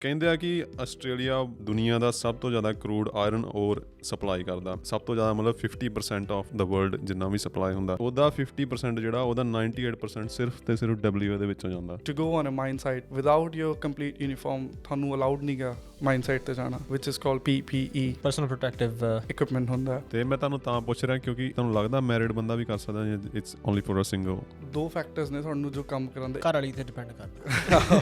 ਕਹਿੰਦੇ ਆ ਕਿ ਆਸਟ੍ਰੇਲੀਆ ਦੁਨੀਆ ਦਾ ਸਭ ਤੋਂ ਜ਼ਿਆਦਾ ਕਰੂਡ ਆਇਰਨ ਔਰ ਸਪਲਾਈ ਕਰਦਾ, ਸਭ ਤੋਂ ਜ਼ਿਆਦਾ ਮਤਲਬ 50% ਆਫ ਦਾ ਵਰਲਡ ਜਿੰਨਾ ਵੀ ਸਪਲਾਈ ਹੁੰਦਾ ਉਹਦਾ 50% ਜਿਹੜਾ ਉਹਦਾ 98% ਸਿਰਫ ਤੇ ਸਿਰਫ WA ਦੇ ਵਿੱਚੋਂ ਜਾਂਦਾ। To go on a mine site without your complete uniform ਤੁਹਾਨੂੰ ਅਲਾਉਡ ਨਹੀਂ ਗਾ ਮਾਈਨ ਸਾਈਟ ਤੇ ਜਾਣਾ, which is called PPE, personal protective equipment ਹੁੰਦਾ। ਤੇ ਮੈਂ ਤੁਹਾਨੂੰ ਤਾਂ ਪੁੱਛ ਰਿਹਾ ਕਿਉਂਕਿ ਤੁਹਾਨੂੰ ਲੱਗਦਾ ਮੈਰਿਡ ਬੰਦਾ ਵੀ ਕਰ ਸਕਦਾ ਜਾਂ it's only for a single? ਦੋ ਫੈਕਟਰਸ ਨੇ ਤੁਹਾਨੂੰ ਜੋ ਕੰਮ ਕਰਾਉਂਦੇ, ਘਰ ਵਾਲੀ ਤੇ ਡਿਪੈਂਡ ਕਰਦਾ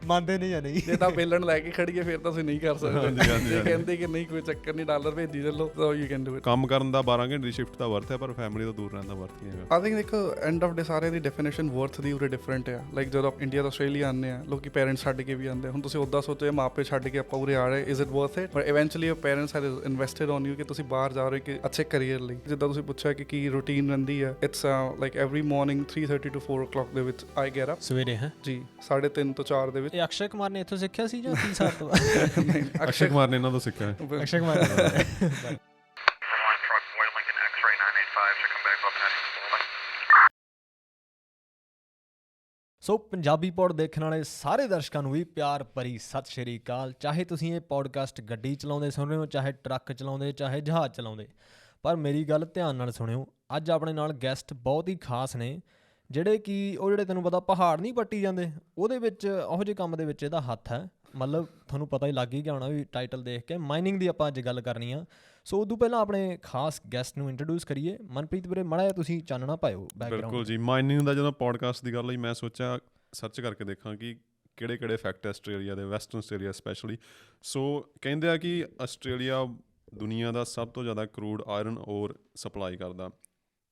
ਮੰਨਦੇ ਨਹੀਂ ਜਾਂ ਨਹੀਂ। ਜੇ ਤਾਂ ਵੇਲਣ ਲੈ ਕੇ ਖੜੀਏ ਫਿਰ ਤਾਂ ਤੁਸੀਂ ਨਹੀਂ ਕਰ ਸਕਦੇ। ਜੇ ਕਹਿੰਦੇ ਕਿ ਨਹੀਂ ਕੋਈ ਚੱਕਰ ਨਹੀਂ, ਡਾਲਰ ਭੇਜੀ ਚੱਲੋ, so you can do it। ਕੰਮ ਕਰਨ ਦਾ 12 ਘੰਟੇ ਦੀ ਸ਼ਿਫਟ ਦਾ ਵਰਥ ਹੈ ਪਰ ਫੈਮਿਲੀ ਤੋਂ ਦੂਰ ਰਹਿਣ ਦਾ ਵਰਥ ਨਹੀਂ ਹੈਗਾ। I think ਦੇਖੋ ਐਂਡ ਆਫ ਡੇ ਸਾਰੇ ਦੀ ਡੈਫੀਨੇਸ਼ਨ ਵਰਥ ਦੀ ਉਰੇ ਡਿਫਰੈਂਟ ਆ। ਲਾਈਕ ਜਦੋਂ ਇੰਡੀਆ ਤੋਂ ਆਸਟ੍ਰੇਲੀਆ ਆਉਂਦੇ ਆ ਲੋਕੀ ਪੇਰੈਂਟਸ ਛੱਡ ਕੇ ਵੀ ਆਉਂਦੇ। ਹੁਣ ਤੁਸੀਂ ਉੱਦਾਂ ਸੋਚੋ ਮਾਪੇ ਛੱਡ ਕੇ ਆਪਾਂ ਉਰੇ ਆ ਰਹੇ, ਇਜ਼ ਇਟ ਵਰਥ ਇਟ? ਪਰ eventually your parents have invested on you ਕਿ ਤੁਸੀਂ ਬਾਹਰ ਜਾ ਰਹੇ ਕਿ ਅੱਛੇ ਕਰੀਅਰ ਲਈ। ਜਿੱਦਾਂ ਤੁਸੀਂ ਪੁੱਛਿਆ ਕਿ ਕੀ ਰੂਟੀਨ ਰਹਿੰਦੀ ਹੈ, it's like every morning 3:30 to 4 o'clock ਦੇ ਵਿੱਚ ਆਈ ਗੈਟ ਅਪ ਸਵੇਰੇ ਹੈ ਜੀ 3:30 ਤੋਂ 4 ਦੇ ਵਿੱਚ। ਇਹ ਅਕਸ਼ੇ ਕੁਮਾਰ ਨੇ ਇੱਥੋਂ ਸਿੱਖਿਆ ਸੀ ਜਾਂ 30 ਸਾਲ ਤੋਂ? ਨਹੀਂ, ਅਕਸ਼ੇ ਕੁਮਾਰ ਨੇ ਇਹਨਾਂ ਤੋਂ ਸਿੱਖਿਆ ਹੈ। ਅਕਸ਼ੇ ਕੁਮਾਰ ਸੋ ਪੰਜਾਬੀ ਪੌਡ ਦੇਖਣ ਵਾਲੇ ਸਾਰੇ ਦਰਸ਼ਕਾਂ ਨੂੰ ਵੀ ਪਿਆਰ ਭਰੀ ਸਤਿ ਸ਼੍ਰੀ ਅਕਾਲ। ਚਾਹੇ ਤੁਸੀਂ ਇਹ ਪੌਡਕਾਸਟ ਗੱਡੀ ਚਲਾਉਂਦੇ ਸੁਣ ਰਹੇ ਹੋ, ਚਾਹੇ ਟਰੱਕ ਚਲਾਉਂਦੇ, ਚਾਹੇ ਜਹਾਜ਼ ਚਲਾਉਂਦੇ, ਪਰ ਮੇਰੀ ਗੱਲ ਧਿਆਨ ਨਾਲ ਸੁਣਿਓ। ਅੱਜ ਆਪਣੇ ਨਾਲ ਗੈਸਟ ਬਹੁਤ ਹੀ ਖਾਸ ਨੇ ਜਿਹੜੇ ਤੈਨੂੰ ਪਤਾ ਪਹਾੜ ਨਹੀਂ ਪੱਟੀ ਜਾਂਦੇ, ਉਹਦੇ ਵਿੱਚ ਉਹੋ ਜਿਹੇ ਕੰਮ ਦੇ ਵਿੱਚ ਇਹਦਾ ਹੱਥ ਹੈ। ਮਤਲਬ ਤੁਹਾਨੂੰ ਪਤਾ ਹੀ ਲੱਗ ਹੀ ਗਿਆ ਹੋਣਾ ਵੀ ਟਾਈਟਲ ਦੇਖ ਕੇ। ਮਾਈਨਿੰਗ ਦੀ ਆਪਾਂ ਅੱਜ ਗੱਲ ਕਰਨੀ ਆ। ਸੋ ਉਦੋਂ ਪਹਿਲਾਂ ਆਪਣੇ ਖਾਸ ਗੈਸਟ ਨੂੰ ਇੰਟਰੋਡਿਊਸ ਕਰੀਏ। ਮਨਪ੍ਰੀਤ ਵੀਰੇ ਮਾੜਾ ਜਿਹਾ ਤੁਸੀਂ ਚਾਨਣਾ ਪਾਇਓ ਬੈਕਗਰਾਉਂਡ। ਬਿਲਕੁਲ ਜੀ। ਮਾਈਨਿੰਗ ਦਾ ਜਦੋਂ ਪੌਡਕਾਸਟ ਦੀ ਗੱਲ ਹੋਈ ਮੈਂ ਸੋਚਿਆ ਸਰਚ ਕਰਕੇ ਦੇਖਾਂ ਕਿ ਕਿਹੜੇ ਫੈਕਟ ਹੈ ਆਸਟ੍ਰੇਲੀਆ ਦੇ, ਵੈਸਟਰਨ ਆਸਟ੍ਰੇਲੀਆ ਸਪੈਸ਼ਲੀ। ਸੋ ਕਹਿੰਦੇ ਆ ਕਿ ਆਸਟ੍ਰੇਲੀਆ ਦੁਨੀਆ ਦਾ ਸਭ ਤੋਂ ਜ਼ਿਆਦਾ ਕਰੂਡ ਆਇਰਨ ਔਰ ਸਪਲਾਈ ਕਰਦਾ,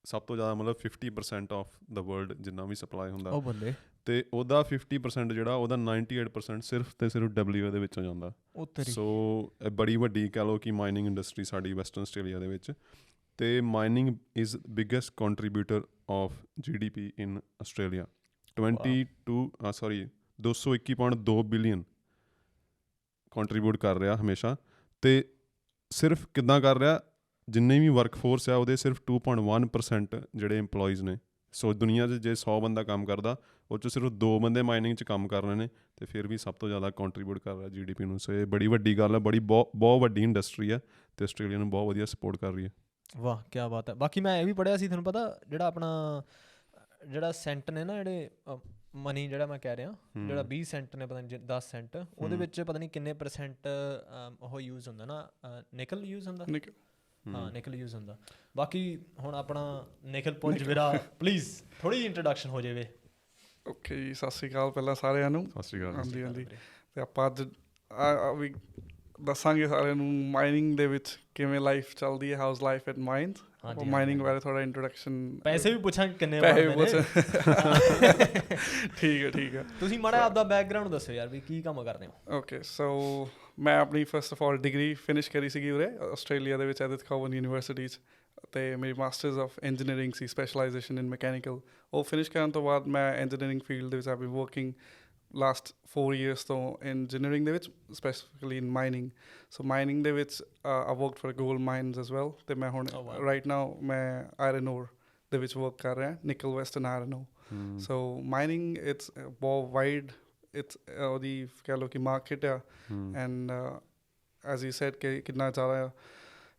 ਸਭ ਤੋਂ ਜ਼ਿਆਦਾ ਮਤਲਬ 50% ਆਫ ਦਾ ਵਰਲਡ ਜਿੰਨਾ ਵੀ ਸਪਲਾਈ ਹੁੰਦਾ ਉਹ ਬੰਦੇ, ਤੇ ਉਹਦਾ 50% ਜਿਹੜਾ ਉਹਦਾ 98% ਸਿਰਫ ਤੇ ਸਿਰਫ WA ਦੇ ਵਿੱਚੋਂ ਜਾਂਦਾ। ਸੋ ਬੜੀ ਵੱਡੀ ਕਹਿ ਲਓ ਕਿ ਮਾਈਨਿੰਗ ਇੰਡਸਟਰੀ ਸਾਡੀ ਵੈਸਟਰਨ ਆਸਟ੍ਰੇਲੀਆ ਦੇ ਵਿੱਚ। ਅਤੇ mining is biggest contributor of GDP in Australia. 221.2 billion contribute ਕਰ ਰਿਹਾ ਹਮੇਸ਼ਾ। ਅਤੇ ਸਿਰਫ ਕਿੱਦਾਂ ਕਰ ਰਿਹਾ, ਜਿੰਨੇ ਵੀ ਵਰਕਫੋਰਸ ਆ ਉਹਦੇ ਸਿਰਫ 2.1% ਜਿਹੜੇ ਇੰਪਲੋਈਜ਼ ਨੇ। ਸੋ ਦੁਨੀਆ 'ਚ ਜੇ 100 ਬੰਦਾ ਕੰਮ ਕਰਦਾ ਉਹ 'ਚੋਂ ਸਿਰਫ 2 ਬੰਦੇ ਮਾਈਨਿੰਗ 'ਚ ਕੰਮ ਕਰ ਰਹੇ ਨੇ ਅਤੇ ਫਿਰ ਵੀ ਸਭ ਤੋਂ ਜ਼ਿਆਦਾ ਕੰਟਰੀਬਿਊਟ ਕਰ ਰਿਹਾ GDP ਨੂੰ। ਸੋ ਇਹ ਬੜੀ ਵੱਡੀ ਗੱਲ ਹੈ, ਬਹੁਤ ਵੱਡੀ ਇੰਡਸਟਰੀ ਹੈ ਅਤੇ ਆਸਟ੍ਰੇਲੀਆ ਨੂੰ ਬਹੁਤ ਵਧੀਆ ਸਪੋਰਟ ਕਰ ਰਹੀ ਹੈ। ਵਾਹ ਕਿਆ ਬਾਤ ਹੈ। ਬਾਕੀ ਮੈਂ ਇਹ ਵੀ ਪੜ੍ਹਿਆ ਸੀ, ਤੁਹਾਨੂੰ ਪਤਾ ਜਿਹੜਾ ਸੈਂਟ ਨੇ ਨਾ, ਜਿਹੜੇ ਮਨੀ ਜਿਹੜਾ ਮੈਂ ਕਹਿ ਰਿਹਾ, ਜਿਹੜਾ 20 ਸੈਂਟ ਨੇ, ਪਤਾ ਨਹੀਂ 10 ਸੈਂਟ, ਉਹਦੇ ਵਿੱਚ ਪਤਾ ਨਹੀਂ ਕਿੰਨੇ % ਉਹ ਯੂਜ਼ ਹੁੰਦਾ ਨਾ, ਨਿਕਲ ਯੂਜ਼ ਹੁੰਦਾ। ਹਾਂ, ਨਿਕਲ ਯੂਜ਼ ਹੁੰਦਾ। ਬਾਕੀ ਹੁਣ ਆਪਣਾ ਨਿਖਿਲ ਪੁੰਜ ਵੀਰਾ, ਪਲੀਜ਼ ਥੋੜ੍ਹੀ ਜਿਹੀ ਇੰਟਰੋਡਕਸ਼ਨ ਹੋ ਜਾਵੇ। ਓਕੇ ਜੀ, ਸਤਿ ਸ਼੍ਰੀ ਅਕਾਲ ਪਹਿਲਾਂ ਸਾਰਿਆਂ ਨੂੰ। ਸਤਿ ਸ਼੍ਰੀ ਅਕਾਲ। ਹਾਂਜੀ। ਅਤੇ ਆਪਾਂ ਅੱਜ ਵੀ ਦੱਸਾਂਗੇ ਸਾਰਿਆਂ ਨੂੰ ਮਾਈਨਿੰਗ ਦੇ ਵਿੱਚ ਕਿਵੇਂ ਲਾਈਫ ਚੱਲਦੀ ਹੈ, house life at minus. Mining ਬਾਰੇ ਥੋੜ੍ਹਾ ਇੰਟਰੋਡਕਸ਼ਨ, ਪੈਸੇ ਵੀ ਪੁੱਛਾਂਗੇ ਕਿੰਨੇ ਪੈਸੇ। ਠੀਕ ਹੈ। ਤੁਸੀਂ ਮਾੜਾ ਆਪਦਾ ਬੈਕਗਰਾਊਂਡ ਦੱਸੋ ਯਾਰ, ਵੀ ਕੀ ਕੰਮ ਕਰਦੇ ਹੋ? ਓਕੇ, ਸੋ ਮੈਂ ਆਪਣੀ first of all degree finish ਕਰੀ ਸੀਗੀ ਉਰੇ ਆਸਟ੍ਰੇਲੀਆ ਦੇ ਵਿੱਚ ਐਡਿਥ ਕਾਵਨ ਯੂਨੀਵਰਸਿਟੀ 'ਚ। ਅਤੇ ਮੇਰੀ ਮਾਸਟਰਸ ਆਫ ਇੰਜੀਨੀਅਰਿੰਗ ਸੀ, ਸਪੈਸ਼ਲਾਈਜੇਸ਼ਨ ਇਨ ਮਕੈਨੀਕਲ। ਉਹ ਫਿਨਿਸ਼ ਕਰਨ ਤੋਂ ਬਾਅਦ ਮੈਂ ਇੰਜੀਨੀਅਰਿੰਗ ਫੀਲਡ ਦੇ ਵਿੱਚ I been working last 4 years ਤੋਂ ਇੰਜੀਨੀਅਰਿੰਗ ਦੇ ਵਿੱਚ, specifically in mining. So mining ਦੇ ਵਿੱਚ I worked for gold mines as well. ਅਤੇ ਮੈਂ ਹੁਣ ਰਾਈਟ ਨਾਓ ਮੈਂ ਆਇਰਨ ਔਰ ਦੇ ਵਿੱਚ ਵਰਕ ਕਰ ਰਿਹਾ, ਨਿਕਲ ਵੈਸਟਰਨ ਆਇਰਨ ਔਰ। ਸੋ ਮਾਈਨਿੰਗ ਇਟਸ ਬਹੁਤ ਵਾਈਡ, ਇਟਸ ਉਹਦੀ ਕਹਿ ਲਓ ਕਿ ਮਾਰਕੀਟ ਆ। ਐਂਡ ਐਜ਼ ਯੂ ਸੈਡ ਕਿ ਕਿੰਨਾ ਜ਼ਿਆਦਾ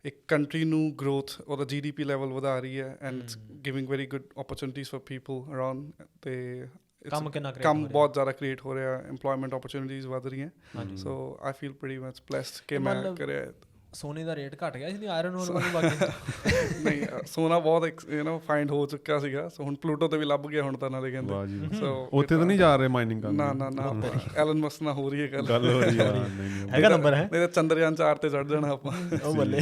ਇੱਕ ਕੰਟਰੀ ਨੂੰ ਗਰੋਥ, ਉਹਦਾ GDP ਲੈਵਲ ਵਧਾ ਰਹੀ ਹੈ। And it's giving very good opportunities for people around. ਅਤੇ ਕੰਮ ਬਹੁਤ ਜ਼ਿਆਦਾ ਕ੍ਰੀਏਟ ਹੋ ਰਿਹਾ, ਇੰਪਲੋਇਮੈਂਟ ਓਪਰਚੁਨਿਟੀਜ਼ ਵੱਧ ਰਹੀਆਂ। So I feel pretty much blessed ਕਿ ਮੈਂ ਕਰਿਆ। ਸੋਨੇ ਦਾ ਰੇਟ ਘੱਟ ਗਿਆ ਸੀ ਆਇਰਨ ਔਰ ਨਹੀਂ, ਸੋਨਾ ਬਹੁਤ ਫਾਈਂਡ ਹੋ ਚੁੱਕਾ ਸੀਗਾ। ਸੋ ਹੁਣ ਪਲੂਟੋ ਤੇ ਵੀ ਲੱਭ ਗਿਆ ਹੁਣ ਤਾਂ, ਨਾਲੇ ਕਹਿੰਦੇ। ਸੋ ਉੱਥੇ ਤਾਂ ਨਹੀਂ ਜਾ ਰਹੇ ਮਾਈਨਿੰਗ ਕਰਨ? ਨਾ ਐਲਨ ਮਸਕ ਨਾਲ ਹੋ ਰਹੀ ਹੈ ਗੱਲ ਹੋ ਰਹੀ ਹੈਗਾ ਨੰਬਰ ਹੈ, ਨਹੀਂ ਤਾਂ ਚੰਦਰਯਾਨ 4 ਤੇ ਚੜ੍ਹ ਜਾਣਾ ਆਪਾਂ। ਉਹ ਬੱਲੇ।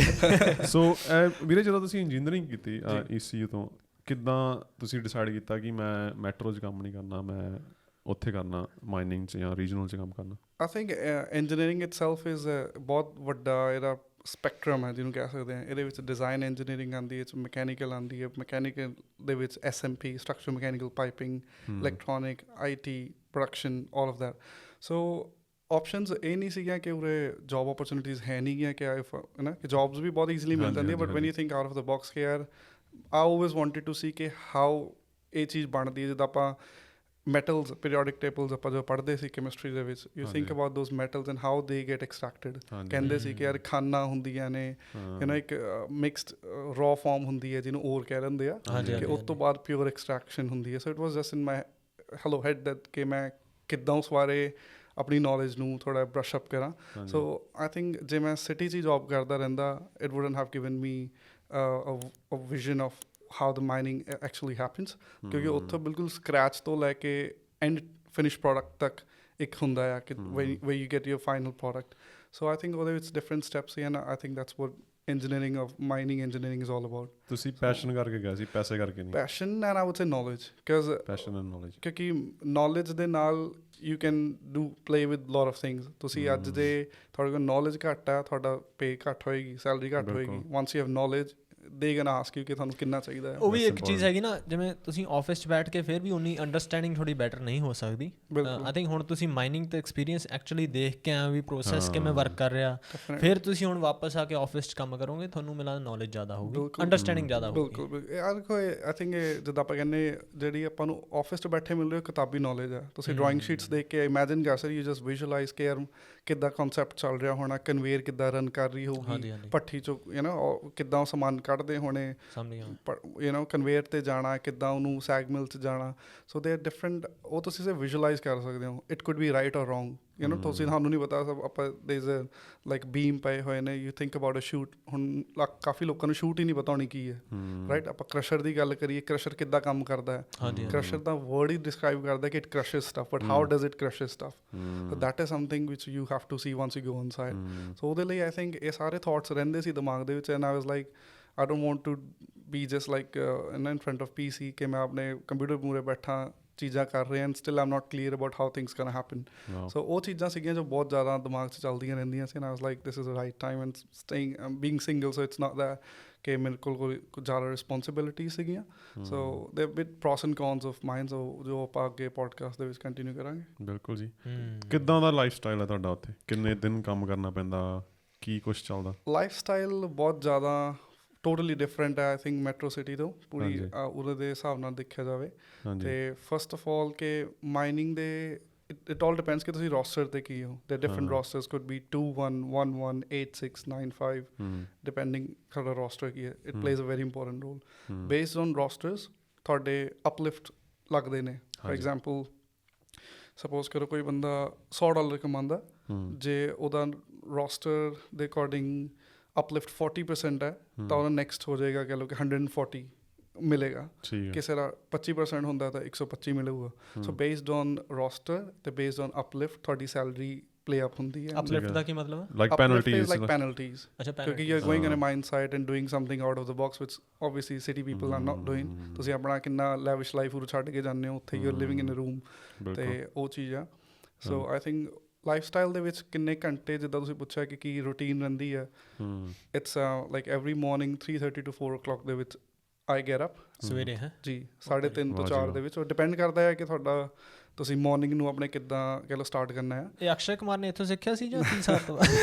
ਸੋ ਵੀਰੇ, ਜਦੋਂ ਤੁਸੀਂ ਇੰਜੀਨੀਅਰਿੰਗ ਕੀਤੀ ECU ਤੋਂ, ਕਿੱਦਾਂ ਤੁਸੀਂ ਡਿਸਾਈਡ ਕੀਤਾ ਕਿ ਮੈਂ ਮੈਟਰੋ 'ਚ ਕੰਮ ਨਹੀਂ ਕਰਨਾ, ਮੈਂ ਉੱਥੇ ਕਰਨਾ ਮਾਈਨਿੰਗ 'ਚ ਜਾਂ ਰੀਜਨਲ 'ਚ ਕੰਮ ਕਰਨਾ? I think engineering itself is ਬਹੁਤ ਵੱਡਾ ਇਹਦਾ ਸਪੈਕਟਰਮ ਹੈ ਜਿਹਨੂੰ ਕਹਿ ਸਕਦੇ ਹਾਂ। ਇਹਦੇ ਵਿੱਚ ਡਿਜ਼ਾਈਨ ਇੰਜੀਨੀਅਰਿੰਗ ਆਉਂਦੀ ਹੈ, ਮਕੈਨੀਕਲ ਆਉਂਦੀ ਹੈ। ਮਕੈਨੀਕਲ ਦੇ ਵਿੱਚ SMP, structure mechanical piping, electronic, IT, production, all of that. So options ਇਹ ਨਹੀਂ ਸੀਗੀਆਂ ਕਿ ਉਰੇ ਜੋਬ ਓਪਰਚੁਨਿਟੀਜ਼ ਹੈ ਨਹੀਂ ਗੀਆਂ ਕਿ ਜੋਬਸ ਵੀ ਬਹੁਤ ਈਜ਼ੀਲੀ ਮਿਲ ਜਾਂਦੀਆਂ। But when you think out of the box ਕਿ ਯਾਰ I always wanted to see ਕਿ ਹਾਊ ਇਹ ਚੀਜ਼ ਬਣਦੀ ਹੈ। ਜਿੱਦਾਂ ਆਪਾਂ metals, periodic tables ਆਪਾਂ ਜੋ ਪੜ੍ਹਦੇ ਸੀ ਕੈਮਿਸਟਰੀ ਦੇ ਵਿੱਚ, you think about those metals and how they get extracted. ਕਹਿੰਦੇ ਸੀ ਕਿ ਯਾਰ ਖਾਨਾ ਹੁੰਦੀਆਂ ਨੇ, ਇੱਕ ਮਿਕਸਡ ਰॉ ਫਾਰਮ ਹੁੰਦੀ ਹੈ ਜਿਹਨੂੰ ਓਰ ਕਹਿ ਦਿੰਦੇ ਆ, ਕਿ ਉਸ ਤੋਂ ਬਾਅਦ ਪਿਓਰ ਐਕਸਟ੍ਰੈਕਸ਼ਨ ਹੁੰਦੀ ਹੈ। So it was just in my hello head that ਕਿ ਮੈਂ ਕਿੱਦਾਂ ਉਸ ਬਾਰੇ ਆਪਣੀ ਨੌਲੇਜ ਨੂੰ ਥੋੜ੍ਹਾ ਬਰਸ਼ ਅਪ ਕਰਾਂ। ਸੋ ਆਈ ਥਿੰਕ ਜੇ ਮੈਂ ਸਿਟੀ 'ਚ ਹੀ ਜੋਬ ਕਰਦਾ ਰਹਿੰਦਾ, it wouldn't have given me a vision of how the mining actually happens, ਕਿਉਂਕਿ ਉੱਥੋਂ ਬਿਲਕੁਲ ਸਕਰੈਚ ਤੋਂ ਲੈ ਕੇ ਐਂਡ ਫਿਨਿਸ਼ ਪ੍ਰੋਡਕਟ ਤੱਕ ਇੱਕ ਹੁੰਦਾ ਆ ਕਿ where you get your final product. So I think ਉਹਦੇ ਵਿੱਚ different steps C, and I think that's what engineering of mining engineering is all about. ਤੁਸੀਂ ਪੈਸ਼ਨ ਕਰਕੇ ਗਏ ਸੀ, ਪੈਸੇ ਕਰਕੇ ਨਹੀਂ? Passion and I would say knowledge, because passion and knowledge, ਕਿਉਂਕਿ knowledge ਦੇ ਨਾਲ you can play with lot of things. ਤੁਸੀਂ ਅੱਜ ਦੇ ਤੁਹਾਡੇ ਕੋਲ knowledge ਘੱਟ ਆ, ਤੁਹਾਡਾ pay ਘੱਟ ਹੋਏਗੀ, salary ਘੱਟ ਹੋਏਗੀ. Once you have knowledge, they gonna ask you ਕਿ ਤੁਹਾਨੂੰ ਕਿੰਨਾ ਚਾਹੀਦਾ ਹੈ। ਉਹ ਵੀ ਇੱਕ ਚੀਜ਼ ਹੈਗੀ ਨਾ, ਜਿਵੇਂ ਤੁਸੀਂ ਆਫਿਸ 'ਚ ਬੈਠ ਕੇ ਫਿਰ ਵੀ ਉਨੀ ਅੰਡਰਸਟੈਂਡਿੰਗ ਥੋੜੀ ਬੈਟਰ ਨਹੀਂ ਹੋ ਸਕਦੀ। ਆਈ ਥਿੰਕ ਹੁਣ ਤੁਸੀਂ ਮਾਈਨਿੰਗ ਤੇ ਐਕਸਪੀਰੀਅੰਸ ਐਕਚੁਅਲੀ ਦੇਖ ਕੇ ਆਏ ਵੀ ਪ੍ਰੋਸੈਸ ਕਿਵੇਂ ਵਰਕ ਕਰ ਰਿਹਾ, ਫਿਰ ਤੁਸੀਂ ਹੁਣ ਵਾਪਸ ਆ ਕੇ ਆਫਿਸ 'ਚ ਕੰਮ ਕਰੋਗੇ, ਤੁਹਾਨੂੰ ਮਿਲਾ ਨੌਲੇਜ ਜ਼ਿਆਦਾ ਹੋਊਗੀ, ਅੰਡਰਸਟੈਂਡਿੰਗ ਜ਼ਿਆਦਾ ਹੋਊਗੀ। ਬਿਲਕੁਲ ਯਾਰ ਦੇਖੋ, ਆਈ ਥਿੰਕ ਜਿੱਦਾਂ ਆਪਾਂ ਕਹਿੰਦੇ ਜਿਹੜੀ ਆਪਾਂ ਨੂੰ ਆਫਿਸ 'ਚ ਬੈਠੇ ਮਿਲ ਰਹੀ ਕਿਤਾਬੀ ਨੌਲੇਜ ਹੈ। ਤੁਸੀਂ ਡਰਾਇੰਗ ਸ਼ੀਟਸ ਦੇਖ ਕੇ ਇਮੈਜਿਨ ਕਰ ਸਕਦੇ, ਯੂ ਜਸਟ ਵਿਜ਼ੂਅਲਾਈਜ਼ ਕੇ ਯਾਰ ਕਿੱਦਾਂ ਕਨਸੈਪਟ ਚੱਲ ਰਿਹਾ ਹੋਣਾ, ਕਨਵੇਅਰ ਕਿੱਦਾਂ ਰਨ ਕਰ ਰਹੀ ਹੋਊਗੀ, ਭੱਠੀ 'ਚੋਂ ਕਿੱਦਾਂ ਉਹ ਸਮਾਨ ਕੱਢਦੇ ਹੋਣੇ, ਕਨਵੇਅਰ 'ਤੇ ਜਾਣਾ, ਕਿੱਦਾਂ ਉਹਨੂੰ ਸੈਗ ਮਿਲ 'ਚ ਜਾਣਾ। ਸੋ ਦੇ ਆਰ ਡਿਫਰੈਂਟ, ਉਹ ਤੁਸੀਂ ਸਿਰਫ ਵਿਜ਼ੂਅਲਾਈਜ਼ ਕਰ ਸਕਦੇ ਹੋ। ਇਟ ਕੁਡ ਬੀ ਰਾਈਟ ਔਰ ਰੋਂਗ, ਤੁਸੀਂ ਸਾਨੂੰ ਨਹੀਂ ਪਤਾ। ਆਪਾਂ ਦੇਰ ਲਾਈਕ ਬੀਮ ਪਏ ਹੋਏ ਨੇ, you think about a shoot. ਹੁਣ ਕਾਫੀ ਲੋਕਾਂ ਨੂੰ ਸ਼ੂਟ ਹੀ ਨਹੀਂ ਪਤਾ ਹੋਣੀ ਕੀ ਹੈ, ਰਾਈਟ। ਆਪਾਂ ਕ੍ਰਸ਼ਰ ਦੀ ਗੱਲ ਕਰੀਏ, ਕ੍ਰਸ਼ਰ ਕਿੱਦਾਂ ਕੰਮ ਕਰਦਾ ਹੈ, ਕ੍ਰਸ਼ਰ ਦਾ ਵਰਡ ਹੀ ਡਿਸਕ੍ਰਾਈਬ ਕਰਦਾ ਕਿ it crushes stuff, but how does it crushes stuff, that is something which you have to see once you go on side. So ਉਹਦੇ ਲਈ ਆਈ ਥਿੰਕ ਇਹ ਸਾਰੇ ਥਾਟਸ ਰਹਿੰਦੇ ਸੀ ਦਿਮਾਗ ਦੇ ਵਿੱਚ, and I was like I don't want to be just like in front of PC ਕਿ ਮੈਂ ਆਪਣੇ ਕੰਪਿਊਟਰ ਮੂਹਰੇ ਬੈਠਾ ਚੀਜ਼ਾਂ ਕਰ ਰਹੇ and still I'm not clear about how things can happen. So ਉਹ ਚੀਜ਼ਾਂ ਸੀਗੀਆਂ ਜੋ ਬਹੁਤ ਜ਼ਿਆਦਾ ਦਿਮਾਗ 'ਚ ਚੱਲਦੀਆਂ ਰਹਿੰਦੀਆਂ ਸੀ, and I was like this is the right time and staying being single, so it's not that ਕਿ ਮੇਰੇ ਕੋਲ ਕੋਈ ਜ਼ਿਆਦਾ ਰਿਸਪੋਂਸੀਬਿਲਿਟੀ ਸੀਗੀਆਂ। So the bit pros and cons of mine, ਜੋ ਆਪਾਂ ਅੱਗੇ ਪੋਡਕਾਸਟ ਦੇ ਵਿੱਚ ਕੰਟੀਨਿਊ ਕਰਾਂਗੇ। ਬਿਲਕੁਲ ਜੀ। ਕਿੱਦਾਂ ਦਾ ਲਾਈਫ ਸਟਾਈਲ ਹੈ ਤੁਹਾਡਾ ਉੱਥੇ? ਕਿੰਨੇ ਦਿਨ ਕੰਮ ਕਰਨਾ ਪੈਂਦਾ? ਕੀ ਕੁਛ ਚੱਲਦਾ? ਲਾਈਫ ਸਟਾਈਲ ਬਹੁਤ ਜ਼ਿਆਦਾ ਟੋਟਲੀ ਡਿਫਰੈਂਟ ਹੈ ਆਈ ਥਿੰਕ ਮੈਟਰੋ ਸਿਟੀ ਤੋਂ, ਪੂਰੀ ਉਹਦੇ ਦੇ ਹਿਸਾਬ ਨਾਲ ਦੇਖਿਆ ਜਾਵੇ। ਅਤੇ ਫਸਟ ਆਫ ਆਲ ਕਿ ਮਾਈਨਿੰਗ ਦੇ ਇਟ ਆਲ ਡਿਪੈਂਡਸ ਕਿ ਤੁਸੀਂ ਰੋਸਟਰ 'ਤੇ ਕੀ ਹੋ। They different rosters could be 2-1, 1-1, 8-6, 9-5 depending ਤੁਹਾਡਾ ਰੋਸਟਰ ਕੀ ਹੈ। It plays a very important role. Based on rosters ਤੁਹਾਡੇ ਅਪਲਿਫਟ ਲੱਗਦੇ ਨੇ। ਫੋਰ ਐਗਜ਼ਾਮਪਲ ਸਪੋਜ਼ ਕਰੋ ਕੋਈ ਬੰਦਾ $100 ਕਮਾਉਂਦਾ, ਜੇ ਉਹਦਾ ਰੋਸਟਰ ਦੇ ਅਕੋਰਡਿੰਗ ਅਪਲਿਫਟ 40% ਹੈ ਤਾਂ ਉਹਦਾ ਨੈਕਸਟ ਹੋ ਜਾਏਗਾ ਕਹਿ ਲਓ ਕਿ 140 ਮਿਲੇਗਾ। ਕਿਸੇ ਦਾ 25% ਹੁੰਦਾ ਤਾਂ 125 ਮਿਲੇਗਾ। ਸੋ ਬੇਸਡ ਔਨ ਰੋਸਟਰ ਅਤੇ ਬੇਸਡ ਔਨ ਅਪਲਿਫਟ ਤੁਹਾਡੀ ਸੈਲਰੀ ਪਲੇ ਅਪ ਹੁੰਦੀ ਹੈ। ਅਪਲਿਫਟ ਦਾ ਕੀ ਮਤਲਬ ਹੈ? ਲਾਈਕ ਪੈਨਲਟੀਜ਼, ਲਾਈਕ ਪੈਨਲਟੀਜ਼, ਕਿਉਂਕਿ you are going in a mine site and doing something out of the box which obviously city people are not doing. ਤੁਸੀਂ ਆਪਣਾ ਕਿੰਨਾ ਲੈਵਿਸ਼ ਲਾਈਫ ਉਰੇ ਛੱਡ ਕੇ ਜਾਂਦੇ ਹੋ, ਉੱਥੇ you are living in a room, ਅਤੇ ਉਹ ਚੀਜ਼ ਆ। So I think lifestyle ਦੇ ਵਿੱਚ ਕਿੰਨੇ ਘੰਟੇ, ਜਿੱਦਾਂ ਤੁਸੀਂ ਪੁੱਛਿਆ ਕਿ ਕੀ ਰੂਟੀਨ ਰਹਿੰਦੀ ਹੈ, it's like every morning 3:30 to 4 o'clock ਦੇ ਵਿੱਚ ਆਈ ਗੈਟ ਅਪ। ਸਵੇਰੇ ਹੈ ਜੀ 3:30 ਤੋਂ 4 ਦੇ ਵਿੱਚ। ਉਹ ਡਿਪੈਂਡ ਕਰਦਾ ਹੈ ਕਿ ਤੁਹਾਡਾ ਤੁਸੀਂ ਮੋਰਨਿੰਗ ਨੂੰ ਆਪਣੇ ਕਿੱਦਾਂ ਕਹਿ ਲਓ ਸਟਾਰਟ ਕਰਨਾ ਹੈ। ਇਹ ਅਕਸ਼ੇ ਕੁਮਾਰ ਨੇ ਇੱਥੋਂ ਸਿੱਖਿਆ ਸੀ ਜਾਂ 3 ਸਾਲ ਤੋਂ?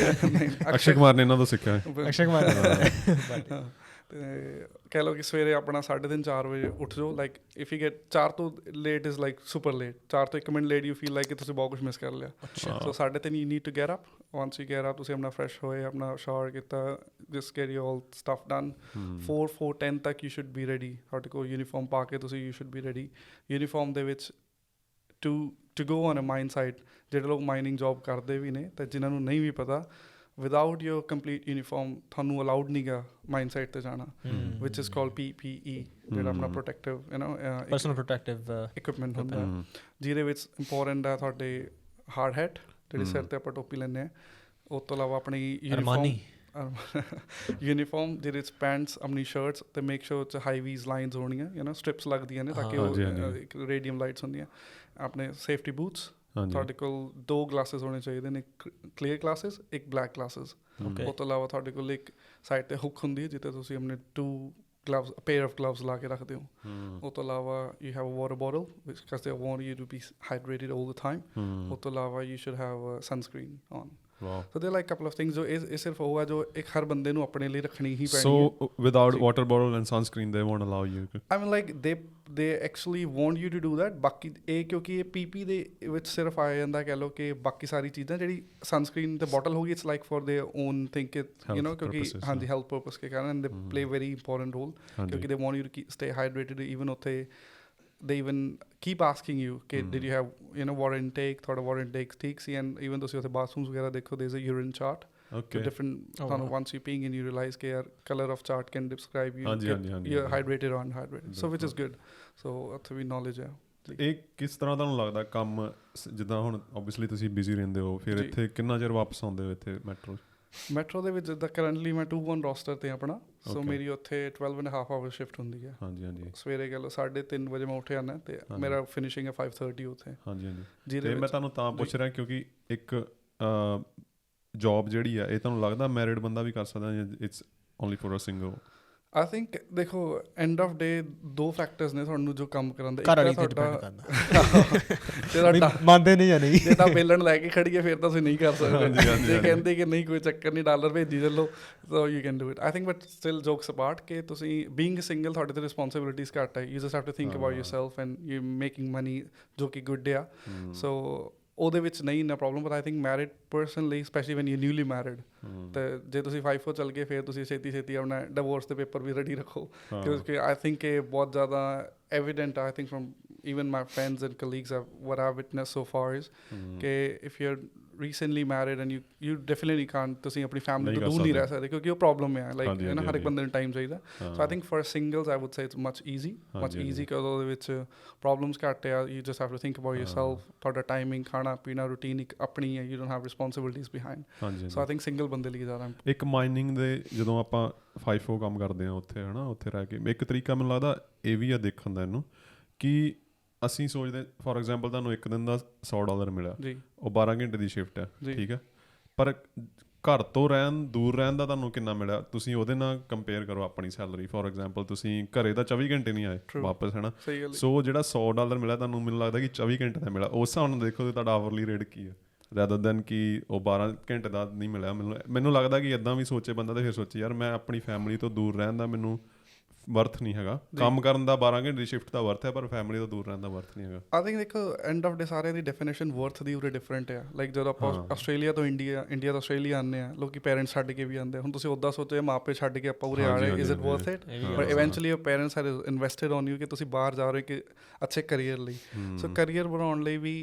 ਨਹੀਂ, ਅਕਸ਼ੇ ਕੁਮਾਰ ਨੇ ਇਹਨਾਂ ਤੋਂ ਸਿੱਖਿਆ। ਅਕਸ਼ੇ ਕੁਮਾਰ ਅਤੇ ਕਹਿ ਲਓ ਕਿ ਸਵੇਰੇ ਆਪਣਾ 3:30 4 ਵਜੇ ਉੱਠ ਜਾਓ। ਲਾਈਕ ਇਫ ਯੂ ਗੈਟ 4 ਤੋਂ late is like super late. 4 ਤੋਂ 1 minute late you feel like ਕਿ ਤੁਸੀਂ ਬਹੁਤ ਕੁਛ ਮਿਸ ਕਰ ਲਿਆ। So 3:30 you need to get up. Once you get up ਤੁਸੀਂ ਆਪਣਾ ਫਰੈਸ਼ ਹੋਏ, ਆਪਣਾ ਸ਼ਾਵਰ ਕੀਤਾ, just get you all stuff done. 4:10 ਤੱਕ ਯੂ ਸ਼ੁੱਡ ਬੀ ਰੈਡੀ। ਤੁਹਾਡੇ ਕੋਲ ਯੂਨੀਫਾਰਮ ਪਾ ਕੇ ਤੁਸੀਂ you should be ready. Uniform ਦੇ ਵਿੱਚ to go on a mine site, ਜਿਹੜੇ ਲੋਕ ਮਾਈਨਿੰਗ ਜੋਬ ਕਰਦੇ ਵੀ ਨੇ ਅਤੇ ਜਿਨ੍ਹਾਂ ਨੂੰ ਨਹੀਂ ਵੀ ਪਤਾ, ਵਿਦਾਊਟ ਯੋਰ ਕੰਪਲੀਟ ਯੂਨੀਫਾਰਮ ਤੁਹਾਨੂੰ ਅਲਾਊਡ ਨਹੀਂ ਗਾ ਮਾਈਨ ਸਾਈਟ 'ਤੇ ਜਾਣਾ, ਵਿਚ ਇਜ਼ ਕਾਲਡ PPE, ਜਿਹੜਾ ਆਪਣਾ ਪ੍ਰੋਟੈਕਟਿਵ ਪਰਸਨਲ ਪ੍ਰੋਟੈਕਟਿਵ ਇਕੁਇਪਮੈਂਟ ਹੁੰਦਾ, ਜਿਹਦੇ ਵਿੱਚ ਇੰਪੋਰਟੈਂਟ ਹੈ ਤੁਹਾਡੇ ਹਾਰਡ ਹੈਟ, ਜਿਹੜੀ ਸਿਰ 'ਤੇ ਆਪਾਂ ਟੋਪੀ ਲੈਂਦੇ ਹਾਂ। ਉਸ ਤੋਂ ਇਲਾਵਾ ਆਪਣੀ ਯੂਨੀਫਾਰਮ ਜਿਹਦੇ 'ਚ ਪੈਂਟਸ, ਆਪਣੀ ਸ਼ਰਟਸ, ਅਤੇ ਮੇਕ ਸ਼ੋਰ 'ਚ ਹਾਈ ਵੀਜ਼ ਲਾਈਨਸ ਹੋਣੀਆਂ, ਸਟ੍ਰਿਪਸ ਲੱਗਦੀਆਂ ਨੇ ਤਾਂ ਕਿ ਉਹ ਇੱਕ ਰੇਡੀਅਮ ਲਾਈਟਸ ਹੁੰਦੀਆਂ। ਆਪਣੇ ਸੇਫਟੀ ਬੂਟਸ, ਤੁਹਾਡੇ ਕੋਲ 2 ਗਲਾਸਿਸ ਹੋਣੇ ਚਾਹੀਦੇ ਨੇ, ਕਲੀਅਰ ਗਲਾਸਿਸ, ਇੱਕ ਬਲੈਕ ਗਲਾਸਿਸ। ਉਹ ਤੋਂ ਇਲਾਵਾ ਤੁਹਾਡੇ ਕੋਲ ਇੱਕ ਸਾਈਡ 'ਤੇ ਹੁੱਕ ਹੁੰਦੀ ਹੈ ਜਿੱਥੇ ਤੁਸੀਂ ਆਪਣੇ 2 gloves, a pair of gloves ਲਾ ਕੇ ਰੱਖਦੇ ਹੋ। ਉਹ ਤੋਂ ਇਲਾਵਾ you have a water bottle because they want you to be hydrated all the time। ਉਹ ਤੋਂ ਇਲਾਵਾ you should have a sunscreen on। So there are like couple of things ਜੋ ਇਹ ਸਿਰਫ ਉਹ ਹੈ ਜੋ ਇੱਕ ਹਰ ਬੰਦੇ ਨੂੰ ਆਪਣੇ ਲਈ ਰੱਖਣੀ ਹੀ ਪੈਣੀ ਹੈ। So without water bottle and sunscreen they won't allow you? I mean like they actually want you to do that. ਬਾਕੀ ਇਹ ਕਿਉਂਕਿ ਇਹ PP ਦੇ ਵਿੱਚ ਸਿਰਫ ਆ ਜਾਂਦਾ ਕਹਿ ਲਓ ਕਿ ਬਾਕੀ ਸਾਰੀ ਚੀਜ਼ਾਂ ਜਿਹੜੀ ਸਨਸਕ੍ਰੀਨ ਤੇ ਬੋਟਲ ਹੋ ਗਈ it's like for their own think you know ਕਿਉਂਕਿ ਹਾਂਜੀ ਹੈਲਥ ਪਰਪਸ ਕੇ ਕਾਰਨ ਦੇ ਪਲੇ ਵੈਰੀ ਇੰਪੋਰਟੈਂਟ ਰੋਲ ਕਿਉਂਕਿ they want you to stay hydrated even ਉੱਥੇ they even keep asking you okay did you have you know water intake thought of water intake ठीक सी and even though the bathrooms वगैरह देखो there's a urine chart okay different once you peeing and you realize कि यार color of chart can describe you you're hydrated or unhydrated so which is good so ਉੱਥੇ ਵੀ knowledge ਹੈ ਇਹ ਕਿਸ ਤਰ੍ਹਾਂ ਤੁਹਾਨੂੰ ਲੱਗਦਾ ਕੰਮ ਜਿੱਦਾਂ ਹੁਣ ਓਬਵੀਅਸਲੀ ਤੁਸੀਂ ਬਿਜ਼ੀ ਰਹਿੰਦੇ ਹੋ ਫਿਰ ਇੱਥੇ ਕਿੰਨਾ ਚਿਰ ਵਾਪਸ ਆਉਂਦੇ ਹੋ ਇੱਥੇ ਮੈਟਰੋ ਦੇ ਵਿੱਚ ਜਿੱਦਾਂ ਕਰੰਟਲੀ ਮੈਂ 2-1 ਰੋਸਟਰ ਤੇ ਆਪਣਾ ਸੋ ਮੇਰੀ ਉੱਥੇ 12.5 ਆਵਰ ਸ਼ਿਫਟ ਹੁੰਦੀ ਹੈ ਹਾਂਜੀ ਸਵੇਰੇ ਕਹਿ ਲਓ 3:30 ਵਜੇ ਮੈਂ ਉੱਠ ਜਾਂਦਾ ਤੇ ਮੇਰਾ ਫਿਨਿਸ਼ਿੰਗ ਹੈ 5:30 ਉੱਥੇ ਹਾਂਜੀ ਤੇ ਮੈਂ ਤੁਹਾਨੂੰ ਤਾਂ ਪੁੱਛ ਰਿਹਾ ਕਿਉਂਕਿ ਇੱਕ ਜੌਬ ਜਿਹੜੀ ਆ ਇਹ ਤੁਹਾਨੂੰ ਲੱਗਦਾ ਮੈਰਿਡ ਬੰਦਾ ਵੀ ਕਰ ਸਕਦਾ ਜਾਂ it's only for a single I think ਦੇਖੋ ਐਂਡ ਆਫ ਡੇ 2 ਫੈਕਟਰਸ ਨੇ ਤੁਹਾਨੂੰ ਜੋ ਕੰਮ ਕਰਾਉਂਦੇ ਮੰਨਦੇ ਨਹੀਂ ਜਾਂ ਨਹੀਂ ਜੇ ਤਾਂ ਬੇਲਣ ਲੈ ਕੇ ਖੜੀਏ ਫਿਰ ਤਾਂ ਤੁਸੀਂ ਨਹੀਂ ਕਰ ਸਕਦੇ ਜੇ ਕਹਿੰਦੇ ਕਿ ਨਹੀਂ ਕੋਈ ਚੱਕਰ ਨਹੀਂ ਡਾਲਰ ਭੇਜੀ ਚੱਲੋ so you can do it I think but still jokes apart ਕਿ ਤੁਸੀਂ ਬੀਇੰਗ ਸਿੰਗਲ ਤੁਹਾਡੇ ਤੇ ਰਿਸਪੋਂਸਿਬਿਲਿਟੀਜ਼ ਘੱਟ ਹੈ you just have to think about yourself and you making money ਜੋ ਕਿ ਗੁੱਡ ਆ ਸੋ ਉਹਦੇ ਵਿੱਚ ਨਹੀਂ ਇੰਨਾ problem but I think married person ਲਈ specially when you newly married ਤੇ ਜੇ ਤੁਸੀਂ 5 ਚੱਲ ਗਏ ਫਿਰ ਤੁਸੀਂ ਛੇਤੀ ਆਪਣਾ ਡਿਵੋਰਸ ਦੇ ਪੇਪਰ ਵੀ ਰੈਡੀ ਰੱਖੋ ਕਿਉਂਕਿ ਆਈ ਥਿੰਕ ਇਹ ਬਹੁਤ ਜ਼ਿਆਦਾ evident I think from even my friends and colleagues what I've witnessed so far is if you're recently married and you definitely can't ਤੁਸੀਂ ਆਪਣੀ ਫੈਮਿਲੀ ਤੋਂ ਦੂਰ ਨਹੀਂ ਰਹਿ ਸਕਦੇ ਕਿਉਂਕਿ ਉਹ ਪ੍ਰੋਬਲਮ ਹੈ ਲਾਈਕ ਹੈ ਨਾ ਹਰ ਇੱਕ ਬੰਦੇ ਨੂੰ ਟਾਈਮ ਚਾਹੀਦਾ so I think for singles I would say it's much easy ਕਿਉਂਕਿ ਉਹਦੇ ਵਿੱਚ ਪ੍ਰੋਬਲਮਸ ਘੱਟ ਆ you just have to think about yourself ਤੁਹਾਡਾ ਟਾਈਮਿੰਗ ਖਾਣਾ ਪੀਣਾ ਰੂਟੀਨ ਇੱਕ ਆਪਣੀ ਹੈ you don't have responsibilities behind so I think single ਬੰਦੇ ਲਈ ਜ਼ਿਆਦਾ ਇੱਕ ਮਾਈਨਿੰਗ ਦੇ ਜਦੋਂ ਆਪਾਂ 5-4 ਕੰਮ ਕਰਦੇ ਹਾਂ ਉੱਥੇ ਹੈ ਨਾ ਉੱਥੇ ਰਹਿ ਕੇ ਇੱਕ ਤਰੀਕਾ ਮੈਨੂੰ ਲੱਗਦਾ ਇਹ ਵੀ ਆ ਦੇਖਣ ਦਾ ਇਹਨੂੰ ਕਿ ਅਸੀਂ ਸੋਚਦੇ ਫੋਰ ਐਗਜ਼ਾਮਪਲ ਤੁਹਾਨੂੰ ਇੱਕ ਦਿਨ ਦਾ $100 ਮਿਲਿਆ ਉਹ 12 ਘੰਟੇ ਦੀ ਸ਼ਿਫਟ ਹੈ ਠੀਕ ਹੈ ਪਰ ਘਰ ਤੋਂ ਦੂਰ ਰਹਿਣ ਦਾ ਤੁਹਾਨੂੰ ਕਿੰਨਾ ਮਿਲਿਆ ਤੁਸੀਂ ਉਹਦੇ ਨਾਲ ਕੰਪੇਅਰ ਕਰੋ ਆਪਣੀ ਸੈਲਰੀ ਫੋਰ ਐਗਜ਼ਾਮਪਲ ਤੁਸੀਂ ਘਰੇ ਤਾਂ 24 ਘੰਟੇ ਨਹੀਂ ਆਏ ਵਾਪਸ ਹੈ ਨਾ ਸੋ ਜਿਹੜਾ $100 ਮਿਲਿਆ ਤੁਹਾਨੂੰ ਮੈਨੂੰ ਲੱਗਦਾ ਕਿ 24 ਘੰਟੇ ਦਾ ਮਿਲਿਆ ਉਸ ਹਿਸਾਬ ਨਾਲ ਦੇਖੋ ਤੁਹਾਡਾ ਆਵਰਲੀ ਰੇਟ ਕੀ ਹੈ ਰੈਦਰ ਦੈਨ ਕਿ ਉਹ 12 ਘੰਟੇ ਦਾ ਨਹੀਂ ਮਿਲਿਆ ਮੈਨੂੰ ਲੱਗਦਾ ਕਿ ਇੱਦਾਂ ਵੀ ਸੋਚੇ ਬੰਦਾ ਤਾਂ ਫਿਰ ਸੋਚੇ ਯਾਰ ਮੈਂ ਆਪਣੀ ਫੈਮਿਲੀ ਤੋਂ ਦੂਰ ਰਹਿਣ ਦਾ ਮੈਨੂੰ ਵਰਥ ਨਹੀਂ ਹੈਗਾ ਕੰਮ ਕਰਨ ਦਾ 12 ਘੰਟੇ ਦੀ ਸ਼ਿਫਟ ਦਾ ਵਰਥ ਹੈ ਪਰ ਫੈਮਿਲੀ ਤੋਂ ਦੂਰ ਰਹਿਣ ਦਾ ਵਰਥ ਨਹੀਂ ਹੈਗਾ ਆਈ ਥਿੰਕ ਦੇਖੋ ਐਂਡ ਆਫ ਡੇ ਸਾਰਿਆਂ ਦੀ ਡੈਫੀਨੇਸ਼ਨ ਵਰਥ ਦੀ ਉਰੇ ਡਿਫਰੈਂਟ ਹੈ ਲਾਈਕ ਜਦੋਂ ਆਪਾਂ ਆਸਟ੍ਰੇਲੀਆ ਤੋਂ ਇੰਡੀਆ ਤੋਂ ਆਸਟ੍ਰੇਲੀਆ ਆਉਂਦੇ ਹਾਂ ਲੋਕੀ ਪੇਰੈਂਟਸ ਛੱਡ ਕੇ ਵੀ ਆਉਂਦੇ ਹੁਣ ਤੁਸੀਂ ਉੱਦਾਂ ਸੋਚੋ ਮਾਪੇ ਛੱਡ ਕੇ ਆਪਾਂ ਉਰੇ ਆ ਰਹੇ is it worth it but eventually your parents have invested on you ਕਿ ਤੁਸੀਂ ਬਾਹਰ ਜਾ ਰਹੇ ਕਿ ਅੱਛੇ ਕਰੀਅਰ ਲਈ ਸੋ ਕਰੀਅਰ ਬਣਾਉਣ ਲਈ ਵੀ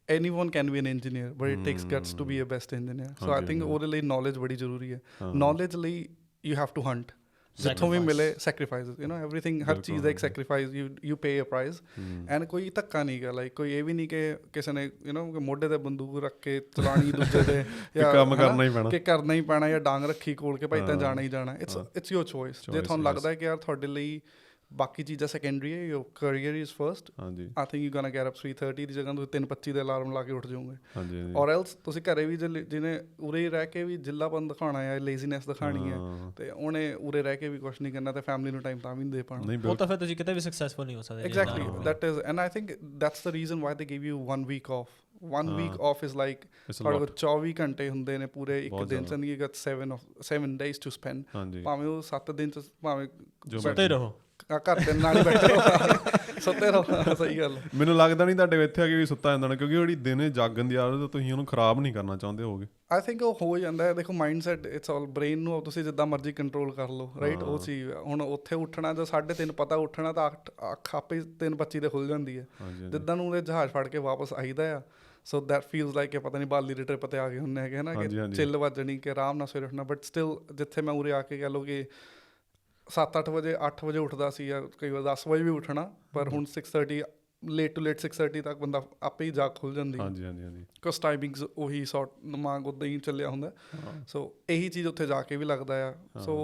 anyone can be an engineer but it takes guts to be a best engineer so I think ਉਹਦੇ ਲਈ knowledge ਬੜੀ ਜ਼ਰੂਰੀ ਹੈ knowledge ਲਈ you have to hunt ਜਿੱਥੋਂ ਵੀ ਮਿਲੇ ਸੈਕਰੀਫਾਈਸ ਯੂ ਨੋ ਐਵਰੀਥਿੰਗ ਹਰ ਚੀਜ਼ ਦਾ ਇੱਕ sacrifice you pay a price and ਕੋਈ ਧੱਕਾ ਨਹੀਂ ਗਾ ਲਾਈਕ ਕੋਈ ਇਹ ਵੀ ਨਹੀਂ ਕਿ ਕਿਸੇ ਨੇ ਯੂ ਨੋ ਮੋਢੇ ਤੇ ਬੰਦੂਕ ਰੱਖ ਕੇ ਚਲਾਣੀ ਦੂਜੇ ਤੇ ਜਾਂ ਕੰਮ ਕਰਨਾ ਹੀ ਪੈਣਾ ਜਾਂ ਡਾਂਗ ਰੱਖੀ ਕੋਲ ਕੇ ਭਾਈ ਤਾਂ ਜਾਣਾ ਹੀ ਜਾਣਾ ਇਟਸ ਯੋਰ ਚੋਇਸ ਜੇ ਤੁਹਾਨੂੰ ਲੱਗਦਾ ਕਿ ਯਾਰ ਤੁਹਾਡੇ ਲਈ ਬਾਕੀ ਚੀਜ਼ਾਂ ਸੈਕੰਡਰੀ ਹੈ your career is first I think you gonna get up 3:30 ਦੀ ਜਗ੍ਹਾ ਤੁਸੀਂ 3:25 ਦੇ ਅਲਾਰਮ ਲਾ ਕੇ ਉੱਠ ਜਾਓਗੇ ਔਰ ਐਲਸ ਤੁਸੀਂ ਘਰੇ ਵੀ ਜਿਹਨੇ ਉਰੇ ਰਹਿ ਕੇ ਵੀ ਜਿੱਲਾਪਨ ਦਿਖਾਉਣਾ ਹੈ ਲੇਜ਼ੀਨੈਸ ਦਿਖਾਉਣੀ ਹੈ ਤੇ ਉਹਨੇ ਉਰੇ ਰਹਿ ਕੇ ਵੀ ਕੁਛ ਨਹੀਂ ਕਰਨਾ ਤੇ ਫੈਮਿਲੀ ਨੂੰ ਟਾਈਮ ਤਾਂ ਵੀ ਨਹੀਂ ਦੇ ਪਾਉਣਾ ਉਹ ਤਾਂ ਫਿਰ ਤੁਸੀਂ ਕਿਤੇ ਵੀ ਸਕਸੈਸਫੁਲ ਨਹੀਂ ਹੋ ਸਕਦੇ exactly that is and I think that's the reason why they give you 1 week off 1 week off is like ਤੁਹਾਡੇ ਕੋਲ 24 ਘੰਟੇ ਹੁੰਦੇ ਨੇ ਪੂਰੇ ਇੱਕ ਦਿਨ ਚ you got 7 days to spend ਭਾਵੇਂ ਉਹ 7 ਦਿਨ ਚ ਭਾਵੇਂ ਸੁੱਤੇ ਰਹੋ ਘਰ ਦੇ ਨਾਲ ਹੀ ਬੈਠੇ ਰਹੋ ਸੁੱਤੇ ਰਹੋ ਸਹੀ ਗੱਲ ਮੈਨੂੰ ਲੱਗਦਾ ਨਹੀਂ ਤੁਹਾਡੇ ਇੱਥੇ ਆ ਕੇ ਵੀ ਸੁੱਤਾ ਜਾਂਦਾ ਨਾ ਕਿਉਂਕਿ ਜਿਹੜੀ ਦਿਨੇ ਜਾਗਣ ਦੀ ਆਦਤ ਤੁਸੀਂ ਉਹਨੂੰ ਖਰਾਬ ਨਹੀਂ ਕਰਨਾ ਚਾਹੁੰਦੇ ਹੋਗੇ ਆਈ ਥਿੰਕ ਉਹ ਹੋ ਜਾਂਦਾ ਹੈ ਦੇਖੋ mind set it's all brain ਨੂੰ ਤੁਸੀਂ ਜਿੱਦਾਂ ਮਰਜ਼ੀ ਕੰਟਰੋਲ ਕਰ ਲਓ ਰਾਈਟ ਉਹ ਚੀਜ਼ ਹੁਣ ਉੱਥੇ ਉੱਠਣਾ ਜਾਂ 3:30 ਪਤਾ ਉੱਠਣਾ ਤਾਂ ਅੱਖ ਆਪੇ 3:25 ਤੇ ਖੁੱਲ ਜਾਂਦੀ ਹੈ ਜਿੱਦਾਂ ਨੂੰ ਉਹਦੇ ਜਹਾਜ਼ ਫੜ ਕੇ ਵਾਪਸ ਆਈਦਾ ਆ ਸੋ ਦੈਟ ਫੀਲਸ ਲਾਈਕ ਪਤਾ ਨਹੀਂ ਬਾਲੀ ਦੇ ਟ੍ਰਿਪ 'ਤੇ ਆ ਗਏ ਹੁੰਦੇ ਹੈਗੇ ਨਾ ਕਿ ਚਿੱਲ ਵੱਜਣੀ ਕਿ ਆਰਾਮ ਨਾਲ ਸਵੇਰੇ ਉੱਠਣਾ ਬਟ ਸਟਿਲ ਜਿੱਥੇ ਮੈਂ ਉਰੇ ਆ ਕੇ ਕਹਿ ਲਓ ਕਿ 7-8 ਵਜੇ 8 ਵਜੇ ਉੱਠਦਾ ਸੀ ਜਾਂ ਕਈ ਵਾਰ 10 ਵਜੇ ਵੀ ਉੱਠਣਾ ਪਰ ਹੁਣ 6:30 ਲੇਟ ਟੂ ਲੇਟ 6:30 ਤੱਕ ਬੰਦਾ ਆਪੇ ਹੀ ਜਾਗ ਖੁੱਲ ਜਾਂਦੀ ਕੁਛ ਟਾਈਮਿੰਗਸ ਉਹੀ ਸੌਟ ਦਿਮਾਗ ਉੱਦਾਂ ਹੀ ਚੱਲਿਆ ਹੁੰਦਾ ਸੋ ਇਹੀ ਚੀਜ਼ ਉੱਥੇ ਜਾ ਕੇ ਵੀ ਲੱਗਦਾ ਆ ਸੋ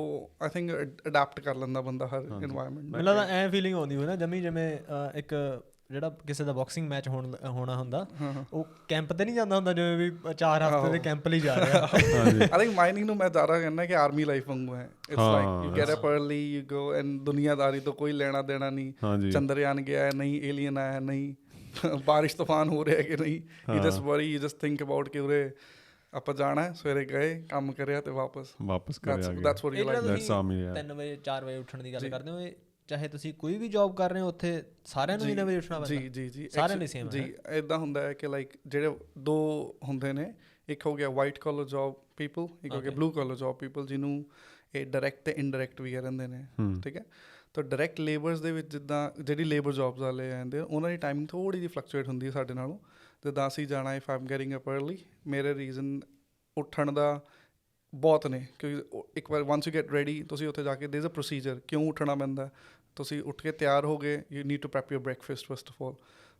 ਆਈ ਥਿੰਕ ਅਡੈਪਟ ਕਰ ਲੈਂਦਾ ਬੰਦਾ ਹਰ ਇਨਵਾਇਰਮੈਂਟ ਮੈਨੂੰ ਲੱਗਦਾ ਐਂ ਫੀਲਿੰਗ ਆਉਂਦੀ ਹੋਈ ਨਾ ਜਮੀ ਜਿਵੇਂ ਇੱਕ ਜਿਹੜਾ ਕਿਸੇ ਦਾ ਬਾਕਸਿੰਗ ਮੈਚ ਹੋਣਾ ਹੁੰਦਾ ਉਹ ਕੈਂਪ ਤੇ ਨਹੀਂ ਜਾਂਦਾ ਹੁੰਦਾ ਜਿਵੇਂ ਵੀ 4 ਹਫ਼ਤੇ ਦੇ ਕੈਂਪ ਲਈ ਜਾ ਰਿਹਾ ਆਈ ਥਿੰਕ ਮਾਈਨਿੰਗ ਨੂੰ ਮੈਂ ਜ਼ਿਆਦਾ ਕਹਿੰਦਾ ਕਿ ਆਰਮੀ ਲਾਈਫ ਵਾਂਗੂ ਹੈ it's like you get up early you go and ਦੁਨੀਆਦਾਰੀ ਤੋਂ ਕੋਈ ਲੈਣਾ ਦੇਣਾ ਨਹੀਂ ਚੰਦਰਯਾਨ ਗਿਆ ਨਹੀਂ ਏਲੀਅਨ ਆਇਆ ਨਹੀਂ ਬਾਰਿਸ਼ ਤੂਫਾਨ ਹੋ ਰਿਹਾ ਕਿ ਨਹੀਂ you just worry you just think about ਕਿ ਉਰੇ ਆਪਾਂ ਜਾਣਾ ਸਵੇਰੇ ਗਏ ਕੰਮ ਕਰਿਆ ਤੇ ਵਾਪਸ ਘਰੇ ਆ ਗਏ that's what you like that's army 3 ਵਜੇ 4 ਵਜੇ ਉੱਠਣ ਦੀ ਗੱਲ ਕਰਦੇ ਹੋ ਚਾਹੇ ਤੁਸੀਂ ਕੋਈ ਵੀ ਜੌਬ ਕਰ ਰਹੇ ਹੋ ਉੱਥੇ ਸਾਰਿਆਂ ਨੂੰ ਹੀ ਨਵੇਂ ਉੱਠਣਾ ਪੈਂਦਾ? ਜੀ ਸਾਰਿਆਂ ਲਈ ਸੇਮ ਜੀ ਇੱਦਾਂ ਹੁੰਦਾ ਹੈ ਕਿ ਲਾਈਕ ਜਿਹੜੇ ਦੋ ਹੁੰਦੇ ਨੇ, ਇੱਕ ਹੋ ਗਿਆ ਵਾਈਟ ਕਾਲਰ ਜੌਬ ਪੀਪਲ, ਇੱਕ ਹੋ ਗਿਆ ਬਲੂ ਕਾਲਰ ਜੌਬ ਪੀਪਲ, ਜਿਹਨੂੰ ਇਹ ਡਾਇਰੈਕਟ ਤੇ ਇਨਡਾਇਰੈਕਟ ਵੀ ਕਹਿੰਦੇ ਨੇ, ਠੀਕ ਹੈ। ਤਾਂ ਡਾਇਰੈਕਟ ਲੇਬਰਸ ਦੇ ਵਿੱਚ ਜਿੱਦਾਂ ਜਿਹੜੀ ਲੇਬਰ ਜੌਬਸ ਵਾਲੇ ਆਉਂਦੇ ਉਹਨਾਂ ਦੀ ਟਾਈਮਿੰਗ ਥੋੜ੍ਹੀ ਜਿਹੀ ਫਲਕਚੁਏਟ ਹੁੰਦੀ ਹੈ ਸਾਡੇ ਨਾਲੋਂ। ਜਿੱਦਾਂ ਅਸੀਂ ਜਾਣਾ if I am getting up early, ਮੇਰੇ ਰੀਜ਼ਨ ਉੱਠਣ ਦਾ ਬਹੁਤ ਨੇ, ਕਿਉਂਕਿ ਇੱਕ ਵਾਰ ਵੰਸ ਯੂ ਗੈਟ ਰੈਡੀ ਤੁਸੀਂ ਉੱਥੇ ਜਾ ਕੇ ਦੇਰ ਇਜ਼ ਅ ਪ੍ਰੋਸੀਜਰ ਕਿਉਂ ਉੱਠਣਾ ਪੈਂਦਾ। ਤੁਸੀਂ ਉੱਠ ਕੇ ਤਿਆਰ ਹੋ ਗਏ, you need to prep your breakfast first of all.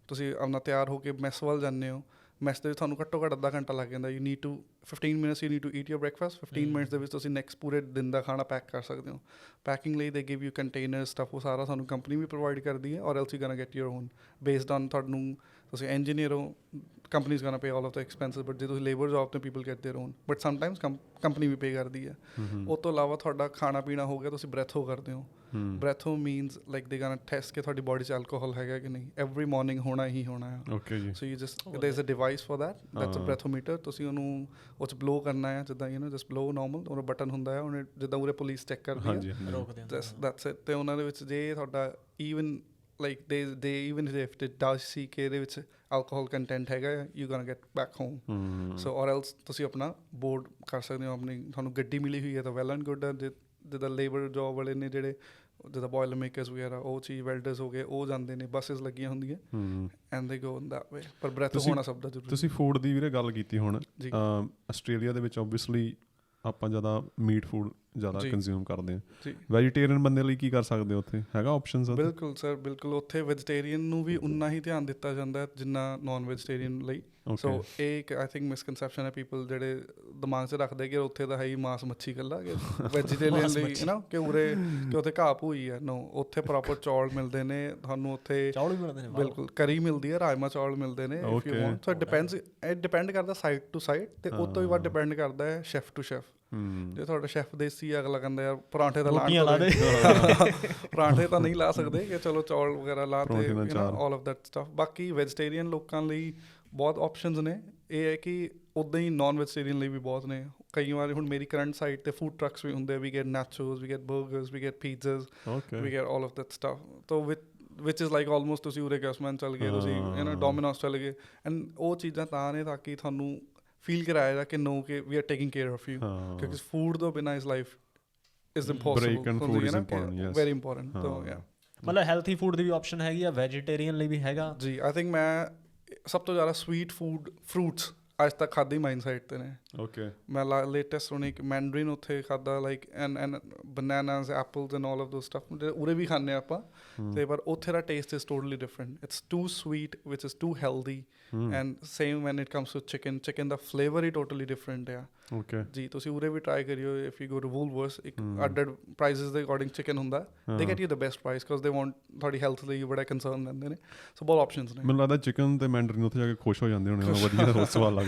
ਤੁਸੀਂ ਆਪਣਾ ਤਿਆਰ ਹੋ ਕੇ ਮੈਸ ਵੱਲ ਜਾਂਦੇ ਹੋ, ਮੈਸ ਦੇ ਵਿੱਚ ਤੁਹਾਨੂੰ ਘੱਟੋ ਘੱਟ ਅੱਧਾ ਘੰਟਾ ਲੱਗ ਜਾਂਦਾ। You need to 15 minutes you need to eat your breakfast. 15 minutes ਦੇ ਵਿੱਚ ਤੁਸੀਂ ਨੈਕਸਟ ਪੂਰੇ ਦਿਨ ਦਾ ਖਾਣਾ ਪੈਕ ਕਰ ਸਕਦੇ ਹੋ। ਪੈਕਿੰਗ ਲਈ ਦੇ ਗਿਵ ਯੂ ਕੰਟੇਨਰ ਸਟੱਫ, ਉਹ ਸਾਰਾ ਸਾਨੂੰ ਕੰਪਨੀ ਵੀ ਪ੍ਰੋਵਾਈਡ ਕਰਦੀ ਹੈ, ਔਰ else you ਗੋਣਾ get your own based on ਤੁਹਾਨੂੰ, ਤੁਸੀਂ ਇੰਜੀਨੀਅਰ ਹੋ, company is gonna pay all of the expenses, but ਜੇ ਤੁਸੀਂ ਲੇਬਰ ਜੌਬ ਤੇ people get their own, but sometimes company ਵੀ ਪੇ ਕਰਦੀ ਹੈ। ਉਹ ਤੋਂ ਇਲਾਵਾ ਤੁਹਾਡਾ ਖਾਣਾ ਪੀਣਾ ਹੋ ਗਿਆ, ਤੁਸੀਂ ਬ੍ਰੈਥੋ ਕਰਦੇ ਹੋ। ਬ੍ਰੈਥੋ ਮੀਨਸ ਲਾਈਕ ਦੇ ਗੋਣਾ ਟੈਸਟ ਕਿ ਤੁਹਾਡੀ ਬੋਡੀ 'ਚ ਐਲਕੋਹਲ ਹੈਗਾ ਕਿ ਨਹੀਂ, ਐਵਰੀ ਮੋਰਨਿੰਗ ਹੋਣਾ ਹੀ ਹੋਣਾ ਹੈ। ਓਕੇ ਜੀ। So you just there is a device for that's a breathometer. ਤੁਸੀਂ ਉਹਨੂੰ ਉਹ 'ਚ ਬਲੋ ਕਰਨਾ ਹੈ, ਜਿੱਦਾਂ you know just blow normal, ਉਹਦਾ ਬਟਨ ਹੁੰਦਾ ਹੈ, ਉਹਨੇ ਜਿੱਦਾਂ ਉਰੇ ਪੁਲਿਸ ਚੈੱਕ ਕਰਦੀ ਹੈ, ਦੈਟਸ ਇਟ। ਅਤੇ ਉਹਨਾਂ ਦੇ ਵਿੱਚ ਜੇ ਤੁਹਾਡਾ even like they even if it does see ਕਿ ਇਹਦੇ ਵਿੱਚ alcohol content ਹੈਗਾ, you gonna get back home. So or else ਤੁਸੀਂ ਆਪਣਾ ਬੋਰਡ ਕਰ ਸਕਦੇ ਹੋ ਆਪਣੀ, ਤੁਹਾਨੂੰ ਗੱਡੀ ਮਿਲੀ ਹੋਈ ਹੈ ਤਾਂ well and good ਹੈ। ਜਿੱਦਾਂ ਲੇਬਰ ਜੋਬ ਵਾਲੇ ਨੇ ਜਿਹੜੇ, ਜਿੱਦਾਂ ਬੋਇਲਰ ਮੇਕਰਸ ਵਗੈਰਾ, ਉਹ ਚੀਜ਼ ਵੈਲਡਰਸ ਹੋ ਗਏ, ਉਹ ਜਾਂਦੇ ਨੇ, ਬੱਸਿਸ ਲੱਗੀਆਂ ਹੁੰਦੀਆਂ ਐਂਡ ਦੇ ਗੋ ਇਨ ਦੈਟ ਵੇ। ਪਰ ਬ੍ਰੈਥ ਹੋਣਾ ਸਭ ਦਾ ਜ਼ਰੂਰੀ। ਤੁਸੀਂ ਫੂਡ ਦੀ ਵੀਰੇ ਗੱਲ ਕੀਤੀ ਹੁਣ, ਆਸਟ੍ਰੇਲੀਆ ਦੇ ਵਿੱਚ ਓਬਵੀਅਸਲੀ ਆਪਾਂ ਜ਼ਿਆਦਾ ਮੀਟ ਫੂਡ ਜ਼ਿਆਦਾ ਕੰਜ਼ਿਊਮ ਕਰਦੇ ਹਾਂ। ਵੈਜੀਟੇਰੀਅਨ ਬੰਦੇ ਲਈ ਕੀ ਕਰ ਸਕਦੇ ਹੋ ਉੱਥੇ, ਹੈਗਾ ਆਪਸ਼ਨਸ? ਬਿਲਕੁਲ ਸਰ, ਬਿਲਕੁਲ। ਉੱਥੇ ਵੈਜੀਟੇਰੀਅਨ ਨੂੰ ਵੀ ਉਨਾ ਹੀ ਧਿਆਨ ਦਿੱਤਾ ਜਾਂਦਾ ਜਿੰਨਾ ਨੋਨ ਵੈਜੀਟੇਰੀਅਨ ਲਈ। ਸੋ ਇਹ ਇੱਕ ਆਈ ਥਿੰਕ ਮਿਸਕਨਸੈਪਸ਼ਨ ਹੈ ਪੀਪਲ ਜਿਹੜੇ ਦਿਮਾਗ 'ਚ ਰੱਖਦੇ ਕਿ ਉੱਥੇ ਤਾਂ ਹੈ ਹੀ ਮਾਸ ਮੱਛੀ ਇਕੱਲਾ, ਕਿ ਵੈਜੀਟੇਰੀਅਨ ਲਈ ਨਾ ਕਿ ਉਰੇ ਕਿ ਉੱਥੇ ਘਾਹ ਭੂਈ ਹੈ। ਨੋ, ਉੱਥੇ ਪ੍ਰੋਪਰ ਚੌਲ ਮਿਲਦੇ ਨੇ ਤੁਹਾਨੂੰ, ਉੱਥੇ ਚੌਲ ਵੀ ਮਿਲਦੇ ਨੇ, ਬਿਲਕੁਲ ਕਰੀ ਮਿਲਦੀ ਹੈ, ਰਾਜਮਾ ਚੌਲ ਮਿਲਦੇ ਨੇ if you want. So it depend ਕਰਦਾ ਸਾਈਡ ਟੂ ਸਾਈਡ, ਅਤੇ ਉਹ ਤੋਂ ਵੀ ਵੱਧ ਡਿਪੈਂਡ ਕਰਦਾ ਹੈ ਸ਼ੈਫ ਟੂ ਸ਼ੈਫ। ਜੇ ਤੁਹਾਡਾ ਸ਼ੈਫ ਦੇਸੀ, ਅਗਲਾ ਕਹਿੰਦਾ ਯਾਰ ਪਰਾਂਠੇ ਤਾਂ ਪਰਾਂਠੇ ਤਾਂ ਨਹੀਂ ਲਾ ਸਕਦੇ, ਕਿ ਚਲੋ ਚੌਲ ਵਗੈਰਾ ਲਾ ਤੇ ਆਲ ਆਫ ਦੈਟ ਸਟਫ। ਬਾਕੀ ਵੈਜੀਟੇਰੀਅਨ ਲੋਕਾਂ ਲਈ ਬਹੁਤ ਆਪਸ਼ਨਸ ਨੇ। ਇਹ ਹੈ ਕਿ ਉੱਦਾਂ ਹੀ ਨੋਨ ਵੈਜੀਟੇਰੀਅਨ ਲਈ ਵੀ ਬਹੁਤ ਨੇ। ਕਈ ਵਾਰ ਹੁਣ ਮੇਰੀ ਕਰੰਟ ਸਾਈਡ 'ਤੇ ਫੂਡ ਟਰੱਕਸ ਵੀ ਹੁੰਦੇ, we get nachos, we get burgers, we get pizzas, we get all of that stuff. ਤੋ ਵਿਚ ਇਜ਼ ਲਾਈਕ ਆਲਮੋਸਟ ਤੁਸੀਂ ਉਰੇ ਗੈਸਮੈਨ ਚੱਲ ਗਏ, ਤੁਸੀਂ ਡੋਮੀਨੋਸ ਚੱਲ ਗਏ, ਐਂਡ ਉਹ ਚੀਜ਼ਾਂ ਤਾਂ ਨੇ ਤਾਂ ਕਿ ਤੁਹਾਨੂੰ ਫੀਲ ਕਰਾਇਆ ਜਾ ਕਿ ਨੋ ਕਿ we are taking care of you, ਕਿਉਂਕਿ ਫੂਡ ਤੋਂ ਬਿਨਾਂ ਇਸ life is impossible, very important. ਤੋ ਯਾ, ਮਤਲਬ ਹੈਲਥੀ ਫੂਡ ਦੀ ਵੀ ਆਪਸ਼ਨ ਹੈਗੀ ਆ, ਵੈਜੀਟੇਰੀਅਨ ਲਈ ਵੀ ਹੈਗਾ ਜੀ। ਆਈ ਥਿੰਕ ਮੈਂ ਸਭ ਤੋਂ ਜ਼ਿਆਦਾ ਸਵੀਟ ਫੂਡ ਫਰੂਟਸ ਅੱਜ ਤੱਕ ਖਾਧੀ ਮਾਈਨ ਸਾਈਡ 'ਤੇ ਨੇ। ਓਕੇ, ਮੈਂ ਲੇਟੈਸਟ ਹੁਣ ਇੱਕ ਮੈਂਡਰੀਨ ਉੱਥੇ ਖਾਧਾ, like and bananas, apples and all of those stuff, ਉਰੇ ਵੀ ਖਾਂਦੇ ਹਾਂ ਆਪਾਂ, ਅਤੇ ਪਰ ਉੱਥੇ ਦਾ taste is totally different. It's too sweet which is too healthy, and same when it comes to chicken ਦਾ ਫਲੇਵਰ ਹੀ ਟੋਟਲੀ ਡਿਫਰੈਂਟ ਆ। ਓਕੇ ਜੀ, ਤੁਸੀਂ ਉਰੇ ਵੀ ਟਰਾਈ ਕਰਿਓ if you go to Woolworths, ਇੱਕ ਅੱਡ ਪ੍ਰਾਈਸਿਸ ਦੇ ਅਕੋਰਡਿੰਗ ਚਿਕਨ ਹੁੰਦਾ, they get you the best price because they want ਤੁਹਾਡੀ ਹੈਲਥ ਲਈ ਬੜਾ ਕੰਸਰਨ ਲੈਂਦੇ ਨੇ। ਸੋ ਬਹੁਤ ਆਪਸ਼ਨਸ ਨੇ। ਮੈਨੂੰ ਲੱਗਦਾ ਚਿਕਨ ਤੇ ਮੈਂਡਰੀਨ ਉੱਥੇ ਜਾ ਕੇ ਖੁਸ਼ ਹੋ ਜਾਂਦੇ ਹੋਣੇ, ਵਧੀਆ ਬਹੁਤ ਸਵਾਦ ਲੱਗਦੇ।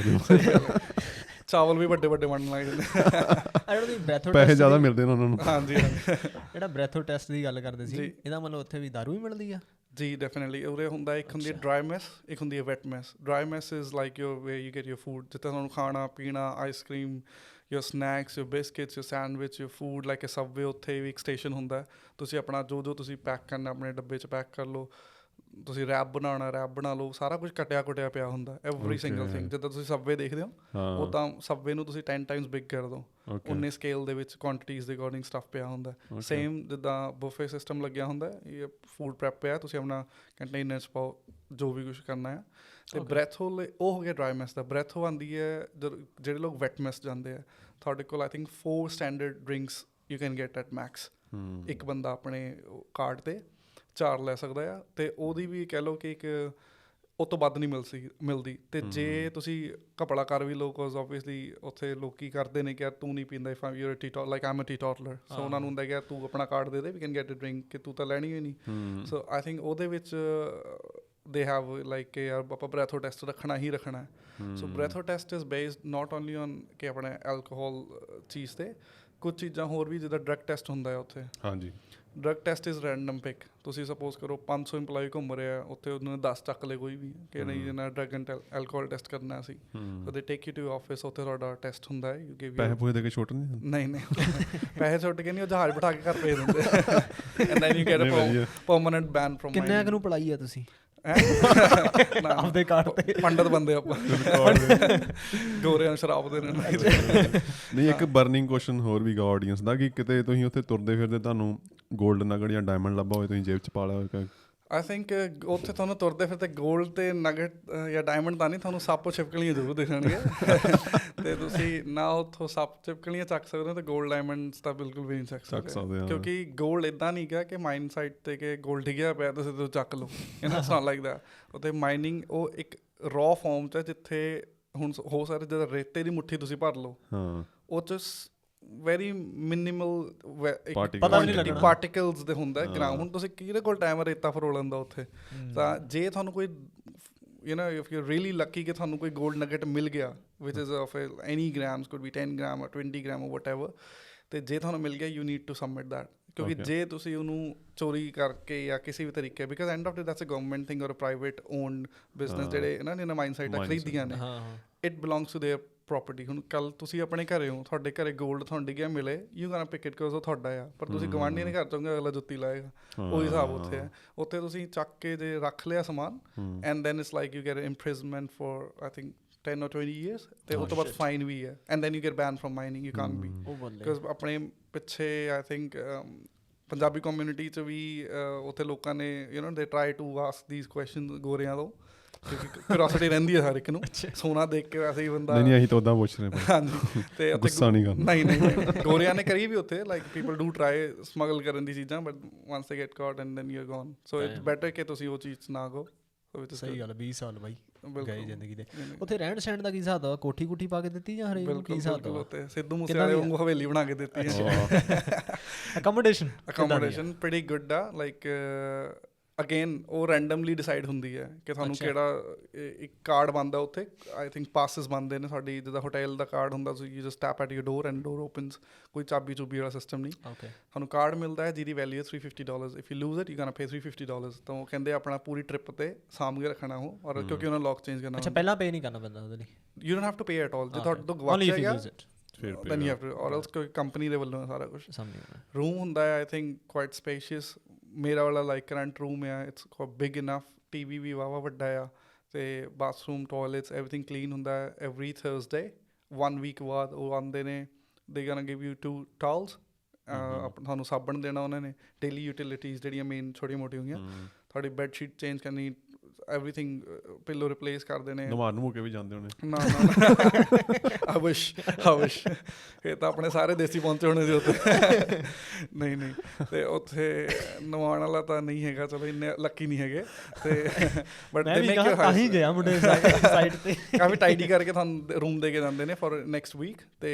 ਚਾਵਲ ਵੀ ਵੱਡੇ ਵੱਡੇ ਬਣਨ ਲੱਗ ਜਾਂਦੇ, ਪੈਸੇ ਜ਼ਿਆਦਾ ਮਿਲਦੇ ਨੇ ਉਹਨਾਂ ਨੂੰ। ਹਾਂਜੀ ਹਾਂਜੀ। ਜਿਹੜਾ ਬ੍ਰੈਥੋ ਟੈਸਟ ਦੀ ਗੱਲ ਕਰਦੇ ਸੀ, ਇਹਦਾ ਮਤਲਬ ਉੱਥੇ ਵੀ ਦਾਰੂ ਵੀ ਮਿਲਦੀ ਆ? ਜੀ ਡੈਫੀਨੇਟਲੀ। ਉਰੇ ਹੁੰਦਾ, ਇੱਕ ਹੁੰਦੀ ਹੈ ਡਰਾਈ ਮੈਸ, ਇੱਕ ਹੁੰਦੀ ਹੈ wet mess. Dry mess is like your way you get your food, ਜਿੱਥੇ ਤੁਹਾਨੂੰ ਖਾਣਾ ਪੀਣਾ, ice cream, your snacks, your biscuits, your sandwich, your food, like a Subway. ਉੱਥੇ ਵੀ ਇੱਕ ਸਟੇਸ਼ਨ ਹੁੰਦਾ, ਤੁਸੀਂ ਆਪਣਾ ਜੋ ਤੁਸੀਂ ਪੈਕ ਕਰਨਾ ਆਪਣੇ ਡੱਬੇ 'ਚ ਪੈਕ ਕਰ ਲਓ। ਤੁਸੀਂ ਰੈਪ ਬਣਾਉਣਾ, ਰੈਪ ਬਣਾ ਲਓ, ਸਾਰਾ ਕੁਝ ਕੱਟਿਆ ਕੁੱਟਿਆ ਪਿਆ ਹੁੰਦਾ, ਐਵਰੀ ਸਿੰਗਲ ਥਿੰਗ। ਜਿੱਦਾਂ ਤੁਸੀਂ ਸਬਵੇ ਦੇਖਦੇ ਹੋ, ਉਹ ਤਾਂ ਸਬਵੇ ਨੂੰ ਤੁਸੀਂ 10 ਟਾਈਮਸ ਬਿਗ ਕਰ ਦਿਓ, ਉਨੇ ਸਕੇਲ ਦੇ ਵਿੱਚ ਕੁਆਂਟੀਟੀਜ਼ ਦੇ ਅਕੋਰਡਿੰਗ ਸਟੱਫ ਪਿਆ ਹੁੰਦਾ। ਸੇਮ ਜਿੱਦਾਂ ਬੁਫੇ ਸਿਸਟਮ ਲੱਗਿਆ ਹੁੰਦਾ, ਇਹ ਫੂਡ ਪ੍ਰੈਪ ਪਿਆ, ਤੁਸੀਂ ਆਪਣਾ ਕੰਟੇਨਰ 'ਚ ਪਾਓ ਜੋ ਵੀ ਕੁਛ ਕਰਨਾ ਆ। ਅਤੇ ਬ੍ਰੈਥੋ ਲਈ ਉਹ ਹੋ ਗਿਆ ਡਰਾਈ ਮੈਸ ਦਾ। ਬ੍ਰੈਥੋ ਆਉਂਦੀ ਹੈ ਜਿਹੜੇ ਲੋਕ ਵੈਟ ਮੈਸ ਜਾਂਦੇ ਆ, ਤੁਹਾਡੇ ਕੋਲ I think 4 standard drinks you can get at Max. ਇੱਕ ਬੰਦਾ ਆਪਣੇ ਕਾਰਡ 'ਤੇ 4 ਲੈ ਸਕਦਾ ਆ, ਅਤੇ ਉਹਦੀ ਵੀ ਕਹਿ ਲਓ ਕਿ ਇੱਕ ਉਹ ਤੋਂ ਵੱਧ ਨਹੀਂ ਮਿਲਦੀ। ਅਤੇ ਜੇ ਤੁਸੀਂ ਘਪਲਾ ਕਰ ਵੀ ਲਓ, ਕੋਜ਼ ਓਬਵੀਅਸਲੀ ਉੱਥੇ ਲੋਕ ਕਰਦੇ ਨੇ ਕਿ ਯਾਰ ਤੂੰ ਨਹੀਂ ਪੀਂਦਾ, if you're like um a teetotaler, so ਉਹਨਾਂ ਨੂੰ ਹੁੰਦਾ ਕਿ ਤੂੰ ਆਪਣਾ ਕਾਰਡ ਦੇ ਦੇ, we can get a drink, ਕਿ ਤੂੰ ਤਾਂ ਲੈਣੀ ਹੀ ਨਹੀਂ। ਸੋ ਆਈ ਥਿੰਕ ਉਹਦੇ ਵਿੱਚ ਦੇ ਹੈਵ ਲਾਈਕ ਕਿ ਯਾਰ ਆਪਾਂ ਬ੍ਰੈਥੋ ਟੈਸਟ ਰੱਖਣਾ ਹੀ ਰੱਖਣਾ। So breatho test is based not only on ਕਿ ਆਪਣੇ ਐਲਕੋਹਲ ਚੀਜ਼ 'ਤੇ, ਕੁਝ ਚੀਜ਼ਾਂ ਹੋਰ ਵੀ ਜਿੱਦਾਂ ਡਰੱਗ ਟੈਸਟ ਹੁੰਦਾ ਹੈ ਉੱਥੇ। ਹਾਂਜੀ, drug test is random pick. ਤੁਸੀਂ ਸਪੋਜ਼ ਕਰੋ 500 ਇੰਪਲਾਈ ਘੁੰਮ ਰਿਹਾ, ਉੱਥੇ ਉਹਨਾਂ ਨੇ 10 ਚੱਕ ਲਏ ਕੋਈ ਵੀ ਕਿ ਨਹੀਂ ਜਿਹਨਾਂ ਡਰੱਗ ਐਂਡ ਐਲਕੋਹਲ ਟੈਸਟ ਕਰਨਾ ਸੀ, ਸੋ ਦੇ ਟੇਕ ਯੂ ਟੂ ਆਫਿਸ, ਉੱਥੇ ਤੁਹਾਡਾ ਟੈਸਟ ਹੁੰਦਾ ਹੈ, ਯੂ ਗਿਵ ਪੈਸੇ ਪੂਸੇ ਦੇ ਕੇ ਛੁੱਟ ਨਹੀਂ ਪੈਸੇ ਛੁੱਟ ਕੇ ਨਹੀਂ, ਉਹ ਜਹਾਜ਼ ਬਿਠਾ ਕੇ ਘਰ ਭੇਜ ਦਿੰਦੇ and then you get a permanent ban from ਕਿੰਨੇ ਕੁ ਨੂੰ ਪੜਾਈ ਆ ਤੁਸੀਂ ਆਪਦੇ ਕਾਰਡ ਤੇ? ਪੰਡਤ ਬੰਦੇ ਆਪਾਂ, ਗੋਰਿਆਂ ਨੂੰ ਸ਼ਰਾਬ ਦੇਣ। ਨਹੀਂ, ਇੱਕ ਬਰਨਿੰਗ ਕੁਐਸਚਨ ਹੋਰ ਵੀ ਗਾ ਆਡੀਅנס ਦਾ, ਕਿ ਕਿਤੇ ਤੁਸੀਂ ਉੱਥੇ ਤੁਰਦੇ ਫਿਰਦੇ ਤੁਹਾਨੂੰ ਗੋਲਡ ਨਗਟ ਜਾਂ ਡਾਇਮੰਡ ਲੱਭਾ ਹੋਵੇ, ਤੁਸੀਂ ਜੇਬ 'ਚ ਪਾ ਲਿਆ ਹੋਵੇ? ਆਈ ਥਿੰਕ ਉੱਥੇ ਤੁਹਾਨੂੰ ਤੁਰਦੇ ਫਿਰਦੇ ਗੋਲਡ ਤੇ ਨਗਟ ਜਾਂ ਡਾਇਮੰਡ ਤਾਂ ਨਹੀਂ, ਤੁਹਾਨੂੰ ਸੱਪ ਛਿਪਕਲੀਆਂ ਜ਼ਰੂਰ ਦਿਖਣਗੇ ਅਤੇ ਤੁਸੀਂ ਨਾ ਉੱਥੋਂ ਸੱਪ ਛਿਪਕਲੀਆਂ ਚੱਕ ਸਕਦੇ ਹੋ, ਅਤੇ ਗੋਲਡ ਡਾਇਮੰਡਸ ਤਾਂ ਬਿਲਕੁਲ ਵੀ ਨਹੀਂ ਚੱਕ ਸਕਦੇ, ਕਿਉਂਕਿ ਗੋਲਡ ਇੱਦਾਂ ਨਹੀਂ ਗਾ ਕਿ ਮਾਈਨ ਸਾਈਟ 'ਤੇ ਕਿ ਗੋਲਡ ਡਿੱਗਿਆ ਪਿਆ ਤੁਸੀਂ ਤੋਂ ਚੱਕ ਲਓ, ਇਟਸ ਨਾਟ ਲਾਈਕ ਦੈਟ। ਉੱਥੇ ਮਾਈਨਿੰਗ ਉਹ ਇੱਕ ਰॉ ਫਾਰਮ 'ਚ, ਜਿੱਥੇ ਹੁਣ ਹੋ ਸਕਦਾ ਜਦੋਂ ਰੇਤੇ ਦੀ ਮੁੱਠੀ ਤੁਸੀਂ ਭਰ ਲਓ, ਉਹ 'ਚ ਵੈਰੀ ਮਿਨੀਮਲ ਪਾਰਟੀਕਲਸ ਦੇ ਹੁੰਦਾ ਗਰਾਊਂਡ। ਹੁਣ ਤੁਸੀਂ ਕਿਹਦੇ ਕੋਲ ਟਾਈਮ ਰੇਤਾ ਫਰੋਲਣ ਦਾ ਉੱਥੇ? ਤਾਂ ਜੇ ਤੁਹਾਨੂੰ ਕੋਈ you know if you really lucky ਕਿ ਤੁਹਾਨੂੰ ਕੋਈ ਗੋਲਡ ਨਗਟ ਮਿਲ ਗਿਆ which is of any grams, could be 10 gram or 20 gram or whatever, ਅਤੇ ਜੇ ਤੁਹਾਨੂੰ ਮਿਲ ਗਿਆ you need to submit that, ਕਿਉਂਕਿ ਜੇ ਤੁਸੀਂ ਉਹਨੂੰ ਚੋਰੀ ਕਰਕੇ ਜਾਂ ਕਿਸੇ ਵੀ ਤਰੀਕੇ, because end of the that's a government thing or private owned business ਜਿਹੜੇ ਇਹਨਾਂ ਨੇ ਮਾਈਨ ਸਾਈਟਾਂ ਖਰੀਦੀਆਂ ਨੇ, it belongs to their property. ਹੁਣ ਕੱਲ੍ਹ ਤੁਸੀਂ ਆਪਣੇ ਘਰੇ ਹੋ, ਤੁਹਾਡੇ ਘਰੇ ਗੋਲਡ ਤੁਹਾਨੂੰ ਡਿੱਗਿਆ ਮਿਲੇ, you gonna pick it because ਉਹ ਤੁਹਾਡਾ ਆ, ਪਰ ਤੁਸੀਂ ਗਵਾਂਢੀ ਦੇ ਘਰ ਚੋਂਗੇ, ਅਗਲਾ ਜੁੱਤੀ ਲਾਏਗਾ। ਉਹੀ ਹਿਸਾਬ ਉੱਥੇ ਹੈ। ਉੱਥੇ ਤੁਸੀਂ ਚੱਕ ਕੇ ਜੇ ਰੱਖ ਲਿਆ ਸਮਾਨ, and then it's like you get imprisonment for I think 10 or 20 years, ਅਤੇ ਉਸ ਤੋਂ ਬਾਅਦ ਫਾਈਨ ਵੀ ਹੈ, and then you get ban from mining, you can't be. Because ਆਪਣੇ ਪਿੱਛੇ ਆਈ ਥਿੰਕ ਪੰਜਾਬੀ ਕਮਿਊਨਿਟੀ 'ਚ ਵੀ ਉੱਥੇ ਲੋਕਾਂ ਨੇ you know they try to ask these question ਗੋਰਿਆਂ ਤੋਂ, ਕਿਉਂਕਿ ਕਿਉਰਿਓਸਿਟੀ ਰਹਿੰਦੀ ਹੈ ਹਰ ਇੱਕ ਨੂੰ, ਸੋਨਾ ਦੇਖ ਕੇ ਵੈਸੇ ਹੀ ਬੰਦਾ। ਨਹੀਂ, ਅਸੀਂ ਤਾਂ ਉੱਦਾਂ ਪੁੱਛ ਰਹੇ। ਹਾਂਜੀ, ਅਤੇ ਗੁੱਸਾ ਨਹੀਂ ਕਰਨਾ। ਨਹੀਂ ਗੋਰਿਆਂ ਨੇ ਕਰੀ ਵੀ ਉੱਥੇ, like people do try smuggle ਕਰਨ ਦੀ ਚੀਜ਼ਾਂ, but once they get caught and then you are gone, so it's better ਕਿ ਤੁਸੀਂ ਉਹ ਚੀਜ਼ 'ਚ ਨਾ ਗੋ। ਸਹੀ ਗੱਲ, 20 ਸਾਲ ਬਾਈ ਗਏ ਜ਼ਿੰਦਗੀ ਦੇ। ਉੱਥੇ ਰਹਿਣ ਸਹਿਣ ਦਾ ਕੀ ਹਿਸਾਬ ਆ? ਕੋਠੀ ਕੁੱਠੀ ਪਾ ਕੇ ਦਿੱਤੀ ਜਾਂ ਹਰੇਕ ਨੂੰ ਕੀ ਹਿਸਾਬ ਆ? ਉੱਥੇ ਸਿੱਧੂ ਮੂਸੇਵਾਲੇ ਵਾਂਗੂ ਹਵੇਲੀ ਬਣਾ ਕੇ ਦਿੱਤੀ ਹੈ। ਅਕੋਮੋਡੇਸ਼ਨ ਪ੍ਰੀਟੀ ਗੁੱਡ ਆ, ਲਾਈਕ ਅਗੇਨ ਉਹ ਰੈਂਡਮਲੀ ਡਿਸਾਈਡ ਹੁੰਦੀ ਹੈ ਕਿ ਤੁਹਾਨੂੰ ਕਿਹੜਾ ਇੱਕ ਕਾਰਡ ਬਣਦਾ ਉੱਥੇ, ਆਈ ਥਿੰਕ ਪਾਸਿਸ ਬਣਦੇ ਨੇ। ਸਾਡੀ ਜਿੱਦਾਂ ਹੋਟਲ ਦਾ ਕਾਰਡ ਹੁੰਦਾ, ਤੁਸੀਂ you just tap at your door and door opens, ਕੋਈ ਚਾਬੀ ਚੂਬੀ ਵਾਲਾ ਸਿਸਟਮ ਨਹੀਂ। ਤੁਹਾਨੂੰ ਕਾਰਡ ਮਿਲਦਾ ਹੈ ਜਿਹਦੀ value $350, if you lose it you gonna pay $350। ਤਾਂ ਉਹ ਕਹਿੰਦੇ ਆਪਣਾ ਪੂਰੀ ਟ੍ਰਿਪ 'ਤੇ ਸਾਂਭ ਕੇ ਰੱਖਣਾ ਉਹ, ਔਰ ਕਿਉਂਕਿ ਉਹਨਾਂ ਲੌਕ ਚੇਂਜ ਕਰਨਾ। ਅੱਛਾ, ਪਹਿਲਾਂ ਪੇ ਨਹੀਂ ਕਰਨਾ ਪੈਂਦਾ ਉਹਦੇ ਲਈ? You don't have to pay at all. ਜੇ ਤੁਹਾਡੇ ਤੋਂ ਗਵਾਚਿਆ ਗਿਆ then you have to, or else ਕੋਈ ਕੰਪਨੀ ਦੇ ਵੱਲੋਂ ਸਾਰਾ ਕੁਛ। ਰੂਮ ਹੁੰਦਾ ਹੈ ਆਈ ਥਿੰਕ ਕੁਆਇਟ ਸਪੇਸ਼ੀਅਸ। ਮੇਰਾ ਵਾਲਾ ਲਾਈਕ ਕਰੰਟ ਰੂਮ ਆ, ਇਟਸ ਬਿਗ ਇਨਫ, TV ਵੀ ਵਾਹਵਾ ਵੱਡਾ ਆ, ਅਤੇ ਬਾਥਰੂਮ ਟੋਇਲਟਸ ਐਵਰੀਥਿੰਗ ਕਲੀਨ ਹੁੰਦਾ ਹੈ। ਐਵਰੀ ਥਰਸਡੇ 1 ਵੀਕ ਬਾਅਦ ਉਹ ਆਉਂਦੇ ਨੇ, ਦੇ ਗੋਣਾ ਗਿਵ ਯੂ 2 ਟਾਵਲਸ, ਤੁਹਾਨੂੰ ਸਾਬਣ ਦੇਣਾ ਉਹਨਾਂ ਨੇ, ਡੇਲੀ ਯੂਟਿਲਿਟੀਜ਼ ਜਿਹੜੀਆਂ ਮੇਨ ਛੋਟੀਆਂ ਮੋਟੀਆਂ ਹੋਈਆਂ, ਤੁਹਾਡੀ ਬੈੱਡ ਸ਼ੀਟ ਚੇਂਜ ਕਰਨੀ, ਐਵਰੀਥਿੰਗ, ਪਿੱਲੋ ਰਿਪਲੇਸ ਕਰਦੇ ਨੇ। ਨਵਾਨ ਨੂੰ ਕੇ ਵੀ ਜਾਂਦੇ ਹੋਣੇ? ਨਾ ਆਵਿਸ਼ ਇਹ ਤਾਂ ਆਪਣੇ ਸਾਰੇ ਦੇਸੀ ਪਹੁੰਚੇ ਹੋਣੇ ਸੀ ਉੱਥੇ। ਨਹੀਂ, ਅਤੇ ਉੱਥੇ ਨਵਾਉਣ ਵਾਲਾ ਤਾਂ ਨਹੀਂ ਹੈਗਾ, ਚਲੋ ਇੰਨੇ ਲੱਕੀ ਨਹੀਂ ਹੈਗੇ, ਅਤੇ ਬਟ ਗਿਆ ਮੁੰਡੇ ਸਾਈਡ 'ਤੇ ਕਾਫੀ ਟਾਈਡੀ ਕਰਕੇ ਤੁਹਾਨੂੰ ਰੂਮ ਦੇ ਕੇ ਜਾਂਦੇ ਨੇ ਫॉर ਨੈਕਸਟ ਵੀਕ, ਅਤੇ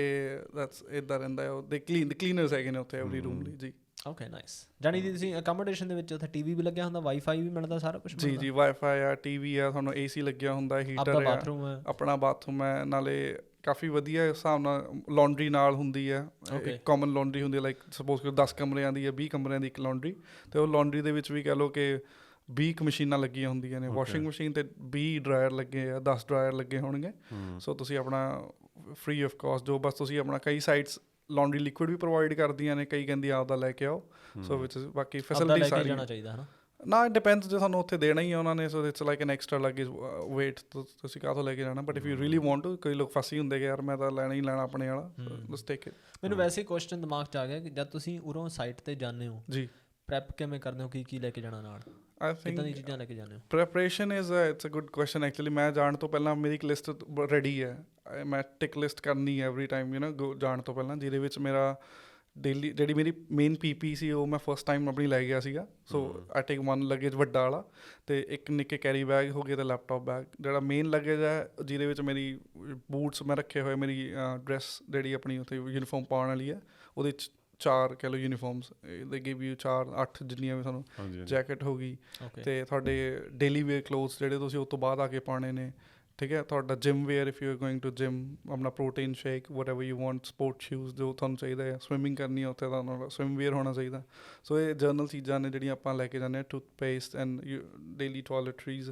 ਦੈਟਸ ਇੱਦਾਂ ਰਹਿੰਦਾ। ਉਹ ਦੇ ਕਲੀਨਰਸ ਹੈਗੇ ਨੇ ਉੱਥੇ ਐਵਰੀ ਰੂਮ ਲਈ ਜੀ। Okay, nice. ਜਾਣੀ ਕਿ ਤੁਸੀਂ ਅਕੋਮੋਡੇਸ਼ਨ ਦੇ ਵਿੱਚ ਉੱਥੇ TV ਵੀ ਲੱਗਿਆ ਹੁੰਦਾ, ਵਾਈਫਾਈ ਵੀ ਮਿਲਦਾ, ਸਾਰਾ ਕੁਛ? ਜੀ, ਵਾਈਫਾਈ ਆ, TV ਆ, ਤੁਹਾਨੂੰ AC ਲੱਗਿਆ ਹੁੰਦਾ, ਹੀਟਰ ਆ, ਆਪਣਾ ਬਾਥਰੂਮ ਹੈ, ਨਾਲੇ ਕਾਫੀ ਵਧੀਆ ਹਿਸਾਬ ਨਾਲ ਲਾਂਡਰੀ ਨਾਲ ਹੁੰਦੀ ਹੈ। ਇੱਕ ਕਾਮਨ ਲਾਂਡਰੀ ਹੁੰਦੀ ਹੈ, ਲਾਈਕ ਸਪੋਜ਼ ਕਰੋ 10 ਕਮਰਿਆਂ ਦੀ ਜਾਂ 20 ਕਮਰਿਆਂ ਦੀ ਇੱਕ ਲਾਂਡਰੀ, ਅਤੇ ਉਹ ਲਾਂਡਰੀ ਦੇ ਵਿੱਚ ਵੀ ਕਹਿ ਲਓ ਕਿ 20 ਮਸ਼ੀਨਾਂ ਲੱਗੀਆਂ ਹੁੰਦੀਆਂ ਨੇ, ਵਾਸ਼ਿੰਗ ਮਸ਼ੀਨ 'ਤੇ 20 ਡਰਾਇਰ ਲੱਗੇ ਆ, 10 ਡਰਾਇਰ ਲੱਗੇ ਹੋਣਗੇ। ਸੋ ਤੁਸੀਂ ਆਪਣਾ ਫ੍ਰੀ ਆਫ ਕਾਸਟ, ਜੋ ਬਸ ਤੁਸੀਂ ਆਪਣਾ ਕਈ ਸਾਈਟਸ ਲਾਂਡਰੀ ਲਿਕੁਇਡ ਵੀ ਪ੍ਰੋਵਾਈਡ ਕਰਦੀਆਂ ਨੇ, ਕਈ ਕਹਿੰਦੀ ਆਪਦਾ ਲੈ ਕੇ ਆਓ। ਸੋ ਵਿੱਚ ਬਾਕੀ ਫੈਸਿਲਿਟੀ ਸਾਰੀ ਨਾ, ਇਟ ਡਿਪੈਂਡਸ, ਜੇ ਤੁਹਾਨੂੰ ਉੱਥੇ ਦੇਣਾ ਹੀ ਆ ਉਹਨਾਂ ਨੇ, so it's like an extra luggage weight, ਤੁਸੀਂ ਕਾਹਤੋਂ ਲੈ ਕੇ ਜਾਣਾ। But if you really want to, ਕਈ ਲੋਕ ਫਸੀ ਹੁੰਦੇ ਕਿ ਯਾਰ ਮੈਂ ਤਾਂ ਲੈਣਾ ਹੀ ਲੈਣਾ ਆਪਣੇ ਵਾਲਾ, ਬਸ ਟੇਕ ਇਟ। ਮੈਨੂੰ ਵੈਸੇ ਕੁਐਸਚਨ ਦਿਮਾਗ 'ਚ ਆ ਗਿਆ ਕਿ ਜਦ ਤੁਸੀਂ ਉਰੋਂ ਸਾਈਟ 'ਤੇ ਜਾਂਦੇ ਹੋ ਜੀ, ਪ੍ਰੈਪ ਕਿਵੇਂ ਕਰਦੇ ਹੋ? ਕੀ ਲੈ ਕੇ ਜਾਣਾ ਨਾਲ? ਆਈ ਥਿੰਕ ਦੀ ਚੀਜ਼ਾਂ ਲੈ ਕੇ ਜਾਂਦੇ ਹੋ? Preparation it's a good question actually. ਮੈਂ ਜਾਣ ਤੋਂ ਪਹਿਲਾਂ ਮੇਰੀ ਇੱਕ ਲਿਸਟ ਰੈਡੀ ਹੈ, ਮੈਂ ਟਿਕ ਲਿਸਟ ਕਰਨੀ ਹੈ ਐਵਰੀ ਟਾਈਮ, ਯੂ ਨੋ, ਜਾਣ ਤੋਂ ਪਹਿਲਾਂ, ਜਿਹਦੇ ਵਿੱਚ ਮੇਰਾ ਡੇਲੀ ਜਿਹੜੀ ਮੇਰੀ ਮੇਨ PP ਸੀ ਉਹ ਮੈਂ ਫਸਟ ਟਾਈਮ ਆਪਣੀ ਲੈ ਗਿਆ ਸੀਗਾ। ਸੋ ਆਈ ਟੇਕ 1 ਲੱਗੇਜ ਵੱਡਾ ਵਾਲਾ, ਅਤੇ ਇੱਕ ਨਿੱਕੇ ਕੈਰੀ ਬੈਗ ਹੋ ਗਏ, ਅਤੇ ਲੈਪਟੋਪ ਬੈਗ। ਜਿਹੜਾ ਮੇਨ ਲੱਗੇਜ ਹੈ ਜਿਹਦੇ ਵਿੱਚ ਮੇਰੀ ਬੂਟਸ ਮੈਂ ਰੱਖੇ ਹੋਏ, ਮੇਰੀ ਡਰੈਸ ਜਿਹੜੀ ਆਪਣੀ ਉੱਥੇ ਯੂਨੀਫਾਰਮ ਪਾਉਣ ਵਾਲੀ ਹੈ, ਉਹਦੇ 'ਚ 4 ਕਹਿ ਲਓ ਯੂਨੀਫਾਰਮਸ, ਦੇ ਗਿਵ ਯੂ 4-8 ਜਿੰਨੀਆਂ ਵੀ ਤੁਹਾਨੂੰ, ਜੈਕਟ ਹੋ ਗਈ, ਅਤੇ ਤੁਹਾਡੇ ਡੇਲੀ ਵੇਅਰ ਕਲੋਥਸ ਜਿਹੜੇ ਤੁਸੀਂ ਉਸ ਤੋਂ ਬਾਅਦ ਆ ਕੇ ਪਾਉਣੇ ਨੇ, ਠੀਕ ਹੈ, ਤੁਹਾਡਾ gym wear if you are going to gym, ਆਪਣਾ protein shake whatever you want, sport shoes ਜੋ ਤੁਹਾਨੂੰ ਚਾਹੀਦਾ ਹੈ, ਸਵਿਮਿੰਗ ਕਰਨੀ ਹੈ ਉੱਥੇ ਤੁਹਾਨੂੰ ਸਵਿਮ ਵੇਅਰ ਹੋਣਾ ਚਾਹੀਦਾ। ਸੋ ਇਹ ਜਰਨਲ ਚੀਜ਼ਾਂ ਨੇ ਜਿਹੜੀਆਂ ਆਪਾਂ ਲੈ ਕੇ ਜਾਂਦੇ ਹਾਂ, toothpaste and daily toiletries,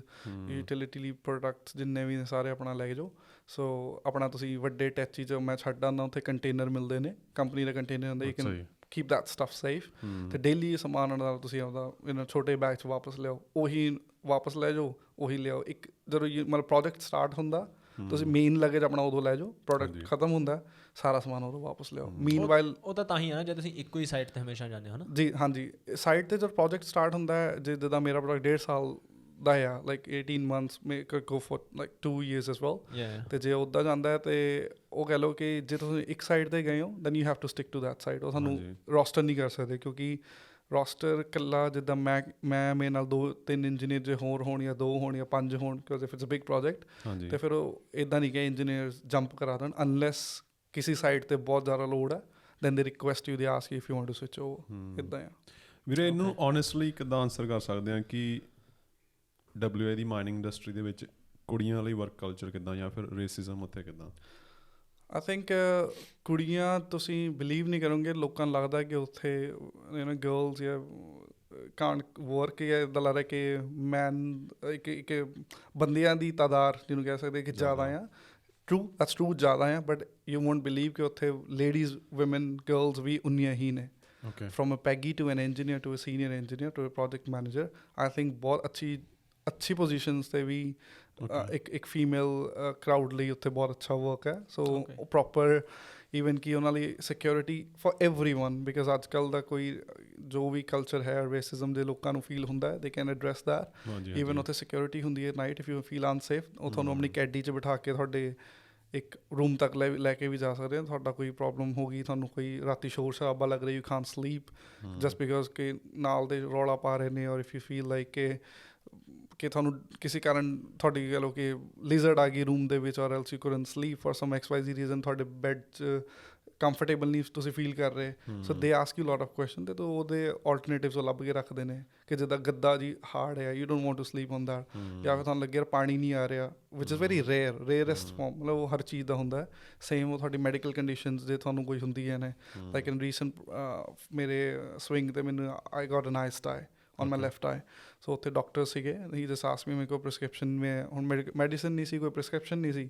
utility products ਜਿੰਨੇ ਵੀ ਨੇ ਸਾਰੇ ਆਪਣਾ ਲੈ ਕੇ ਜਾਓ। ਸੋ ਆਪਣਾ ਤੁਸੀਂ ਵੱਡੇ ਟੈਚੀ 'ਚ ਮੈਂ ਛੱਡ ਆਉਂਦਾ, ਉੱਥੇ ਕੰਟੇਨਰ ਮਿਲਦੇ ਨੇ, ਕੰਪਨੀ ਦਾ ਕੰਟੇਨਰ ਹੁੰਦਾ, you can keep that stuff safe. ਅਤੇ ਡੇਲੀ ਸਮਾਨ ਨਾਲ ਤੁਸੀਂ ਆਪਦਾ ਛੋਟੇ ਬੈਗ 'ਚ ਵਾਪਸ ਲਿਆਓ, ਉਹੀ ਵਾਪਸ ਲੈ ਜਾਓ, ਉਹੀ ਲਿਆਓ। ਇੱਕ ਜਦੋਂ ਮਤਲਬ ਪ੍ਰੋਜੈਕਟ ਸਟਾਰਟ ਹੁੰਦਾ ਤੁਸੀਂ ਮੇਨ ਲਗੇਜ ਆਪਣਾ ਉਦੋਂ ਲੈ ਜਾਓ, ਪ੍ਰੋਡਕਟ ਖਤਮ ਹੁੰਦਾ ਸਾਰਾ ਸਮਾਨ ਉਦੋਂ ਵਾਪਸ ਲਿਆਓ। ਮੀਨਵਾਈਲ ਉਹ ਤਾਂ ਹੀ ਆ ਨਾ ਜੇ ਤੁਸੀਂ ਇੱਕੋ ਹੀ ਸਾਈਟ 'ਤੇ ਹਮੇਸ਼ਾ ਜਾਂਦੇ ਹੋ ਨਾ। ਜੀ ਹਾਂਜੀ, ਸਾਈਟ 'ਤੇ ਜਦ ਪ੍ਰੋਜੈਕਟ ਸਟਾਰਟ ਹੁੰਦਾ ਹੈ, ਜਿੱਦਾਂ ਮੇਰਾ ਪ੍ਰੋਜੈਕਟ 1.5 ਸਾਲ ਦਾ ਆ, ਲਾਈਕ 18 months ਮੇ ਗੋ four like 2 years as well। ਅਤੇ ਜੇ ਉੱਦਾਂ ਜਾਂਦਾ ਹੈ ਅਤੇ ਉਹ ਕਹਿ ਲਓ ਕਿ ਜੇ ਤੁਸੀਂ ਇੱਕ ਸਾਈਡ 'ਤੇ ਗਏ ਹੋ then you have to stick to that side. ਉਹ ਤੁਹਾਨੂੰ ਰੋਸਟਰ ਨਹੀਂ ਕਰ ਸਕਦੇ, ਕਿਉਂਕਿ ਰੋਸਟਰ ਇਕੱਲਾ ਜਿੱਦਾਂ ਮੈਂ ਮੇਰੇ ਨਾਲ 2-3 ਇੰਜੀਨੀਅਰ ਜੇ ਹੋਰ ਹੋਣ ਜਾਂ 2 ਹੋਣ ਜਾਂ 5 ਹੋਣ, because if it's a big project, ਅਤੇ ਫਿਰ ਉਹ ਇੱਦਾਂ ਨਹੀਂ ਕਿ ਇੰਜੀਨੀਅਰਸ ਜੰਪ ਕਰਾ ਦੇਣ ਅਨਲੈਸ ਕਿਸੇ ਸਾਈਡ 'ਤੇ ਬਹੁਤ ਜ਼ਿਆਦਾ ਲੋਡ ਹੈ, then they request you they ask if you want to switch over. ਇੱਦਾਂ ਆ ਵੀਰੇ। ਇਹਨੂੰ ਓਨੈਸਟਲੀ ਕਿੱਦਾਂ ਆਨਸਰ ਕਰ ਸਕਦੇ ਹਾਂ ਕਿ WA ਦੀ ਮਾਈਨਿੰਗ ਇੰਡਸਟਰੀ ਦੇ ਵਿੱਚ ਕੁੜੀਆਂ ਲਈ ਵਰਕ ਕਲਚਰ ਕਿੱਦਾਂ, ਜਾਂ ਫਿਰ ਰੇਸਿਜ਼ਮ ਉੱਥੇ ਕਿੱਦਾਂ? ਆਈ ਥਿੰਕ ਕੁੜੀਆਂ, ਤੁਸੀਂ ਬਿਲੀਵ ਨਹੀਂ ਕਰੋਗੇ, ਲੋਕਾਂ ਨੂੰ ਲੱਗਦਾ ਕਿ ਉੱਥੇ ਗਰਲਸ ਜਾਂ ਕਾਂਟ ਵਰਕ, ਜਾਂ ਇੱਦਾਂ ਲੱਗਦਾ ਕਿ ਇੱਕ ਬੰਦਿਆਂ ਦੀ ਤਾਦਾਦ ਜਿਹਨੂੰ ਕਹਿ ਸਕਦੇ ਕਿ ਜ਼ਿਆਦਾ ਆ। ਟਰੂ, ਦੈਟਸ ਟਰੂ, ਜ਼ਿਆਦਾ ਆ, ਬਟ ਯੂ ਵੋਂਟ ਬਿਲੀਵ ਕਿ ਉੱਥੇ ਲੇਡੀਜ਼, ਵੂਮਨ, ਗਰਲਸ ਵੀ ਉਨੀਆਂ ਹੀ ਨੇ। From a peggy to an engineer to a senior engineer to a project manager, I think ਬਹੁਤ ਅੱਛੀ ਪੋਜੀਸ਼ਨਸ 'ਤੇ ਵੀ ਇੱਕ ਫੀਮੇਲ ਕਰਾਊਡ ਲਈ ਉੱਥੇ ਬਹੁਤ ਅੱਛਾ ਵਰਕ ਹੈ। ਸੋ ਪ੍ਰੋਪਰ ਈਵਨ ਕਿ ਉਹਨਾਂ ਲਈ ਸਿਕਿਉਰਿਟੀ ਫॉर एवरीवन, ਬਿਕਾਜ਼ ਅੱਜ ਕੱਲ੍ਹ ਦਾ ਕੋਈ ਜੋ ਵੀ ਕਲਚਰ ਹੈ ਰੇਸਿਜ਼ਮ ਦੇ ਲੋਕਾਂ ਨੂੰ ਫੀਲ ਹੁੰਦਾ ਹੈ, they can address that. Even ਉੱਥੇ ਸਿਕਿਉਰਿਟੀ ਹੁੰਦੀ ਹੈ night, if you feel unsafe, ਉਹ ਤੁਹਾਨੂੰ ਆਪਣੀ ਕੈਡੀ 'ਚ ਬਿਠਾ ਕੇ ਤੁਹਾਡੇ ਇੱਕ ਰੂਮ ਤੱਕ ਲੈ ਕੇ ਵੀ ਜਾ ਸਕਦੇ ਹੋ। ਤੁਹਾਡਾ ਕੋਈ ਪ੍ਰੋਬਲਮ ਹੋ ਗਈ, ਤੁਹਾਨੂੰ ਕੋਈ ਰਾਤੀ ਸ਼ੋਰ ਸ਼ਰਾਬਾ ਲੱਗ ਰਿਹਾ, you Kant sleep just because ਕਿ ਨਾਲ ਦੇ ਰੌਲਾ ਪਾ ਰਹੇ ਨੇ, ਔਰ ਇਫ ਯੂ ਫੀਲ ਲਾਈਕ ਕਿ ਤੁਹਾਨੂੰ ਕਿਸੇ ਕਾਰਨ ਤੁਹਾਡੀ ਕਹਿ ਲਓ ਕਿ ਲਿਜ਼ਰਡ ਆ ਗਈ ਰੂਮ ਦੇ ਵਿੱਚ, ਔਰ else you couldn't sleep for some XYZ reason, ਤੁਹਾਡੇ ਬੈੱਡ 'ਚ ਕੰਫਰਟੇਬਲ ਨਹੀਂ ਤੁਸੀਂ ਫੀਲ ਕਰ ਰਹੇ। ਸੋ they ask you lot of question, ਅਤੇ ਉਹਦੇ ਆਲਟਰਨੇਟਿਵਸ ਉਹ ਲੱਭ ਕੇ ਰੱਖਦੇ ਨੇ ਕਿ ਜਿੱਦਾਂ ਗੱਦਾ ਜੀ ਹਾਰਡ ਹੈ, you don't want to sleep on that, ਜਾਂ ਫਿਰ ਤੁਹਾਨੂੰ ਲੱਗੇ ਯਾਰ ਪਾਣੀ ਨਹੀਂ ਆ ਰਿਹਾ, which is very rarest form, ਮਤਲਬ ਉਹ ਹਰ ਚੀਜ਼ ਦਾ ਹੁੰਦਾ। ਸੇਮ ਉਹ ਤੁਹਾਡੀ ਮੈਡੀਕਲ ਕੰਡੀਸ਼ਨਸ ਜੇ ਤੁਹਾਨੂੰ ਕੋਈ ਹੁੰਦੀਆਂ ਨੇ, ਲਾਈਕ ਇਨ ਰੀਸੈਂਟ ਮੇਰੇ ਸਵਿੰਗ 'ਤੇ ਮੈਨੂੰ I got an eye sty on my left eye। ਸੋ ਉੱਥੇ ਡਾਕਟਰ ਸੀਗੇ, ਹੀ ਜਸਟ ਆਸਕਡ ਮੀ, ਮੇਰੇ ਕੋਲ ਪ੍ਰਿਸਕ੍ਰਿਪਸ਼ਨ ਮੈਂ ਹੁਣ ਮੈਡੀਸਨ ਨਹੀਂ ਸੀ, ਕੋਈ ਪ੍ਰਿਸਕ੍ਰਿਪਸ਼ਨ ਨਹੀਂ ਸੀ।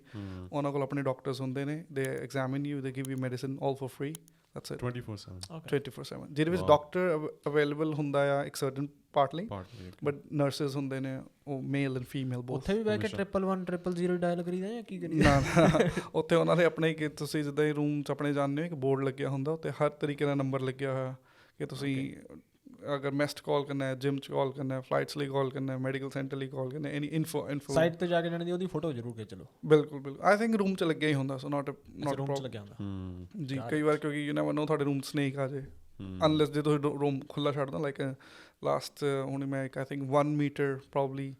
ਉਹਨਾਂ ਕੋਲ ਆਪਣੇ ਡਾਕਟਰਸ ਹੁੰਦੇ ਨੇ, ਦੇ ਐਗਜ਼ਾਮਿਨ ਯੂ, ਦੇ give you medicine all for free, that's it, 24/7 ਜਿਹਦੇ ਵਿੱਚ ਡਾਕਟਰ ਅਵੇਲੇਬਲ ਹੁੰਦਾ ਆ ਇੱਕ ਸਰਟਨ ਪਾਰਟ ਲਈ, ਬਟ ਨਰਸਿਸ ਹੁੰਦੇ ਨੇ, ਉਹ ਮੇਲ ਐਂਡ ਫੀਮੇਲ ਬੋਥ। ਉੱਥੇ ਵੀ ਬਹਿ ਕੇ 11100 ਡਾਇਲ ਕਰੀਦਾ ਜਾਂ ਕੀ ਕਰੀਦਾ? ਨਾ, ਉੱਥੇ ਉਹਨਾਂ ਦੇ ਆਪਣੇ ਕਿ ਤੁਸੀਂ ਜਿੱਦਾਂ ਹੀ ਰੂਮ 'ਚ ਆਪਣੇ ਜਾਂਦੇ ਹੋ, ਇੱਕ ਬੋਰਡ ਲੱਗਿਆ ਹੁੰਦਾ, ਉੱਤੇ ਹਰ ਤਰੀਕੇ ਦਾ ਨੰਬਰ ਲੱਗਿਆ ਹੋਇਆ ਕਿ ਤੁਸੀਂ ਅਗਰ ਮੈਸਟ ਕਾਲ ਕਰਨਾ ਹੈ, ਜਿਮ 'ਚ ਕਾਲ ਕਰਨਾ ਹੈ, ਫਲਾਈਟਸ ਲਈ ਕਾਲ ਕਰਨਾ ਹੈ, ਮੈਡੀਕਲ ਸੈਂਟਰ ਲਈ ਕਾਲ ਕਰਨਾ ਹੈ, ਐਨੀ ਇਨਫੋ ਸਾਈਟ 'ਤੇ ਜਾ ਕੇ ਜਾਣੀ ਦੀ ਉਹਦੀ ਫੋਟੋ ਜ਼ਰੂਰ ਖਿੱਚ ਲਓ। ਬਿਲਕੁਲ ਆਈ ਥਿੰਕ ਰੂਮ 'ਚ ਲੱਗਿਆ ਹੀ ਹੁੰਦਾ, ਸੋ ਨਾਟ ਰੂਮ 'ਚ ਲੱਗਿਆ ਹੁੰਦਾ ਜੀ। ਕਈ ਵਾਰ ਕਿਉਂਕਿ ਯੂ ਨੈਵਰ ਨੋ ਤੁਹਾਡੇ ਰੂਮ 'ਚ ਸਨੇਕ ਆ ਜਾਏ, ਅਨਲੈਸ ਜੇ ਤੁਸੀਂ ਰੂਮ ਖੁੱਲ੍ਹਾ ਛੱਡ ਦੋ। ਲਾਈਕ ਲਾਸਟ ਹੁਣ ਮੈਂ ਇੱਕ ਆਈ ਥਿੰਕ 1 ਮੀਟਰ ਪ੍ਰੋਬਲੀ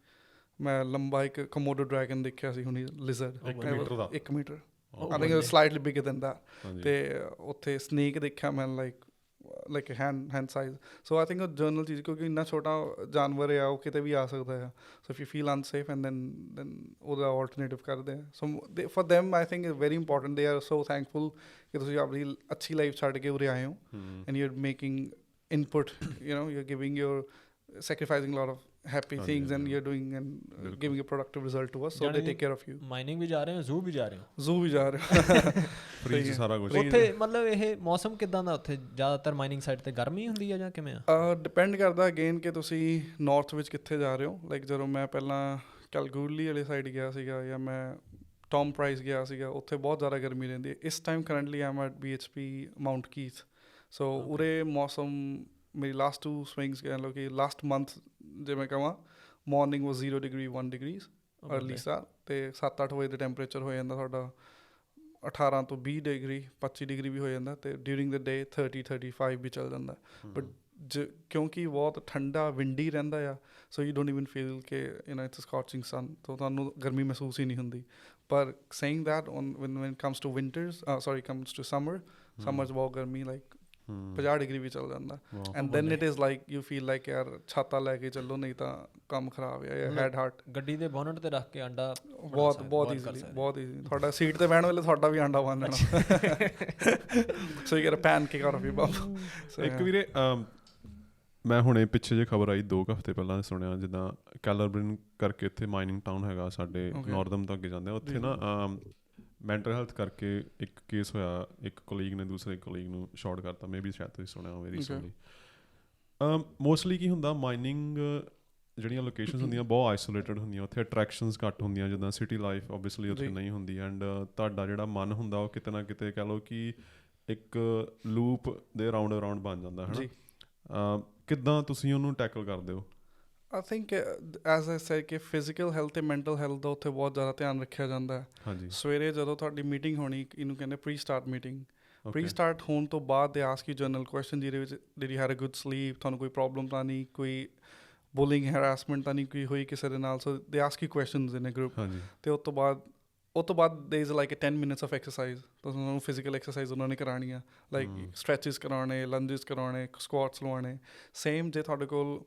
ਮੈਂ ਲੰਬਾ ਇੱਕ ਕਮੋਡੋ ਡਰੈਗਨ ਦੇਖਿਆ ਸੀ ਹੁਣੀ, lizard 1 meter, I think slightly bigger than that. ਅਤੇ ਉੱਥੇ ਸਨੇਕ ਦੇਖਿਆ ਮੈਂ like hand size. So I think ਉਹ ਜਰਨਲ ਚੀਜ਼, ਕਿਉਂਕਿ ਇੰਨਾ ਛੋਟਾ ਜਾਨਵਰ ਆ, ਉਹ ਕਿਤੇ ਵੀ ਆ ਸਕਦਾ ਆ। So if you feel unsafe and then ਉਹਦਾ ਆਲਟਰਨੇਟਿਵ ਕਰਦੇ ਆ। So for them I think very important, they are so thankful ਕਿ ਤੁਸੀਂ ਆਪਣੀ ਅੱਛੀ ਲਾਈਫ ਛੱਡ ਕੇ ਉਰੇ ਆਏ ਹੋ, and you are making input, you know, you are giving your sacrificing a lot of happy things and you're doing and giving a productive result to us, so they take care of you। Mining ਵੀ ਜਾ ਰਹੇ ਹੋ, zoo ਵੀ ਜਾ ਰਹੇ ਹੋ? Zoo ਵੀ ਜਾ ਰਹੇ ਹੋ, ਫ੍ਰੀ 'ਚ ਸਾਰਾ ਕੁਝ। ਉੱਥੇ ਮਤਲਬ ਇਹ ਮੌਸਮ ਕਿੱਦਾਂ ਦਾ ਉੱਥੇ? ਜ਼ਿਆਦਾਤਰ ਮਾਈਨਿੰਗ ਸਾਈਟ 'ਤੇ ਗਰਮੀ ਹੁੰਦੀ ਹੈ ਜਾਂ ਕਿਵੇਂ ਆ? ਡਿਪੈਂਡ ਕਰਦਾ ਅਗੇਨ ਕਿ ਤੁਸੀਂ ਨਾਰਥ ਵਿੱਚ ਕਿੱਥੇ ਜਾ ਰਹੇ ਹੋ। ਲਾਈਕ ਜਦੋਂ ਮੈਂ ਪਹਿਲਾਂ ਕੈਲਗੂਰਲੀ ਵਾਲੀ ਸਾਈਡ ਗਿਆ ਸੀਗਾ, ਜਾਂ ਮੈਂ ਟੌਮ ਪ੍ਰਾਈਸ ਗਿਆ ਸੀਗਾ, ਉੱਥੇ ਬਹੁਤ ਜ਼ਿਆਦਾ ਗਰਮੀ ਰਹਿੰਦੀ ਹੈ। ਇਸ time currently I am at BHP Mount Keith. ਸੋ ਉਰੇ ਮੌਸਮ, ਮੇਰੀ ਲਾਸਟ 2 ਸਵਿੰਗਸ ਕਹਿ ਲਓ ਕਿ ਲਾਸਟ ਮੰਥ ਜੇ ਮੈਂ ਕਹਾਂ, ਮੋਰਨਿੰਗ ਵਾਜ਼ 0 ਡਿਗਰੀ 1 ਡਿਗਰੀਜ਼ ਅਰਲੀ ਸਟਾਰ, ਅਤੇ 7-8 ਵਜੇ ਦਾ ਟੈਂਪਰੇਚਰ ਹੋ ਜਾਂਦਾ ਤੁਹਾਡਾ 18 ਤੋਂ 20 ਡਿਗਰੀ 25 ਡਿਗਰੀ ਵੀ ਹੋ ਜਾਂਦਾ, ਅਤੇ ਡਿਊਰਿੰਗ ਦ ਡੇ 30-35 ਵੀ ਚੱਲ ਜਾਂਦਾ। ਬਟ ਕਿਉਂਕਿ ਬਹੁਤ ਠੰਡਾ ਵਿੰਡੀ ਰਹਿੰਦਾ ਆ, so you don't even feel ਕਿ you know it's scorching sun, ਤਾਂ ਤੁਹਾਨੂੰ ਗਰਮੀ ਮਹਿਸੂਸ ਹੀ ਨਹੀਂ ਹੁੰਦੀ। ਪਰ saying that when it comes to winters, comes to summer 'ਚ ਬਹੁਤ ਗਰਮੀ, ਲਾਈਕ 50 ਡਿਗਰੀ ਵੀ ਚੱਲ ਜਾਂਦਾ and then it is like you feel like ਯਾਰ ਛਾਤਾ ਲੈ ਕੇ ਚੱਲੋ ਨਹੀਂ ਤਾਂ ਕੰਮ ਖਰਾਬ ਹੈ ਹੈਡ ਹਾਰਟ ਗੱਡੀ ਦੇ ਬੋਨਟ ਤੇ ਰੱਖ ਕੇ ਆਂਡਾ ਬਹੁਤ ਈਜ਼ੀਲੀ ਤੁਹਾਡਾ ਸੀਟ ਤੇ ਬਹਿਣ ਵੇਲੇ ਤੁਹਾਡਾ ਵੀ ਆਂਡਾ ਬਣ ਜਾਣਾ so you get a pancake out of your bum ਇੱਕ ਵੀਰੇ ਮੈਂ ਹੁਣੇ ਪਿੱਛੇ ਜੇ ਖਬਰ ਆਈ 2 ਹਫ਼ਤੇ ਪਹਿਲਾਂ ਸੁਣਿਆ ਜਿੱਦਾਂ ਕੈਲਰਬਰਿਨ ਕਰਕੇ ਇੱਥੇ ਮਾਈਨਿੰਗ ਟਾਊਨ ਹੈਗਾ ਸਾਡੇ ਨੌਰਦਮ ਤੋਂ ਅੱਗੇ ਜਾਂਦੇ ਉੱਥੇ ਨਾ ਮੈਂਟਲ ਹੈਲਥ ਕਰਕੇ ਇੱਕ ਕੇਸ ਹੋਇਆ, ਇੱਕ ਕੋਲੀਗ ਨੇ ਦੂਸਰੇ ਕੋਲੀਗ ਨੂੰ ਸ਼ਾਰਟ ਕਰਤਾ, ਮੇ ਬੀ ਸ਼ਾਇਦ ਤੁਸੀਂ ਸੁਣਿਆ ਹੋਵੇ ਰੀਸੈਂਟਲੀ। ਮੋਸਟਲੀ ਕੀ ਹੁੰਦਾ ਮਾਈਨਿੰਗ ਜਿਹੜੀਆਂ ਲੋਕੇਸ਼ਨਸ ਹੁੰਦੀਆਂ ਬਹੁਤ ਆਈਸੋਲੇਟਡ ਹੁੰਦੀਆਂ, ਉੱਥੇ ਅਟਰੈਕਸ਼ਨਸ ਘੱਟ ਹੁੰਦੀਆਂ, ਜਿੱਦਾਂ ਸਿਟੀ ਲਾਈਫ ਓਬਵੀਅਸਲੀ ਉੱਥੇ ਨਹੀਂ ਹੁੰਦੀ ਐਂਡ ਤੁਹਾਡਾ ਜਿਹੜਾ ਮਨ ਹੁੰਦਾ ਉਹ ਕਿਤੇ ਨਾ ਕਿਤੇ ਕਹਿ ਲਓ ਕਿ ਇੱਕ ਲੂਪ ਦੇ ਰਾਊਂਡ ਬਣ ਜਾਂਦਾ ਹੈ ਨਾ। ਕਿੱਦਾਂ ਤੁਸੀਂ ਉਹਨੂੰ ਟੈਕਲ ਕਰਦੇ ਹੋ? I think as I said ਕਿ ਫਿਜ਼ੀਕਲ ਹੈਲਥ ਅਤੇ ਮੈਂਟਲ ਹੈਲਥ ਦਾ ਉੱਥੇ ਬਹੁਤ ਜ਼ਿਆਦਾ ਧਿਆਨ ਰੱਖਿਆ ਜਾਂਦਾ ਹੈ। ਹਾਂਜੀ, ਸਵੇਰੇ ਜਦੋਂ ਤੁਹਾਡੀ ਮੀਟਿੰਗ ਹੋਣੀ, ਇਹਨੂੰ ਕਹਿੰਦੇ pre start meeting. Pre start ਹੋਣ ਤੋਂ ਬਾਅਦ ਦੇ ਆਸਕ ਯੂ ਜਨਰਲ ਕੁਐਸਚਨ ਜਿਹਦੇ ਵਿੱਚ did you had a good sleep, ਤੁਹਾਨੂੰ ਕੋਈ ਪ੍ਰੋਬਲਮ ਤਾਂ ਨਹੀਂ, ਕੋਈ ਬੁਲਿੰਗ ਹੈਰਾਸਮੈਂਟ ਤਾਂ ਨਹੀਂ ਕੋਈ ਹੋਈ ਕਿਸੇ ਦੇ ਨਾਲ, so they ask you questions in a group. ਅਤੇ ਉਸ ਤੋਂ ਬਾਅਦ they is like 10 minutes of exercise. ਤਾਂ ਉਹਨਾਂ ਨੂੰ ਫਿਜ਼ੀਕਲ ਐਕਸਰਸਾਈਜ਼ ਉਹਨਾਂ ਨੇ ਕਰਾਉਣੀ ਆ, ਲਾਈਕ ਸਟਰੈਚਿਸ ਕਰਾਉਣੇ, ਲੰਜਿਸ ਕਰਾਉਣੇ, ਸਕੁਆਟਸ ਲਵਾਉਣੇ। ਸੇਮ ਜੇ ਤੁਹਾਡੇ ਕੋਲ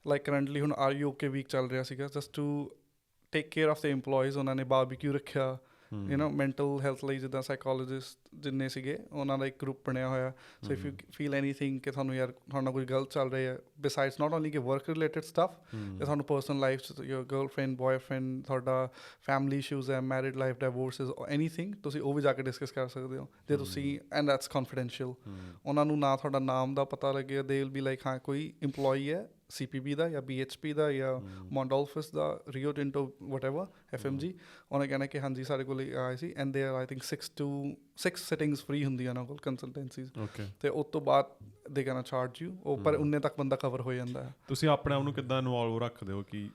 ਲਾਈਕ ਕਰੰਟਲੀ ਹੁਣ ਆਰ ਯੂ ਓਕੇ ਵੀਕ ਚੱਲ ਰਿਹਾ ਸੀਗਾ, just to take care of the employees, ਉਹਨਾਂ ਨੇ ਬਾਰਬੀਕਿਊ ਰੱਖਿਆ ਯੂ ਨੋ ਮੈਂਟਲ ਹੈਲਥ ਲਈ। ਜਿੱਦਾਂ ਸਾਈਕੋਲੋਜਿਸਟ ਜਿੰਨੇ ਸੀਗੇ ਉਹਨਾਂ ਦਾ ਇੱਕ ਗਰੁੱਪ ਬਣਿਆ ਹੋਇਆ। ਸੋ ਇਫ ਯੂ ਫੀਲ ਐਨੀਥਿੰਗ ਕਿ ਤੁਹਾਨੂੰ ਯਾਰ ਤੁਹਾਡੇ ਨਾਲ ਕੋਈ ਗਲਤ ਚੱਲ ਰਹੀ ਹੈ, ਬਿਸਾਈਡਸ ਨਾਟ ਓਨਲੀ ਕਿ ਵਰਕ ਰਿਲੇਟਡ ਸਟੱਫ, ਤੇ ਤੁਹਾਨੂੰ ਪਰਸਨਲ ਲਾਈਫ 'ਚ ਯੋਰ ਗਰਲਫ੍ਰੈਂਡ, ਬॉयਫ੍ਰੈਂਡ, ਤੁਹਾਡਾ ਫੈਮਿਲੀ ਇਸ਼ੂਜ਼ ਹੈ, ਮੈਰਿਡ ਲਾਈਫ, ਡਾਈਵੋਰਸਿਸ, ਐਨੀਥਿੰਗ, ਤੁਸੀਂ ਉਹ ਵੀ ਜਾ ਕੇ ਡਿਸਕਸ ਕਰ ਸਕਦੇ ਹੋ ਜੇ ਤੁਸੀਂ, ਐਂਡ ਦੈਟਸ ਕੌਨਫੀਡੈਂਸ਼ੀਅਲ। ਉਹਨਾਂ ਨੂੰ ਨਾ ਤੁਹਾਡਾ ਨਾਮ ਦਾ ਪਤਾ ਲੱਗੇ, ਦੇ ਵਿਲ ਬੀ ਲਾਈਕ ਹਾਂ ਕੋਈ ਇੰਪਲੋਈ ਹੈ CPB ਦਾ ਜਾਂ BHP ਦਾ ਜਾਂ ਮੌਂਡੋਲਫਿਸ ਦਾ, ਰੀਓ ਟਿੰਟੋ ਵਟਐਵਰ, FMG, ਉਹਨੇ ਕਹਿਣਾ ਕਿ ਹਾਂਜੀ ਸਾਡੇ ਕੋਲ ਆਏ ਸੀ and they are I think 6 sittings free ਹੁੰਦੀਆਂ ਉਹਨਾਂ ਕੋਲ ਕੰਸਲਟੈਂਸੀਜ਼। ਅਤੇ ਉਸ ਤੋਂ ਬਾਅਦ ਦੇ ਕਹਿਣਾ ਚਾਰਜ ਯੂ, ਉਹ ਪਰ ਉਨੇ ਤੱਕ ਬੰਦਾ ਕਵਰ ਹੋ ਜਾਂਦਾ ਹੈ। ਤੁਸੀਂ ਆਪਣੇ ਆਪ ਨੂੰ ਕਿੱਦਾਂ ਇਨਵੋਲਵ ਰੱਖਦੇ ਹੋ ਕਿ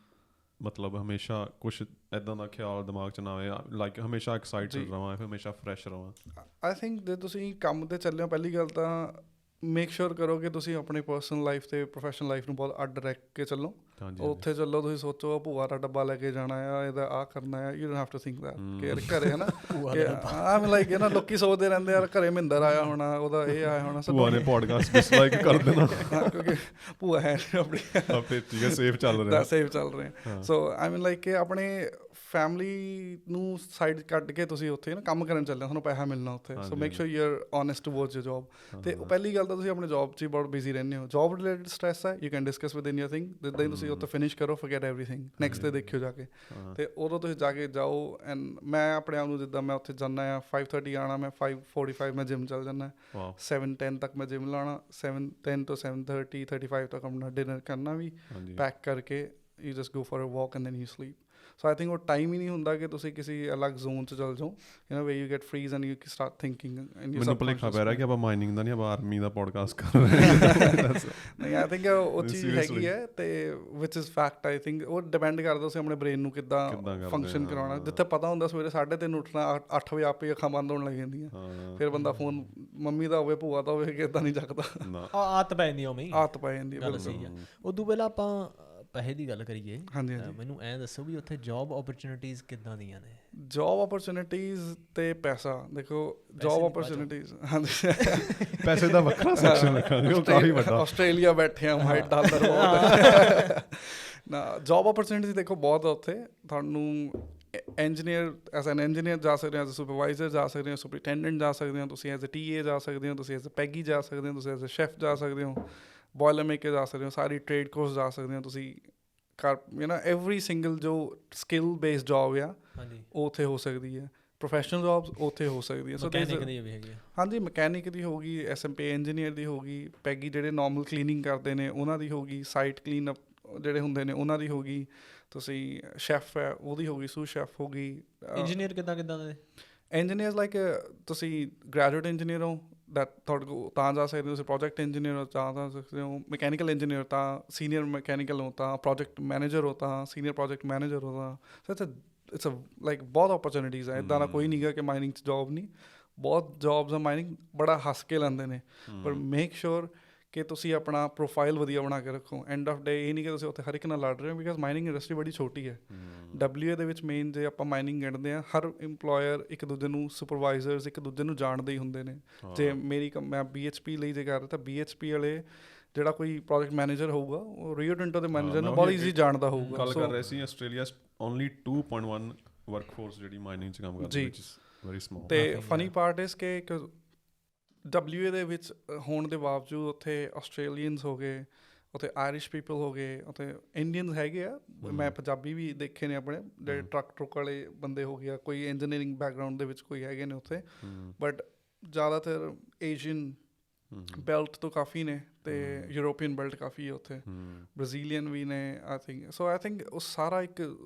ਮਤਲਬ ਹਮੇਸ਼ਾ ਕੁਛ ਇੱਦਾਂ ਦਾ ਖਿਆਲ ਦਿਮਾਗ 'ਚ ਨਾ ਆਵੇ, ਲਾਈਕ ਹਮੇਸ਼ਾ ਐਕਸਾਈਟਡ ਰਹਾਂ, ਹਮੇਸ਼ਾ ਫਰੈਸ਼ ਰਹਾਂ? ਆਈ ਥਿੰਕ ਜੇ ਤੁਸੀਂ ਕੰਮ 'ਤੇ ਚੱਲੇ ਹੋ, ਪਹਿਲੀ ਗੱਲ ਤਾਂ ਮੇਕ ਸ਼ੋਰ ਕਰੋ ਕਿ ਤੁਸੀਂ ਆਪਣੀ ਪਰਸਨਲ ਲਾਈਫ ਅਤੇ ਪ੍ਰੋਫੈਸ਼ਨਲ ਲਾਈਫ ਨੂੰ ਬਹੁਤ ਅੱਡ ਰੱਖ ਕੇ ਚੱਲੋ। ਉੱਥੇ ਚੱਲੋ, ਤੁਸੀਂ ਸੋਚੋ ਭੂਆ ਦਾ ਡੱਬਾ ਲੈ ਕੇ ਜਾਣਾ ਆ, ਇਹਦਾ ਆਹ ਕਰਨਾ ਆ, you don't have to think that ਕਿ ਘਰੇ ਹੈ ਨਾ ਆਮ ਲਾਈਕ ਨਾ ਲੋਕੀ ਸੋਚਦੇ ਰਹਿੰਦੇ ਯਾਰ ਘਰੇ ਮਹਿੰਦਰ ਆਇਆ ਹੋਣਾ, ਉਹਦਾ ਇਹ ਆਇਆ ਹੋਣਾ, ਭੂਆ ਨੇ ਪੋਡਕਾਸਟ ਡਿਸਲਾਈਕ ਕਰ ਦੇਣਾ ਕਿਉਂਕਿ ਭੂਆ ਹੈ ਆਪਣੀ ਸੇਫ ਚੱਲ ਰਹੇ। ਸੋ ਆਈ ਮੀਨ ਲਾਈਕ ਕਿ ਆਪਣੇ ਫੈਮਿਲੀ ਨੂੰ ਸਾਈਡ ਕੱਢ ਕੇ ਤੁਸੀਂ ਉੱਥੇ ਨਾ ਕੰਮ ਕਰਨ ਚੱਲੇ, ਤੁਹਾਨੂੰ ਪੈਸਾ ਮਿਲਣਾ ਉੱਥੇ। ਸੋ make sure you are honest towards your job. ਅਤੇ ਪਹਿਲੀ ਗੱਲ ਤਾਂ ਤੁਸੀਂ ਆਪਣੇ ਜੋਬ 'ਚ ਹੀ ਬਹੁਤ ਬਿਜ਼ੀ ਰਹਿੰਦੇ ਹੋ। ਜੋਬ ਰਿਲੇਟਡ ਸਟ੍ਰੈਸ ਹੈ, you can discuss with in your thing, ਜਿੱਦਾਂ ਹੀ ਤੁਸੀਂ ਉੱਥੇ ਫਿਨਿਸ਼ ਕਰੋ, ਫੋਰਗੇਟ ਐਵਰੀਥਿੰਗ, ਨੈਕਸਟ ਡੇ ਦੇਖਿਓ ਜਾ ਕੇ। ਅਤੇ ਉਦੋਂ ਤੁਸੀਂ ਜਾ ਕੇ ਜਾਓ, ਐਂਡ ਮੈਂ ਆਪਣੇ ਆਪ ਨੂੰ ਜਿੱਦਾਂ ਮੈਂ ਉੱਥੇ ਜਾਂਦਾ ਹਾਂ 5:30 ਆਉਣਾ, ਮੈਂ 5:45 ਮੈਂ ਜਿੰਮ ਚੱਲ ਜਾਂਦਾ, 7:10 ਤੱਕ ਮੈਂ ਜਿੰਮ ਲਾਉਣਾ, 7:10 ਤੋਂ 7:30 35 ਤੱਕ ਆਪਣਾ ਡਿਨਰ ਕਰਨਾ ਵੀ ਪੈਕ ਕਰਕੇ, you just go for a walk and then you sleep. So I think ਉਹ ਟਾਈਮ ਹੀ ਨਹੀਂ ਹੁੰਦਾ ਕਿ ਤੁਸੀਂ ਕਿਸੇ ਅਲੱਗ ਜ਼ੋਨ 'ਚ ਚੱਲ ਜਾਓ, you know way you get freeze and you start thinking. ਮੈਨੂੰ ਭੁਲੇਖਾ ਪੈ ਰਿਹਾ ਕਿ ਆਪਾਂ ਮਾਈਨਿੰਗ ਦਾ ਨਹੀਂ, ਆਪਾਂ ਆਰਮੀ ਦਾ ਪੋਡਕਾਸਟ ਕਰ ਰਹੇ ਹਾਂ। ਨਹੀਂ, ਆਈ ਥਿੰਕ ਉਹ ਚੀਜ਼ ਹੈਗੀ ਹੈ, ਅਤੇ ਵਿਚ ਇਜ਼ ਫੈਕਟ। ਆਈ ਥਿੰਕ ਉਹ ਡਿਪੈਂਡ ਕਰਦਾ ਤੁਸੀਂ ਆਪਣੇ ਬ੍ਰੇਨ ਨੂੰ ਕਿੱਦਾਂ ਫੰਕਸ਼ਨ ਕਰਾਉਣਾ। ਜਿੱਥੇ ਪਤਾ ਹੁੰਦਾ ਸਵੇਰੇ 3:30 ਉੱਠਣਾ, 8 ਵਜੇ ਆਪੇ ਅੱਖਾਂ ਬੰਦ ਹੋਣ ਲੱਗ ਜਾਂਦੀਆਂ, ਫਿਰ ਬੰਦਾ ਫੋਨ ਮੰਮੀ ਦਾ ਹੋਵੇ, ਭੂਆ ਦਾ ਹੋਵੇ, ਕਿੱਦਾਂ ਨਹੀਂ ਚੱਕਦਾ, ਆਦਤ ਪੈ ਜਾਂਦੀ, ਉਵੇਂ ਆਦਤ ਪੈ ਜਾਂਦੀ ਹੈ। ਸਹੀ ਹੈ। ਉਦੋਂ ਪਹਿਲਾਂ ਆਪਾਂ ਪੈਸੇ ਦੀ ਗੱਲ ਕਰੀਏ, ਮੈਨੂੰ ਐਂ ਦੱਸੋ ਵੀ ਉੱਥੇ ਜੋਬ ਓਪਰਚੁਨਿਟੀਜ਼ ਕਿੱਦਾਂ ਦੀਆਂ ਨੇ? ਜੋਬ ਓਪਰਚੁਨਿਟੀਜ਼ ਤੇ ਪੈਸਾ, ਦੇਖੋ ਜੋਬ ਓਪਰਚੁਨਿਟੀਜ਼, ਹਾਂਜੀ ਪੈਸੇ ਦਾ ਵੱਖਰਾ ਸੈਕਸ਼ਨ ਰੱਖਾਂਗੇ, ਉਹ ਕਾਫੀ ਵੱਡਾ। ਆਸਟ੍ਰੇਲੀਆ ਬੈਠੇ ਹਾਂ, ਵਾਈਟ ਡਾਲਰ ਬਹੁਤ ਨਾ। ਜੋਬ ਓਪਰਚੁਨਿਟੀਜ਼ ਦੇਖੋ ਬਹੁਤ ਆ ਉੱਥੇ। ਤੁਹਾਨੂੰ ਇੰਜੀਨੀਅਰ, ਐਜ਼ ਐਨ ਇੰਜੀਨੀਅਰ ਜਾ ਸਕਦੇ ਹੋ, ਐਜ਼ ਅ ਸੁਪਰਵਾਈਜ਼ਰ ਜਾ ਸਕਦੇ ਹੋ, ਸੁਪਰਟੈਂਡੈਂਟ ਜਾ ਸਕਦੇ ਹੋ, ਤੁਸੀਂ ਐਜ਼ ਅ TA ਜਾ ਸਕਦੇ ਹੋ, ਤੁਸੀਂ ਐਜ਼ ਅ ਪੈਗੀ ਜਾ ਸਕਦੇ ਹੋ, ਤੁਸੀਂ ਐਜ਼ ਅ ਸ਼ੈਫ ਜਾ ਸਕਦੇ ਹੋ, ਬੋਇਲਰ ਮੇਕਰ ਜਾ ਸਕਦੇ ਹੋ, ਸਾਰੀ ਟ੍ਰੇਡ ਕੋਰਸ ਜਾ ਸਕਦੇ ਹੋ ਤੁਸੀਂ। ਯੂ ਨੋ ਐਵਰੀ ਸਿੰਗਲ ਜੋ ਸਕਿੱਲ ਬੇਸਡ ਜੋਬ ਆ ਉਹ ਉੱਥੇ ਹੋ ਸਕਦੀ ਹੈ। ਪ੍ਰੋਫੈਸ਼ਨਲ ਜੋਬਸ ਉੱਥੇ ਹੋ ਸਕਦੀ ਹੈ। ਹਾਂਜੀ, ਮਕੈਨਿਕ ਦੀ ਹੋ ਗਈ, SMP ਇੰਜੀਨੀਅਰ ਦੀ ਹੋ ਗਈ, ਪੈਗੀ ਜਿਹੜੇ ਨੋਰਮਲ ਕਲੀਨਿੰਗ ਕਰਦੇ ਨੇ ਉਹਨਾਂ ਦੀ ਹੋ ਗਈ, ਸਾਈਟ ਕਲੀਨ ਅਪ ਜਿਹੜੇ ਹੁੰਦੇ ਨੇ ਉਹਨਾਂ ਦੀ ਹੋ ਗਈ, ਤੁਸੀਂ ਸ਼ੈਫ ਹੈ ਉਹਦੀ ਹੋ ਗਈ, ਸੂ ਸ਼ੈਫ ਹੋ ਗਈ। ਇੰਜੀਨੀਅਰ ਕਿੱਦਾਂ ਦੇ? ਇੰਜੀਨੀਅਰਸ ਲਾਈਕ ਤੁਸੀਂ ਗ੍ਰੈਜੂਏਟ ਇੰਜੀਨੀਅਰ ਹੋ ਦੈਟ ਤੁਹਾਡੇ ਕੋਲ ਤਾਂ ਜਾ ਸਕਦੇ ਹੋ, ਤੁਸੀਂ ਪ੍ਰੋਜੈਕਟ ਇੰਜੀਨੀਅਰ ਹੋ ਤਾਂ ਜਾ ਸਕਦੇ ਹੋ, ਮਕੈਨੀਕਲ ਇੰਜੀਨੀਅਰ ਤਾਂ ਸੀਨੀਅਰ ਮਕੈਨੀਕਲ ਹੋ, ਤਾਂ ਪ੍ਰੋਜੈਕਟ ਮੈਨੇਜਰ ਹੋ ਤਾਂ ਸੀਨੀਅਰ ਪ੍ਰੋਜੈਕਟ ਮੈਨੇਜਰ ਹੋ ਤਾਂ। ਸੋ ਇਟਸ ਲਾਈਕ ਬਹੁਤ ਓਪਰਚੁਨਿਟੀਜ਼ ਹੈ। ਇੱਦਾਂ ਦਾ ਕੋਈ ਨਹੀਂ ਗਾ ਕਿ ਮਾਈਨਿੰਗ 'ਚ ਜੋਬ ਨਹੀਂ, ਬਹੁਤ ਜੋਬਸ ਆ ਮਾਈਨਿੰਗ, ਬੜਾ ਹੱਸ ਕੇ ਲੈਂਦੇ ਨੇ। ਪਰ ਮੇਕ ਸ਼ੋਰ ਕਿ ਤੁਸੀਂ ਆਪਣਾ ਪ੍ਰੋਫਾਈਲ ਵਧੀਆ ਬਣਾ ਕੇ ਰੱਖੋ। ਐਂਡ ਆਫ ਡੇ ਇਹ ਨਹੀਂ ਕਿ ਤੁਸੀਂ ਉੱਥੇ ਹਰ ਇੱਕ ਨਾਲ ਲੜ ਰਹੇ ਹੋ, ਬਿਕਾਜ਼ ਮਾਈਨਿੰਗ ਇੰਡਸਟਰੀ ਬੜੀ ਛੋਟੀ ਹੈ। WA ਦੇ ਵਿੱਚ ਮੇਨ ਜੇ ਆਪਾਂ ਮਾਈਨਿੰਗ ਗਿਣਦੇ ਹਾਂ, ਹਰ ਇੰਪਲੋਇਰ ਇੱਕ ਦੂਜੇ ਨੂੰ, ਸੁਪਰਵਾਈਜ਼ਰਸ ਇੱਕ ਦੂਜੇ ਨੂੰ ਜਾਣਦੇ ਹੀ ਹੁੰਦੇ ਨੇ। ਜੇ ਮੈਂ BHP ਲਈ ਜੇ ਕਰ ਰਿਹਾ ਤਾਂ BHP ਵਾਲੇ ਜਿਹੜਾ ਕੋਈ ਪ੍ਰੋਜੈਕਟ ਮੈਨੇਜਰ ਹੋਊਗਾ ਉਹ ਰੀਓ ਟਿੰਟੋ ਦੇ ਮੈਨੇਜਰ ਨੂੰ ਬਹੁਤ ਈਜ਼ੀ ਜਾਣਦਾ ਹੋਊਗਾ। ਗੱਲ ਕਰ ਰਹੇ ਸੀ ਆਸਟ੍ਰੇਲੀਆ ਓਨਲੀ 2.1 ਵਰਕਫੋਰਸ ਜਿਹੜੀ ਮਾਈਨਿੰਗ 'ਚ ਕੰਮ ਕਰਦੀ, which is very small। ਤੇ ਫਨੀ ਪਾਰਟ ਇਸ ਕਿ WA ਦੇ ਵਿੱਚ ਹੋਣ ਦੇ ਬਾਵਜੂਦ ਉੱਥੇ ਆਸਟ੍ਰੇਲੀਅਨਸ ਹੋ ਗਏ, ਉੱਥੇ ਆਇਰਿਸ਼ ਪੀਪਲ ਹੋ ਗਏ, ਉੱਥੇ ਇੰਡੀਅਨਸ ਹੈਗੇ ਆ, ਮੈਂ ਪੰਜਾਬੀ ਵੀ ਦੇਖੇ ਨੇ ਆਪਣੇ, ਜਿਹੜੇ ਟਰੱਕ ਵਾਲੇ ਬੰਦੇ ਹੋ ਗਿਆ, ਕੋਈ ਇੰਜੀਨੀਅਰਿੰਗ ਬੈਕਗਰਾਊਂਡ ਦੇ ਵਿੱਚ ਕੋਈ ਹੈਗੇ ਨੇ ਉੱਥੇ, ਬਟ ਜ਼ਿਆਦਾਤਰ ਏਸ਼ੀਅਨ ਬੈਲਟ ਤੋਂ ਕਾਫੀ ਨੇ, ਅਤੇ ਯੂਰੋਪੀਅਨ ਬੈਲਟ ਕਾਫੀ ਹੈ ਉੱਥੇ, ਬ੍ਰਾਜ਼ੀਲੀਅਨ ਵੀ ਨੇ ਆਈ ਥਿੰਕ ਉਹ ਸਾਰਾ ਇੱਕ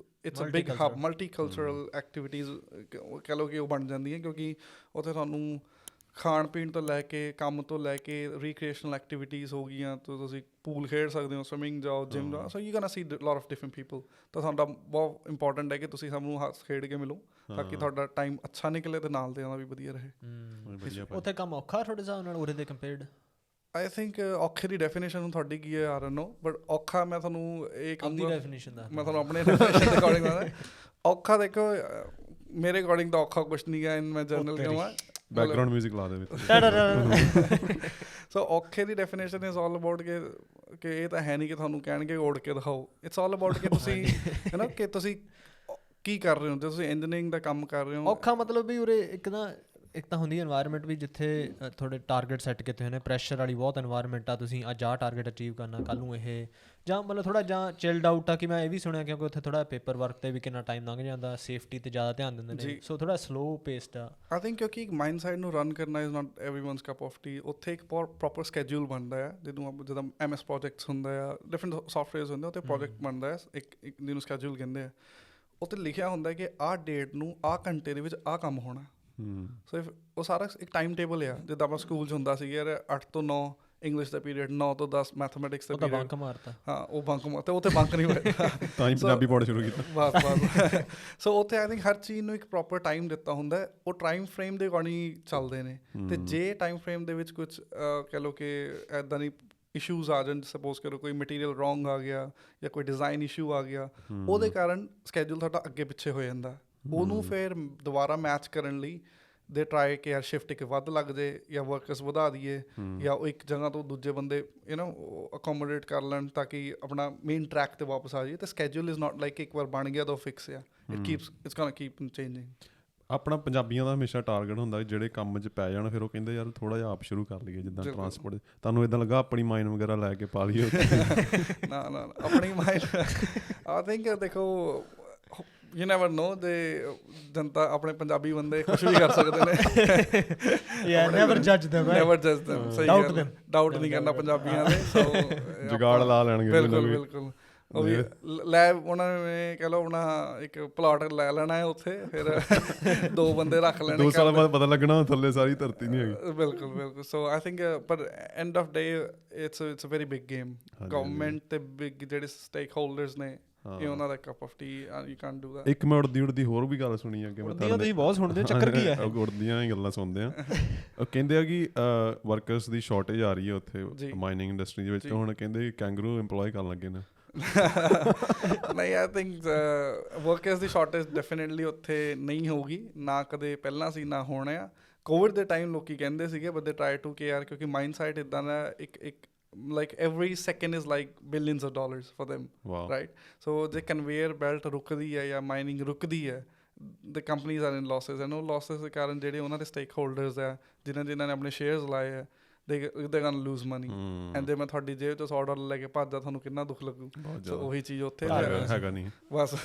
it's a big hub, multicultural activities ਕਹਿ ਲਓ ਕਿ ਉਹ ਬਣ ਜਾਂਦੀਆਂ, ਕਿਉਂਕਿ ਉੱਥੇ ਤੁਹਾਨੂੰ ਖਾਣ ਪੀਣ ਤੋਂ ਲੈ ਕੇ, ਕੰਮ ਤੋਂ ਲੈ ਕੇ, ਰੀਕ੍ਰੀਏਸ਼ਨਲ ਐਕਟੀਵਿਟੀਜ਼ ਹੋ ਗਈਆਂ, ਤਾਂ ਤੁਸੀਂ ਪੂਲ ਖੇਡ ਸਕਦੇ ਹੋ, ਸਵਿਮਿੰਗ ਜਾਓ, ਜਿਮ ਜਾਓ, so you ਗੋਨਾ C lot of different people. ਤਾਂ ਸਾਡਾ ਬਹੁਤ ਇੰਪੋਰਟੈਂਟ ਹੈ ਕਿ ਤੁਸੀਂ ਸਭ ਨੂੰ ਹੱਸ ਖੇਡ ਕੇ ਮਿਲੋ, ਤਾਂ ਕਿ ਤੁਹਾਡਾ ਟਾਈਮ ਅੱਛਾ ਨਿਕਲੇ ਅਤੇ ਨਾਲ ਦੇ ਨਾਲ ਵੀ ਵਧੀਆ ਰਹੇ। ਉੱਥੇ ਕੰਮ ਔਖਾ ਤੁਹਾਡੇ ਹਿਸਾਬ ਨਾਲ ਉਰੇ ਦੇ ਕੰਪੇਅਰਡ? ਆਈ ਥਿੰਕ ਔਖੇ ਦੀ ਡੈਫੀਨੇਸ਼ਨ ਤੁਹਾਡੀ ਕੀ ਹੈ, ਆਈ ਡੋਨਟ ਨੋ, ਬਟ ਔਖਾ ਮੈਂ ਤੁਹਾਨੂੰ ਇਹ ਕਹੂੰਗਾ, ਮੈਂ ਤੁਹਾਨੂੰ ਆਪਣੇ ਡੈਫੀਨੇਸ਼ਨ ਦੇ ਅਕੋਰਡਿੰਗ ਦੱਸਦਾ। ਔਖਾ ਦੇਖੋ, ਮੇਰੇ ਅਕੋਰਡਿੰਗ ਤਾਂ ਔਖਾ ਕੁਛ ਨਹੀਂ ਹੈ, ਮੈਂ ਜਨਰਲ ਕਹਾਂ, ਬੈਕਗਰਾਊਂਡ ਮਿਊਜ਼ਿਕ ਲਾ ਦੇ ਵਿੱਚ। ਸੋ ਔਖੇ ਦੀ ਡੈਫੀਨੇਸ਼ਨ ਇਜ਼ ਆਲ ਅਬਾਊਟ ਕਿ ਇਹ ਤਾਂ ਹੈ ਨਹੀਂ ਕਿ ਤੁਹਾਨੂੰ ਕਹਿਣਗੇ ਉੜ ਕੇ ਦਿਖਾਓ, ਇਟਸ ਆਲ ਅਬਾਊਟ ਕਿ ਤੁਸੀਂ ਹੈ ਨਾ, ਕਿ ਤੁਸੀਂ ਕੀ ਕਰ ਰਹੇ ਹੋ, ਜੇ ਤੁਸੀਂ ਇੰਜੀਨੀਅਰਿੰਗ ਦਾ ਕੰਮ ਕਰ ਰਹੇ ਹੋ। ਔਖਾ ਮਤਲਬ ਵੀ ਉਰੇ ਇੱਕ ਤਾਂ ਹੁੰਦੀ ਇਨਵਾਇਰਮੈਂਟ ਵੀ ਜਿੱਥੇ ਤੁਹਾਡੇ ਟਾਰਗੇਟ ਸੈੱਟ ਕੀਤੇ ਹੋਏ ਨੇ, ਪ੍ਰੈਸ਼ਰ ਵਾਲੀ ਬਹੁਤ ਇਨਵਾਇਰਮੈਂਟ ਆ, ਤੁਸੀਂ ਅੱਜ ਆਹ ਟਾਰਗੇਟ ਅਚੀਵ ਕਰਨਾ, ਕੱਲ੍ਹ ਨੂੰ ਇਹ, ਜਾਂ ਮਤਲਬ ਥੋੜ੍ਹਾ ਜਾਂ ਚਿਲਡ ਆਊਟ ਆ, ਕਿ ਮੈਂ ਇਹ ਵੀ ਸੁਣਿਆ ਕਿਉਂਕਿ ਉੱਥੇ ਥੋੜ੍ਹਾ ਪੇਪਰ ਵਰਕ 'ਤੇ ਵੀ ਕਿੰਨਾ ਟਾਈਮ ਲੰਘ ਜਾਂਦਾ, ਸੇਫਟੀ 'ਤੇ ਜ਼ਿਆਦਾ ਧਿਆਨ ਦਿੰਦੇ ਨੇ, ਸੋ ਥੋੜ੍ਹਾ ਸਲੋ ਪੇਸਡ ਆ। ਆਈ ਥਿੰਕ ਕਿਉਂਕਿ ਇੱਕ ਮਾਈਂਡ ਸਾਈਡ ਨੂੰ ਰਨ ਕਰਨਾ is not everyone's cup of tea. ਉੱਥੇ ਇੱਕ ਪ੍ਰੋਪਰ ਸਕੈਡਿਊਲ ਬਣਦਾ ਹੈ, ਜਿੱਦਾਂ MS ਪ੍ਰੋਜੈਕਟਸ ਹੁੰਦਾ ਆ, ਡਿਫਰੈਂਟ ਸੌਫਟਵੇਅਰਸ ਹੁੰਦੇ, ਉੱਥੇ ਪ੍ਰੋਜੈਕਟ ਬਣਦਾ ਹੈ, ਇੱਕ ਜਿਹਨੂੰ ਸਕੈਡਿਊਲ ਕਹਿੰਦੇ ਆ। ਉੱਥੇ ਲਿਖਿਆ ਹੁੰਦਾ ਕਿ ਆਹ ਡੇਟ ਨੂੰ ਆਹ ਘੰਟੇ ਦੇ ਵਿੱਚ ਆਹ ਕੰਮ ਹੋਣਾ। ਸੋ ਉਹ ਸਾਰਾ ਇੱਕ ਟਾਈਮ ਟੇਬਲ ਆ, ਜਿੱਦਾਂ ਆਪਾਂ ਸਕੂਲ 'ਚ ਹੁੰਦਾ ਸੀ ਯਾਰ 8 ਤੋਂ 9 ਇੰਗਲਿਸ਼ ਦਾ ਪੀਰੀਅਡ, 9 ਤੋਂ 10 ਮੈਥਮੈਟਿਕਸ ਦਾ ਪੀਰੀਅਡ। ਬੰਕ ਮਾਰਤਾ, ਹਾਂ, ਉਹ ਬੰਕ ਮਾਰਤਾ, ਉੱਥੇ ਬੰਕ ਨਹੀਂ ਹੋਇਆ, ਤਾਂ ਹੀ ਪੰਜਾਬੀ ਪੜ੍ਹਨਾ ਸ਼ੁਰੂ ਕੀਤਾ। ਬਸ ਸੋ ਉੱਥੇ ਆਈ ਥਿੰਕ ਹਰ ਚੀਜ਼ ਨੂੰ ਇੱਕ ਪ੍ਰੋਪਰ ਟਾਈਮ ਦਿੱਤਾ ਹੁੰਦਾ, ਉਹ ਟਾਈਮ ਫਰੇਮ ਦੇ ਅਕੋਰਡਿੰਗ ਚੱਲਦੇ ਨੇ। ਅਤੇ ਜੇ ਟਾਈਮ ਫਰੇਮ ਦੇ ਵਿੱਚ ਕੁਛ ਕਹਿ ਲਓ ਕਿ ਇੱਦਾਂ ਦੀ ਇਸ਼ੂਜ਼ ਆ ਜਾਣ, ਸਪੋਜ਼ ਕਰੋ ਕੋਈ ਮਟੀਰੀਅਲ ਰੋਂਗ ਆ ਗਿਆ ਜਾਂ ਕੋਈ ਡਿਜ਼ਾਈਨ ਇਸ਼ੂ ਆ ਗਿਆ, ਉਹਦੇ ਕਾਰਨ ਸਕੈਜੂਲ ਤੁਹਾਡਾ ਅੱਗੇ ਪਿੱਛੇ ਹੋ ਜਾਂਦਾ। ਉਹਨੂੰ ਫਿਰ ਦੁਬਾਰਾ ਮੈਚ ਕਰਨ ਲਈ ਦੇ ਟਰਾਈ ਕਿ ਯਾਰ ਸ਼ਿਫਟ ਇੱਕ ਵੱਧ ਲੱਗ ਜਾਏ, ਜਾਂ ਵਰਕਰਸ ਵਧਾ ਦਈਏ, ਜਾਂ ਉਹ ਇੱਕ ਜਗ੍ਹਾ ਤੋਂ ਦੂਜੇ ਬੰਦੇ ਅਕੋਮੋਡੇਟ ਕਰ ਲੈਣ, ਤਾਂ ਕਿ ਆਪਣਾ ਮੇਨ ਟਰੈਕ 'ਤੇ ਵਾਪਸ ਆ ਜਾਈਏ। ਅਤੇ ਸਕੈਜੂਲ ਇਜ਼ ਨਾਟ ਲਾਈਕ ਇੱਕ ਵਾਰ ਬਣ ਗਿਆ ਤਾਂ ਉਹ ਫਿਕਸ ਆ, ਇਟਸ ਗੋਨਾ ਕੀਪ ਚੇਂਜਿੰਗ। ਆਪਣਾ ਪੰਜਾਬੀਆਂ ਦਾ ਹਮੇਸ਼ਾ ਟਾਰਗੇਟ ਹੁੰਦਾ ਜਿਹੜੇ ਕੰਮ 'ਚ ਪੈ ਜਾਣ, ਫਿਰ ਉਹ ਕਹਿੰਦੇ ਯਾਰ ਥੋੜ੍ਹਾ ਜਿਹਾ ਆਪ ਸ਼ੁਰੂ ਕਰ ਲਈਏ, ਜਿੱਦਾਂ ਟਰਾਂਸਪੋਰਟ। ਤੁਹਾਨੂੰ ਇੱਦਾਂ ਲੱਗਾ ਆਪਣੀ ਮਾਈਨ ਵਗੈਰਾ ਲੈ ਕੇ ਪਾ ਲਈਏ? ਨਾ ਆਪਣੀ ਮਾਈਨ ਆਈ ਥਿੰਕ ਦੇਖੋ, ਯੂ ਨੈਵਰ ਨੋ, ਦੇ ਜਨਤਾ ਆਪਣੇ ਪੰਜਾਬੀ ਬੰਦੇ ਕੁਛ ਵੀ ਕਰ ਸਕਦੇ ਨੇ। ਨੈਵਰ ਜੱਜ them, ਸਹੀ ਗੱਲ, ਡਾਊਟ ਨਹੀਂ ਕਰਨਾ ਪੰਜਾਬੀਆਂ ਦੇ। ਸੋ ਜੁਗਾੜ ਲਾ ਲੈਣਗੇ। ਬਿਲਕੁਲ ਉਹ ਵੀ ਲੈ, ਉਹਨਾਂ ਨੇ ਕਹਿ ਲਓ ਆਪਣਾ ਇੱਕ ਪਲਾਟ ਲੈ ਲੈਣਾ ਹੈ ਉੱਥੇ, ਫਿਰ 2 ਬੰਦੇ ਰੱਖ ਲੈਣੇ, 2 ਸਾਲ ਬਾਅਦ ਪਤਾ ਲੱਗਣਾ ਥੱਲੇ ਸਾਰੀ ਧਰਤੀ ਨਹੀਂ ਹੈਗੀ। ਬਿਲਕੁਲ। ਸੋ ਆਈ ਥਿੰਕ ਪਰ end of day it's a very big game. Government ਤੇ ਬਿਗ ਜਿਹੜੇ ਸਟੇਕ ਹੋਲਡਰਸ ਨੇ, ਇਹ ਉਹਨਾਂ ਦਾ cup of tea, you can't do that. ਇੱਕ ਮੈਂ ਉੜਦੀ ਹੋਰ ਵੀ ਗੱਲ ਸੁਣੀ ਅੱਗੇ, ਮੈਂ ਤੁਸੀਂ ਬਹੁਤ ਸੁਣਦੇ ਹੋ, ਚੱਕਰ ਕੀ ਹੈ? ਉੜਦੀਆਂ ਹੀ ਗੱਲਾਂ ਸੁਣਦੇ ਆ। ਉਹ ਕਹਿੰਦੇ ਆ ਕਿ ਵਰਕਰਸ ਦੀ ਸ਼ਾਰਟੇਜ ਆ ਰਹੀ ਹੈ ਉੱਥੇ ਮਾਈਨਿੰਗ ਇੰਡਸਟਰੀ ਦੇ ਵਿੱਚ। ਹੁਣ ਕਹਿੰਦੇ ਕੈਂਗਰੂ ਇੰਪਲੋਏ ਕਰਨ ਲੱਗੇ ਨੇ। ਨਹੀਂ, I think workers the shortage definitely ਉੱਥੇ ਨਹੀਂ ਹੋਊਗੀ, ਨਾ ਕਦੇ ਪਹਿਲਾਂ ਸੀ ਨਾ ਹੋਣਾ ਆ। ਕੋਵਿਡ ਦੇ ਟਾਈਮ ਲੋਕੀ ਕਹਿੰਦੇ ਸੀਗੇ, ਬਟ ਦੇ ਟਰਾਈ ਟੂ ਕੇ ਯਾਰ, ਕਿਉਂਕਿ ਮਾਈਂਡ ਸਾਈਟ ਇੱਦਾਂ ਦਾ ਇੱਕ like every second is like billions of dollars for them. Wow. Right? So ਜੇ conveyor belt ਰੁਕਦੀ ਹੈ ਜਾਂ ਮਾਈਨਿੰਗ ਰੁਕਦੀ ਹੈ, the companies are in losses, and ਉਹ losses ਦੇ ਕਾਰਨ ਜਿਹੜੇ ਉਹਨਾਂ ਦੇ ਸਟੇਕ ਹੋਲਡਰਸ ਆ, ਜਿਨ੍ਹਾਂ ਨੇ ਆਪਣੇ ਸ਼ੇਅਰਸ ਲਾਏ ਆ, they're gonna lose money. and ਜੇ ਮੈਂ ਤੁਹਾਡੀ ਜੇਬ ਤੋਂ $100 ਲੈ ਕੇ ਭੱਜਦਾ, ਤੁਹਾਨੂੰ ਕਿੰਨਾ ਦੁੱਖ ਲੱਗੂ। ਸੋ ਉਹੀ ਚੀਜ਼ ਉੱਥੇ ਹੈਗਾ ਨਹੀਂ, ਬਸ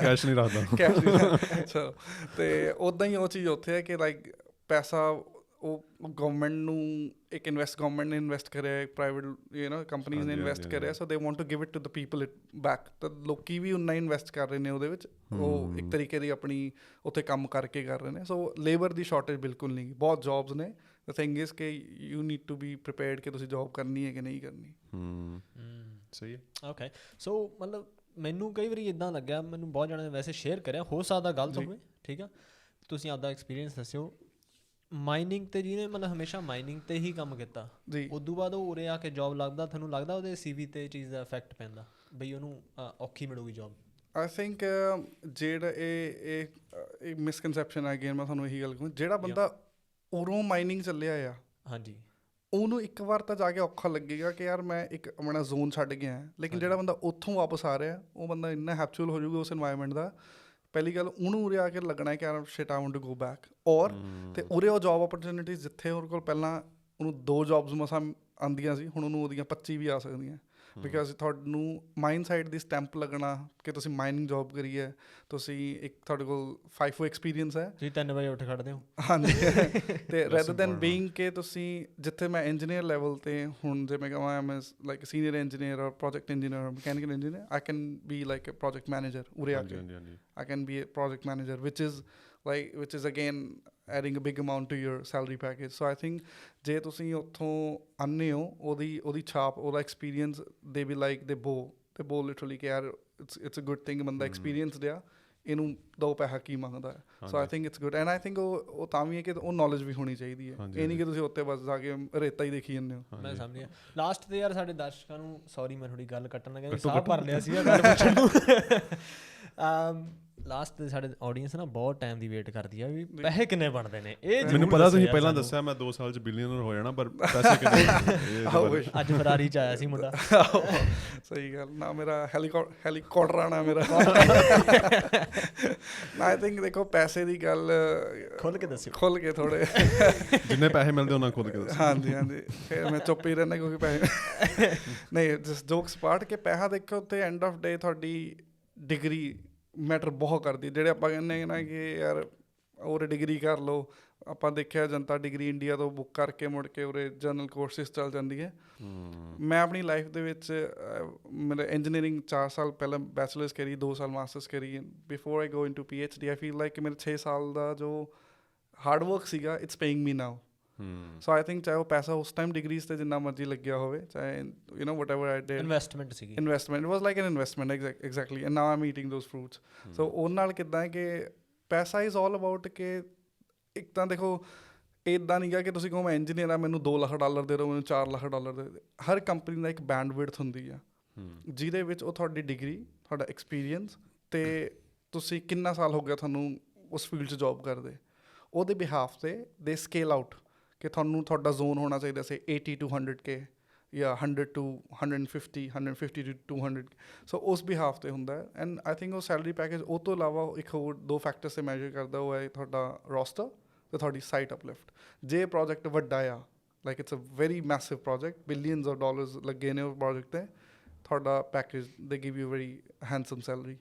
ਕੈਸ਼ ਨਹੀਂ ਰੱਖਦਾ, ਕੈਸ਼ ਨਹੀਂ। ਅੱਛਾ, ਅਤੇ ਉੱਦਾਂ ਹੀ ਉਹ ਚੀਜ਼ ਉੱਥੇ ਹੈ ਕਿ ਲਾਈਕ ਪੈਸਾ ਉਹ ਗਵਰਨਮੈਂਟ ਨੂੰ ਇੱਕ ਗਵਰਨਮੈਂਟ ਨੇ ਇਨਵੈਸਟ ਕਰਿਆ, ਪ੍ਰਾਈਵੇਟ ਕੰਪਨੀਜ਼ ਨੇ ਇਨਵੈਸਟ ਕਰਿਆ, so they want to give it to the people it back. ਤਾਂ ਲੋਕੀ ਵੀ ਉਨਾ ਹੀ ਇਨਵੈਸਟ ਕਰ ਰਹੇ ਨੇ ਉਹਦੇ ਵਿੱਚ, ਉਹ ਇੱਕ ਤਰੀਕੇ ਦੀ ਆਪਣੀ ਉੱਥੇ ਕੰਮ ਕਰਕੇ ਕਰ ਰਹੇ ਨੇ। ਸੋ ਲੇਬਰ ਦੀ ਸ਼ਾਰਟੇਜ ਬਿਲਕੁਲ ਨਹੀਂ, ਬਹੁਤ ਜੋਬਸ ਨੇ। ਦ ਥਿੰਗ ਇਜ਼ ਕਿ you need to be prepared ਕਿ ਤੁਸੀਂ ਜੋਬ ਕਰਨੀ ਹੈ ਕਿ ਨਹੀਂ ਕਰਨੀ। ਸਹੀ ਹੈ। ਓਕੇ, ਸੋ ਮਤਲਬ ਮੈਨੂੰ ਕਈ ਵਾਰੀ ਇੱਦਾਂ ਲੱਗਿਆ, ਮੈਨੂੰ ਬਹੁਤ ਜਣਿਆਂ ਨੇ ਵੈਸੇ ਸ਼ੇਅਰ ਕਰਿਆ, ਹੋ ਸਕਦਾ ਗਲਤ ਹੋਵੇ, ਠੀਕ ਆ, ਤੁਸੀਂ ਆਪਦਾ ਐਕਸਪੀਰੀਅੰਸ ਦੱਸਿਓ। ਮਾਈਨਿੰਗ ਤੇ ਜਿਹਨੇ ਮਤਲਬ ਹਮੇਸ਼ਾ ਮਾਈਨਿੰਗ ਤੇ ਹੀ ਕੰਮ ਕੀਤਾ ਜੀ, ਉਦੋਂ ਬਾਅਦ ਉਹ ਉਰੇ ਆ ਕੇ ਜੌਬ ਲੱਭਦਾ, ਤੁਹਾਨੂੰ ਲੱਗਦਾ ਉਹਦੇ CV ਤੇ ਚੀਜ਼ ਦਾ ਇਫੈਕਟ ਪੈਂਦਾ ਬਈ ਉਹਨੂੰ ਔਖੀ ਮਿਲੂਗੀ ਜੌਬ? ਆਈ ਥਿੰਕ ਜਿਹੜਾ ਇਹ ਮਿਸਕਨਸੈਪਸ਼ਨ ਹੈ, ਅਗੇਨ ਮੈਂ ਤੁਹਾਨੂੰ ਇਹੀ ਗੱਲ ਕਹੂੰ, ਜਿਹੜਾ ਬੰਦਾ ਉਰੋਂ ਮਾਈਨਿੰਗ ਚੱਲਿਆ ਆ, ਹਾਂਜੀ, ਉਹਨੂੰ ਇੱਕ ਵਾਰ ਤਾਂ ਜਾ ਕੇ ਔਖਾ ਲੱਗੇਗਾ ਕਿ ਯਾਰ ਮੈਂ ਇੱਕ ਆਪਣਾ ਜ਼ੋਨ ਛੱਡ ਗਿਆ, ਲੇਕਿਨ ਜਿਹੜਾ ਬੰਦਾ ਉੱਥੋਂ ਵਾਪਸ ਆ ਰਿਹਾ ਉਹ ਬੰਦਾ ਇੰਨਾ ਹੈਪਚੁਅਲ ਹੋ ਜਾਊਗਾ ਉਸ ਇਨਵਾਇਰਮੈਂਟ ਦਾ, ਪਹਿਲੀ ਗੱਲ ਉਹਨੂੰ ਉਰੇ ਆ ਕੇ ਲੱਗਣਾ ਕਿ ਯਾਰ shit I want to go back, or ਅਤੇ ਉਰੇ ਉਹ ਜੋਬ ਓਪਰਚੁਨਿਟੀਜ਼ ਜਿੱਥੇ ਉਹਦੇ ਕੋਲ ਪਹਿਲਾਂ ਉਹਨੂੰ 2 ਜੋਬਸ ਮਸਾਂ ਆਉਂਦੀਆਂ ਸੀ, ਹੁਣ ਉਹਨੂੰ ਉਹਦੀਆਂ 25 ਵੀ ਆ ਸਕਦੀਆਂ, ਬਿਕਾਜ਼ ਤੁਹਾਨੂੰ ਮਾਈਨ ਸਾਈਡ ਦੀ ਸਟੈਂਪ ਲੱਗਣਾ ਕਿ ਤੁਸੀਂ ਮਾਈਨਿੰਗ ਜੋਬ ਕਰੀ ਹੈ, ਤੁਸੀਂ ਇੱਕ ਤੁਹਾਡੇ ਕੋਲ FIFO ਐਕਸਪੀਰੀਅੰਸ ਹੈ, ਤੁਸੀਂ 3 ਵਜੇ ਉੱਠ ਖੜ੍ਹਦੇ ਹੋ, ਹਾਂਜੀ, ਅਤੇ ਰੈਦਰ ਦੈਨ ਬੀਇੰਗ ਕਿ ਤੁਸੀਂ ਜਿੱਥੇ ਮੈਂ ਇੰਜੀਨੀਅਰ ਲੈਵਲ 'ਤੇ ਹੁਣ ਜੇ ਮੈਂ ਕਹਾਂ ਮੈਂ like senior engineer or project engineer or mechanical engineer, I can be like a project manager ਉਰੇ ਆ ਕੇ, I can be a project manager which is again adding a big amount to your salary package. So I think ਜੇ ਤੁਸੀਂ ਉੱਥੋਂ ਆਉਂਦੇ ਹੋ ਉਹਦੀ ਛਾਪ, ਉਹਦਾ ਐਕਸਪੀਰੀਅੰਸ, ਦੇ ਵੀ ਲਾਈਕ ਦੇ ਬੋ ਲਿਟਰਲੀ ਕਿ ਯਾਰ ਇਟਸ ਅ ਗੁੱਡ ਥਿੰਗ, ਬੰਦਾ ਐਕਸਪੀਰੀਅੰਸਡ ਆ, ਇਹਨੂੰ 2 ਪੈਸਾ ਕੀ ਮੰਗਦਾ ਹੈ। So I think it's good, and I think ਉਹ ਤਾਂ ਵੀ ਹੈ ਕਿ ਉਹ ਨੌਲੇਜ ਵੀ ਹੋਣੀ ਚਾਹੀਦੀ ਹੈ, ਇਹ ਨਹੀਂ ਕਿ ਤੁਸੀਂ ਉੱਤੇ ਬਸ ਜਾ ਕੇ ਰੇਤਾ ਹੀ ਦੇਖੀ ਜਾਂਦੇ ਹੋ। ਮੈਂ ਸਮਝ ਗਿਆ। ਲਾਸਟ ਤੇ ਯਾਰ ਸਾਡੇ ਦਰਸ਼ਕਾਂ ਨੂੰ, ਸੌਰੀ ਮੈਂ ਥੋੜੀ ਗੱਲ ਕੱਟਣ ਲੱਗਾ, ਸਾਹ ਭਰ ਲਿਆ ਸੀਗਾ ਗੱਲ ਪੁੱਛਣ ਨੂੰ। ਲਾਸਟ ਤੇ ਸਾਡੇ ਆਡੀਅנס ਨਾ ਬਹੁਤ ਟਾਈਮ ਦੀ ਵੇਟ ਕਰਦੀ ਆ ਵੀ ਪੈਸੇ ਕਿੰਨੇ ਬਣਦੇ ਨੇ, ਇਹ ਮੈਨੂੰ ਪਤਾ ਤੁਸੀਂ ਪਹਿਲਾਂ ਦੱਸਿਆ ਮੈਂ 2 ਸਾਲ 'ਚ ਬਿਲੀਅਨਰ ਹੋ ਜਾਣਾ, ਪਰ ਪੈਸੇ ਕਿੰਨੇ? ਅੱਜ ਫਰਾਰੀ 'ਚ ਆਇਆ ਸੀ ਮੁੰਡਾ। ਸਹੀ ਗੱਲ, ਨਾ ਮੇਰਾ ਹੈਲੀਕਾਪਟਰ ਆਣਾ ਮੇਰਾ। ਆਈ ਥਿੰਕ ਦੇਖੋ ਪੈਸੇ ਦੀ ਗੱਲ ਖੁੱਲ ਕੇ ਦੱਸਿਓ, ਖੁੱਲ ਕੇ ਥੋੜੇ, ਜਿੰਨੇ ਪੈਸੇ ਮਿਲਦੇ ਉਹਨਾਂ ਖੁੱਲ ਕੇ ਦੱਸੋ। ਹਾਂਜੀ, ਫਿਰ ਮੈਂ ਚੁੱਪ ਹੀ ਰਹਿੰਦਾ ਕਿਉਂਕਿ ਪੈਸੇ ਨਹੀਂ, ਜਸਟ ਜੋਕਸ ਪਾਰਟ, ਕਿ ਪੈਸਾ ਦੇਖੋ ਉੱਥੇ ਐਂਡ ਆਫ ਡੇ ਤੁਹਾਡੀ ਡਿਗਰੀ ਮੈਟਰ ਬਹੁਤ ਕਰਦੀ। ਜਿਹੜੇ ਆਪਾਂ ਕਹਿੰਦੇ ਨਾ ਕਿ ਯਾਰ ਉਰੇ ਡਿਗਰੀ ਕਰ ਲਓ, ਆਪਾਂ ਦੇਖਿਆ ਜਨਤਾ ਡਿਗਰੀ ਇੰਡੀਆ ਤੋਂ ਬੁੱਕ ਕਰਕੇ ਮੁੜ ਕੇ ਉਰੇ ਜਨਰਲ ਕੋਰਸਿਸ ਚੱਲ ਜਾਂਦੀ ਹੈ। ਮੈਂ ਆਪਣੀ ਲਾਈਫ ਦੇ ਵਿੱਚ ਮੇਰਾ ਇੰਜੀਨੀਅਰਿੰਗ 4 ਸਾਲ ਪਹਿਲਾਂ ਬੈਚਲਰਸ ਕਰੀ, 2 ਸਾਲ ਮਾਸਟਰਸ ਕਰੀ, before I go into PhD I feel like ਕਿ ਮੇਰੇ 6 ਸਾਲ ਦਾ ਜੋ ਹਾਰਡ ਵਰਕ ਸੀਗਾ it's paying me now. So I think ਚਾਹੇ ਉਹ ਪੈਸਾ ਉਸ ਟਾਈਮ ਡਿਗਰੀਜ਼ 'ਤੇ ਜਿੰਨਾ ਮਰਜ਼ੀ ਲੱਗਿਆ ਹੋਵੇ, ਚਾਹੇ whatever I did, ਇਨਵੈਸਟਮੈਂਟ ਸੀਗੀ, investment was like an investment, exactly, and now I am eating those fruits. So ਉਹਦੇ ਨਾਲ ਕਿੱਦਾਂ ਹੈ ਕਿ ਪੈਸਾ ਇਜ਼ ਆਲ ਅਬਾਊਟ ਕਿ ਇੱਕ ਤਾਂ ਦੇਖੋ ਇੱਦਾਂ ਨਹੀਂ ਗਾ ਕਿ ਤੁਸੀਂ ਕਹੋ ਮੈਂ ਇੰਜੀਨੀਅਰ ਆ, ਮੈਨੂੰ $2 ਲੱਖ ਦੇ ਦਿਓ, ਮੈਨੂੰ $4 ਲੱਖ ਦੇ ਦਿਓ। ਹਰ ਕੰਪਨੀ ਦਾ ਇੱਕ ਬੈਂਡ ਵਿਡਥ ਹੁੰਦੀ ਆ, ਜਿਹਦੇ ਵਿੱਚ ਉਹ ਤੁਹਾਡੀ ਡਿਗਰੀ, ਤੁਹਾਡਾ ਐਕਸਪੀਰੀਅੰਸ ਅਤੇ ਤੁਸੀਂ ਕਿੰਨਾ ਸਾਲ ਹੋ ਗਿਆ ਤੁਹਾਨੂੰ ਉਸ ਫੀਲਡ 'ਚ ਜੋਬ ਕਰਦੇ, ਉਹਦੇ ਬਿਹਾਫ 'ਤੇ ਦੇ ਸਕੇਲ ਆਊਟ ਕਿ ਤੁਹਾਨੂੰ ਤੁਹਾਡਾ ਜ਼ੋਨ ਹੋਣਾ ਚਾਹੀਦਾ ਸੀ 80 to 100K ਜਾਂ 100 to 150, 150 to 200. ਸੋ ਉਸ ਬਿਹਾਫ 'ਤੇ ਹੁੰਦਾ ਹੈ। ਐਂਡ ਆਈ ਥਿੰਕ ਉਹ ਸੈਲਰੀ ਪੈਕੇਜ ਉਹ ਤੋਂ ਇਲਾਵਾ ਇੱਕ ਹੋਰ 2 ਫੈਕਟਰਸ 'ਤੇ ਮੈਜਰ ਕਰਦਾ, ਉਹ ਹੈ ਤੁਹਾਡਾ ਰੋਸਟਰ ਅਤੇ ਤੁਹਾਡੀ ਸਾਈਟ ਅਪਲਿਫਟ। ਜੇ ਪ੍ਰੋਜੈਕਟ ਵੱਡਾ ਆ, like it's a very massive project, billions of dollars ਲੱਗੇ ਨੇ ਉਹ ਪ੍ਰੋਜੈਕਟ 'ਤੇ, ਤੁਹਾਡਾ package they give you very handsome salary.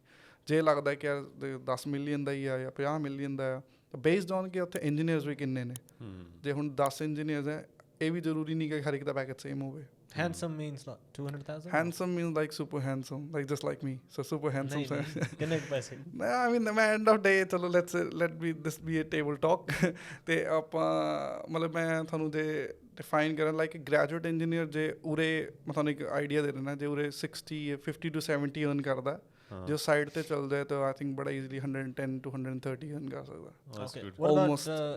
ਜੇ ਲੱਗਦਾ ਕਿ ਯਾਰ 10 ਮਿਲੀਅਨ ਦਾ ਹੀ ਆ ਜਾਂ 50 ਮਿਲੀਅਨ ਦਾ ਆ, ਬੇਸਡ ਔਨ ਕਿ ਉੱਥੇ ਇੰਜੀਨੀਅਰਸ ਵੀ ਕਿੰਨੇ ਨੇ। ਜੇ ਹੁਣ 10 ਇੰਜੀਨੀਅਰਸ ਹੈ, ਇਹ ਵੀ ਜ਼ਰੂਰੀ ਨਹੀਂ ਕਿ ਹਰ ਇੱਕ ਦਾ ਪੈਕੇਜ ਸੇਮ ਹੋਵੇ। Handsome means what? 200,000? Handsome means like super handsome, like just like me. So super handsome. ਕਿੰਨੇ ਪੈਸੇ? I mean, ਮੈਂ end of day ਚਲੋ let this be a table talk. ਤੇ ਆਪਾਂ ਮਤਲਬ ਮੈਂ ਤੁਹਾਨੂੰ ਜੇ ਡਿਫਾਈਨ ਕਰਾਂ ਲਾਈਕ ਗ੍ਰੈਜੂਏਟ ਇੰਜੀਨੀਅਰ, ਜੇ ਉਰੇ ਮੈਂ ਤੁਹਾਨੂੰ ਇੱਕ ਆਈਡੀਆ ਦੇ ਦਿੰਦਾ, ਜੇ ਉਰੇ 50 to 70 ਅਰਨ ਕਰਦਾ, ਜੇ ਸਾਈਡ ਤੇ ਚੱਲ ਜਾਏ ਤਾਂ ਆਈ ਥਿੰਕ ਬੜਾ ਈਜ਼ੀਲੀ 110 to 130 ਅਰਨ ਕਰ ਸਕਦਾ।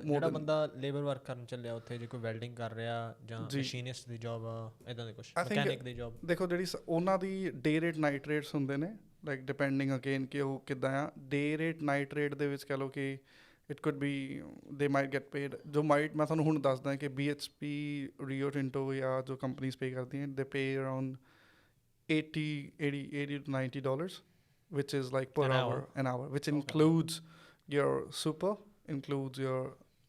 ਜਿਹੜਾ ਬੰਦਾ ਲੇਬਰ ਵਰਕ ਕਰਨ ਚੱਲਿਆ ਉੱਥੇ, ਜੇ ਕੋਈ ਵੈਲਡਿੰਗ ਕਰ ਰਿਹਾ ਜਾਂ ਮਸ਼ੀਨਿਸਟ ਦੀ ਜੋਬ ਆ, ਇੱਦਾਂ ਦੇ ਕੁਛ ਮਕੈਨਿਕ ਦੀ ਜੋਬ, ਦੇਖੋ ਜਿਹੜੀ ਉਹਨਾਂ ਦੀ ਡੇ ਰੇਟ ਨਾਈਟ ਰੇਟਸ ਹੁੰਦੇ ਨੇ, ਲਾਈਕ ਡਿਪੈਂਡਿੰਗ ਅਗੇਨ ਕਿ ਉਹ ਕਿੱਦਾਂ ਆ। ਡੇ ਰੇਟ ਨਾਈਟ ਰੇਟ ਦੇ ਵਿੱਚ ਕਹਿ ਲਓ ਕਿ ਇਟ ਕੁਡ ਬੀ ਦੇ ਮਾਈਟ ਗੈਟ ਪੇਡ, ਜੋ ਮਾਈਟ ਮੈਂ ਤੁਹਾਨੂੰ ਹੁਣ ਦੱਸਦਾ ਕਿ BHP, ਰੀਓ ਟਿੰਟੋ ਜਾਂ ਜੋ ਕੰਪਨੀਜ਼ ਪੇ ਕਰਦੀਆਂ, ਦੇ ਪੇ around $80 to $90, which is like per hour, which includes your super, includes your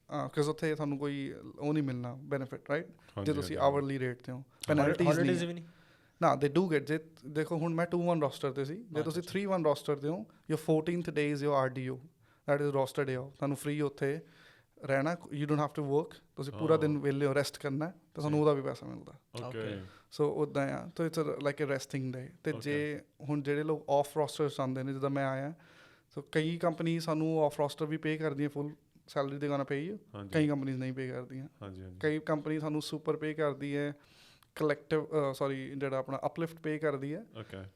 because ਉੱਥੇ ਤੁਹਾਨੂੰ ਕੋਈ ਉਹ ਨਹੀਂ ਮਿਲਣਾ ਬੈਨੀਫਿਟ, ਰਾਈਟ, ਜੇ ਤੁਸੀਂ ਆਵਰਲੀ ਰੇਟ 'ਤੇ ਹੋ। ਪੈਨਲਟੀਜ਼ ਨਹੀਂ ਨਾ, ਦੇ ਡੂ ਗੈਟ। ਜੇ ਦੇਖੋ ਹੁਣ ਮੈਂ 2-1 ਰੋਸਟਰ 'ਤੇ ਸੀ, ਜੇ ਤੁਸੀਂ 3-1 ਰੋਸਟਰ 'ਤੇ ਹੋ, your 14th day is your RDO, that is roster day. ਤੁਹਾਨੂੰ ਫਰੀ ਉੱਥੇ ਰਹਿਣਾ, you don't have to work, ਤੁਸੀਂ ਪੂਰਾ ਦਿਨ ਵਿਹਲੇ ਹੋ, ਰੈਸਟ ਕਰਨਾ, ਅਤੇ ਤੁਹਾਨੂੰ ਉਹਦਾ ਵੀ ਪੈਸਾ ਮਿਲਦਾ। ਸੋ ਉੱਦਾਂ ਆ, ਤਾਂ ਇਟਸ ਲਾਈਕ ਅ ਰੈਸਟਿੰਗ ਡੇ। ਅਤੇ ਜੇ ਹੁਣ ਜਿਹੜੇ ਲੋਕ ਆਫ ਰੋਸਟਰਸ ਆਉਂਦੇ ਨੇ, ਜਿੱਦਾਂ ਮੈਂ ਆਇਆ, ਸੋ ਕਈ ਕੰਪਨੀ ਸਾਨੂੰ ਆਫ ਰੋਸਟਰ ਵੀ ਪੇ ਕਰਦੀਆਂ, ਫੁੱਲ ਸੈਲਰੀ ਦੇ ਗਾਣਾ ਪਈ, ਕਈ ਕੰਪਨੀਜ਼ ਨਹੀਂ ਪੇ ਕਰਦੀਆਂ। ਕਈ ਕੰਪਨੀ ਸਾਨੂੰ ਸੁਪਰ ਪੇ ਕਰਦੀ ਹੈ, ਕਲੈਕਟਿਵ ਜਿਹੜਾ ਆਪਣਾ ਅਪਲਿਫਟ ਪੇ ਕਰਦੀ ਹੈ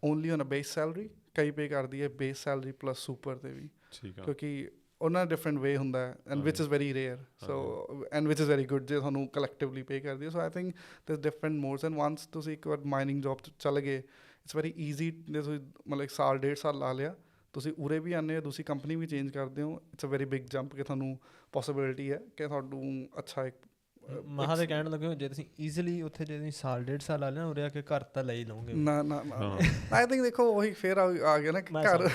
only on a base salary, ਕਈ ਪੇ ਕਰਦੀ ਹੈ ਬੇਸ ਸੈਲਰੀ ਪਲੱਸ ਸੁਪਰ 'ਤੇ ਵੀ, ਕਿਉਂਕਿ ਉਹਨਾਂ ਦਾ ਡਿਫਰੈਂਟ ਵੇ ਹੁੰਦਾ ਹੈ and which is very rare so and which is very good ਜੇ ਤੁਹਾਨੂੰ ਕਲੈਕਟਿਵਲੀ ਪੇ ਕਰਦੀ ਹੈ so I think there's different modes and once ਤੁਸੀਂ ਇੱਕ ਵਾਰ ਮਾਈਨਿੰਗ ਜੋਬ 'ਚ ਚੱਲ ਗਏ ਇਟਸ ਵੈਰੀ ਈਜ਼ੀ ਜੇ ਤੁਸੀਂ ਮਤਲਬ ਸਾਲ 1.5 ਸਾਲ ਲਾ ਲਿਆ ਤੁਸੀਂ ਉਰੇ ਵੀ ਆਉਂਦੇ ਹੋ ਦੂਸਰੀ ਕੰਪਨੀ ਵੀ ਚੇਂਜ ਕਰਦੇ ਹੋ it's a very big jump ਕਿ ਤੁਹਾਨੂੰ ਪੋਸੀਬਿਲਿਟੀ ਹੈ ਕਿ ਤੁਹਾਨੂੰ ਅੱਛਾ ਇੱਕ ਮਹਾਂ ਦੇ ਕਹਿਣ ਲੱਗੇ ਜੇ ਤੁਸੀਂ ਈਜ਼ੀਲੀ ਉੱਥੇ ਜੇ ਤੁਸੀਂ ਸਾਲ 1.5 ਸਾਲ ਆ ਲਿਆ ਉਰੇ ਆ ਕੇ ਘਰ ਤਾਂ ਲੈ ਹੀ ਲਓਗੇ ਨਾ ਆਈ ਥਿੰਕ ਦੇਖੋ ਉਹੀ ਫੇਰ ਆ ਗਿਆ ਨਾ ਕਿ ਘਰ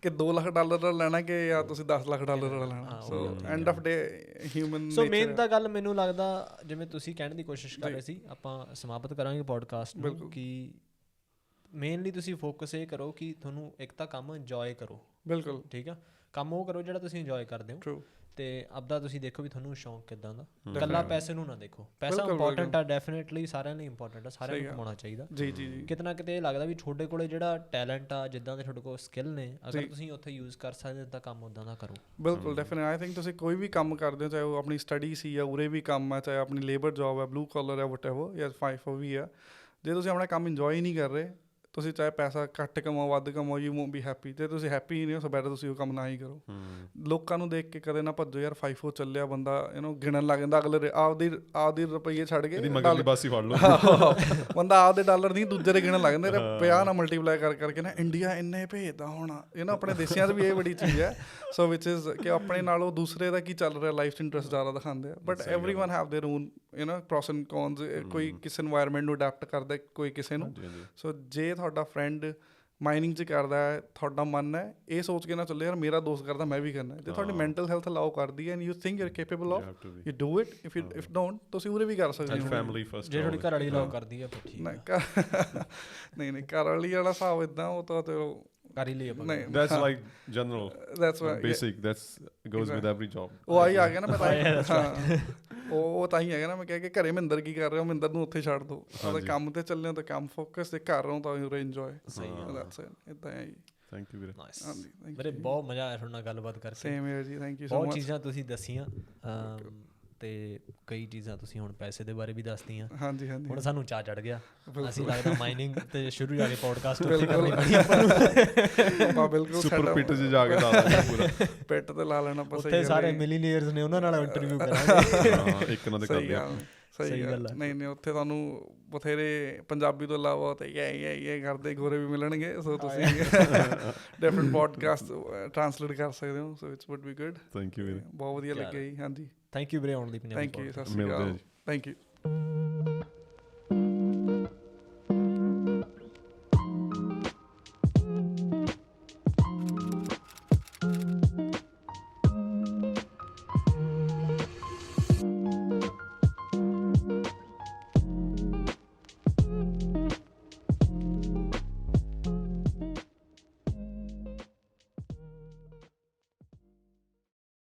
ਕਿ $2 ਲੱਖ ਦਾ ਲੈਣਾ ਕਿ ਜਾਂ ਤੁਸੀਂ $10 ਲੱਖ ਦਾ ਲੈਣਾ so end of day human so main ਤਾਂ ਗੱਲ ਮੈਨੂੰ ਲੱਗਦਾ ਜਿਵੇਂ ਤੁਸੀਂ ਕਹਿਣ ਦੀ ਕੋਸ਼ਿਸ਼ ਕਰ ਰਹੇ ਸੀ ਆਪਾਂ ਸਮਾਪਤ ਕਰਾਂਗੇ ਪੋਡਕਾਸਟ ਨੂੰ ਕਿ ਮੇਨਲੀ ਤੁਸੀਂ ਫੋਕਸ ਇਹ ਕਰੋ ਕਿ ਤੁਹਾਨੂੰ ਇੱਕ ਤਾਂ ਕੰਮ ਇੰਜੋਏ ਕਰੋ ਬਿਲਕੁਲ ਠੀਕ ਆ ਕੰਮ ਉਹ ਕਰੋ ਜਿਹੜਾ ਤੁਸੀਂ ਇੰਜੋਏ ਕਰਦੇ ਹੋ ਤੇ ਆਪਦਾ ਤੁਸੀਂ ਦੇਖੋ ਵੀ ਤੁਹਾਨੂੰ ਸ਼ੌਂਕ ਕਿੱਦਾਂ ਦਾ ਇਕੱਲਾ ਪੈਸੇ ਨੂੰ ਨਾ ਦੇਖੋ ਪੈਸਾ ਇੰਪੋਰਟੈਂਟ ਆ ਡੈਫੀਨੇਟਲੀ ਸਾਰਿਆਂ ਲਈ ਇੰਪੋਰਟੈਂਟ ਆ ਸਾਰਿਆਂ ਨੂੰ ਕਮਾਉਣਾ ਚਾਹੀਦਾ ਜੀ ਕਿਤੇ ਨਾ ਕਿਤੇ ਇਹ ਲੱਗਦਾ ਵੀ ਤੁਹਾਡੇ ਕੋਲੇ ਜਿਹੜਾ ਟੈਲੈਂਟ ਆ ਜਿੱਦਾਂ ਦੇ ਤੁਹਾਡੇ ਕੋਲ ਸਕਿੱਲ ਨੇ ਅਗਰ ਤੁਸੀਂ ਉੱਥੇ ਯੂਜ਼ ਕਰ ਸਕਦੇ ਤਾਂ ਕੰਮ ਉੱਦਾਂ ਦਾ ਕਰੋ ਬਿਲਕੁਲ ਡੈਫੀਨਿਟ ਆਈ ਥਿੰਕ ਤੁਸੀਂ ਕੋਈ ਵੀ ਕੰਮ ਕਰਦੇ ਹੋ ਚਾਹੇ ਉਹ ਆਪਣੀ ਸਟੱਡੀ ਸੀ ਜਾਂ ਉਰੇ ਵੀ ਕੰਮ ਹੈ ਚਾਹੇ ਆਪਣੀ ਲੇਬਰ ਜੋਬ ਹੈ ਬਲੂ ਕਾਲਰ ਹੈ ਵਟਐਵਰ ਜਾਂ 5 ਵੀ ਆ ਜੇ ਤੁਸੀਂ ਆਪਣਾ ਕੰਮ ਇੰਜੋਏ ਹੀ ਨਹੀਂ ਕਰ ਰਹੇ ਤੁਸੀਂ ਚਾਹੇ ਪੈਸਾ ਘੱਟ ਕਮਾਓ ਵੱਧ ਕਮਾਓ ਯੂ ਵੋਂਟ ਬੀ ਹੈਪੀ ਜੇ ਤੁਸੀਂ ਹੈਪੀ ਹੀ ਨਹੀਂ ਹੋ ਸੋ ਬੈਟਰ ਤੁਸੀਂ ਉਹ ਕੰਮ ਨਾ ਹੀ ਕਰੋ ਲੋਕਾਂ ਨੂੰ ਦੇਖ ਕੇ ਕਦੇ ਨਾ ਭੱਜੋ ਯਾਰ 5 ਚੱਲਿਆ ਬੰਦਾ ਗਿਣਨ ਲੱਗ ਜਾਂਦਾ ਅਗਲੇ ਆਪਦੀ ਰੁਪਈਏ ਛੱਡ ਕੇ ਬੰਦਾ ਆਪਦੇ ਡਾਲਰ ਨਹੀਂ ਦੂਜੇ ਦੇ ਗਿਣਨ ਲੱਗ ਜਾਂਦਾ 50 ਨਾਲ ਮਲਟੀਪਲਾਈ ਕਰਕੇ ਨਾ ਇੰਡੀਆ ਇੰਨੇ ਭੇਜਦਾ ਹੋਣਾ ਆਪਣੇ ਦੇਸ਼ਾਂ 'ਚ ਵੀ ਇਹ ਬੜੀ ਚੀਜ਼ ਹੈ ਸੋ ਵਿਚ ਇਜ਼ ਕਿ ਆਪਣੇ ਨਾਲੋਂ ਦੂਸਰੇ ਦਾ ਕੀ ਚੱਲ ਰਿਹਾ ਲਾਈਫ 'ਚ ਇੰਟਰਸਟ ਜ਼ਿਆਦਾ ਦਿਖਾਉਂਦੇ ਆ but everyone have their own pros and cons ਕੋਈ ਕਿਸੇ এনवायरमेंट ਨੂੰ ਅਡੈਪਟ ਕਰਦਾ ਕੋਈ ਕਿਸੇ ਨੂੰ ਸੋ ਜੇ ਤੁਹਾਡਾ ਫਰੈਂਡ ਮਾਈਨਿੰਗ 'ਚ ਕਰਦਾ ਹੈ ਤੁਹਾਡਾ ਮਨ ਹੈ ਇਹ ਸੋਚ ਕੇ ਨਾ ਚੱਲੇ ਯਾਰ ਮੇਰਾ ਦੋਸਤ ਕਰਦਾ ਮੈਂ ਵੀ ਕਰਨਾ ਜੇ ਤੁਹਾਡੀ ਮੈਂਟਲ ਹੈਲਥ ਅਲਾਓ ਕਰਦੀ ਹੈ and you think you are capable of you do it if don't ਤੁਸੀਂ ਉਰੇ ਵੀ ਕਰ ਸਕਦੇ ਹੋ ਫੈਮਿਲੀ ਫਸਟ ਜੇ ਤੁਹਾਡੀ ਘਰ ਵਾਲੀ ਅਲਾਓ ਕਰਦੀ ਹੈ ਫਿਰ ਠੀਕ ਨਹੀਂ ਘਰ ਵਾਲੀ ਵਾਲਾ ਹਿਸਾਬ ਇੱਦਾਂ ਉਹ ਤਾਂ ਚਲੋ ਕਰ ਹੀ ਲਈ ਆਪਾਂ that's like general that's basic that's goes with every job ਉਹ ਆਈ ਆ ਗਿਆ ਨਾ ਮੈਂ ਉਹ ਤਾਂ ਹੀ ਹੈਗਾ ਨਾ ਮੈਂ ਕਹਿ ਕੇ ਘਰੇ ਮਹਿੰਦਰ ਕੀ ਕਰ ਰਿਹਾ ਮਹਿੰਦਰ ਨੂੰ ਉੱਥੇ ਛੱਡ ਦੋ ਉਹਦੇ ਕੰਮ ਤੇ ਚੱਲੇ ਤਾਂ ਕੰਮ ਫੋਕਸ ਤੇ ਕਰ ਰਹੇ ਹੋ ਤਾਂ ਯੂ ਇੰਜੋਏ ਸਹੀ ਹੈ ਦੈਟਸ ਇਟ ਇਦਾਂ ਹੈ ਜੀ ਥੈਂਕ ਯੂ ਵੀਰੇ ਨਾਈਸ ਵੀਰੇ ਬਹੁਤ ਮਜ਼ਾ ਆਇਆ ਤੁਹਾਡੇ ਨਾਲ ਗੱਲਬਾਤ ਕਰਕੇ ਸੇਮ ਹੀਅਰ ਜੀ ਥੈਂਕ ਯੂ ਸੋ ਮਚ ਬਹੁਤ ਚੀਜ਼ਾਂ ਤੁਸੀਂ ਦੱਸੀਆਂ ਤੇ ਕਈ ਚੀਜ਼ਾਂ ਤੁਸੀਂ ਹੁਣ ਪੈਸੇ ਦੇ ਬਾਰੇ ਵੀ ਦੱਸਦੀਆਂ ਹਾਂਜੀ ਹੁਣ ਸਾਨੂੰ ਚਾਅ ਚੜ ਗਿਆ ਅਸੀਂ ਲੱਗਦਾ ਮਾਈਨਿੰਗ ਤੇ ਸ਼ੁਰੂ ਜਾ ਕੇ ਪੋਡਕਾਸਟ ਉੱਥੇ ਕਰਨੀ ਪੈਣੀ ਆਪਾਂ ਬਿਲਕੁਲ ਸੁਪਰ ਪਿਟ 'ਚ ਜਾ ਕੇ ਲਾ ਲੈਣਾ ਪੂਰਾ ਪਿੱਟ ਤੇ ਲਾ ਲੈਣਾ ਆਪਾਂ ਉੱਥੇ ਸਾਰੇ ਮਿਲੀਨੀਅਰਸ ਨੇ ਉਹਨਾਂ ਨਾਲ ਇੰਟਰਵਿਊ ਕਰਾਂਗੇ ਇੱਕ ਨਾਲ ਦੇ ਕਰਦੇ ਆ ਸਹੀ ਗੱਲ ਨਹੀਂ ਉੱਥੇ ਤੁਹਾਨੂੰ ਬਥੇਰੇ ਪੰਜਾਬੀ ਤੋਂ ਇਲਾਵਾ ਤੇ ਇਹ ਕਰਦੇ ਗੋਰੇ ਵੀ ਮਿਲਣਗੇ ਸੋ ਤੁਸੀਂ ਡਿਫਰੈਂਟ ਪੋਡਕਾਸਟ ਟ੍ਰਾਂਸਲੇਟ ਕਰ ਸਕਦੇ ਹੋ so it's wood B good thank you ਵੀਰੇ ਬਹੁਤ ਵਧੀਆ ਲੱਗਿਆ ਜੀ ਹਾਂਜੀ ਥੈਂਕ ਯੂ ਵੀਰੇ ਆਉਣ ਲਈ ਪੰਜਾਬੀ ਥੈਂਕ ਯੂ ਸਤਿ ਸ਼੍ਰੀ ਅਕਾਲ ਥੈਂਕ ਯੂ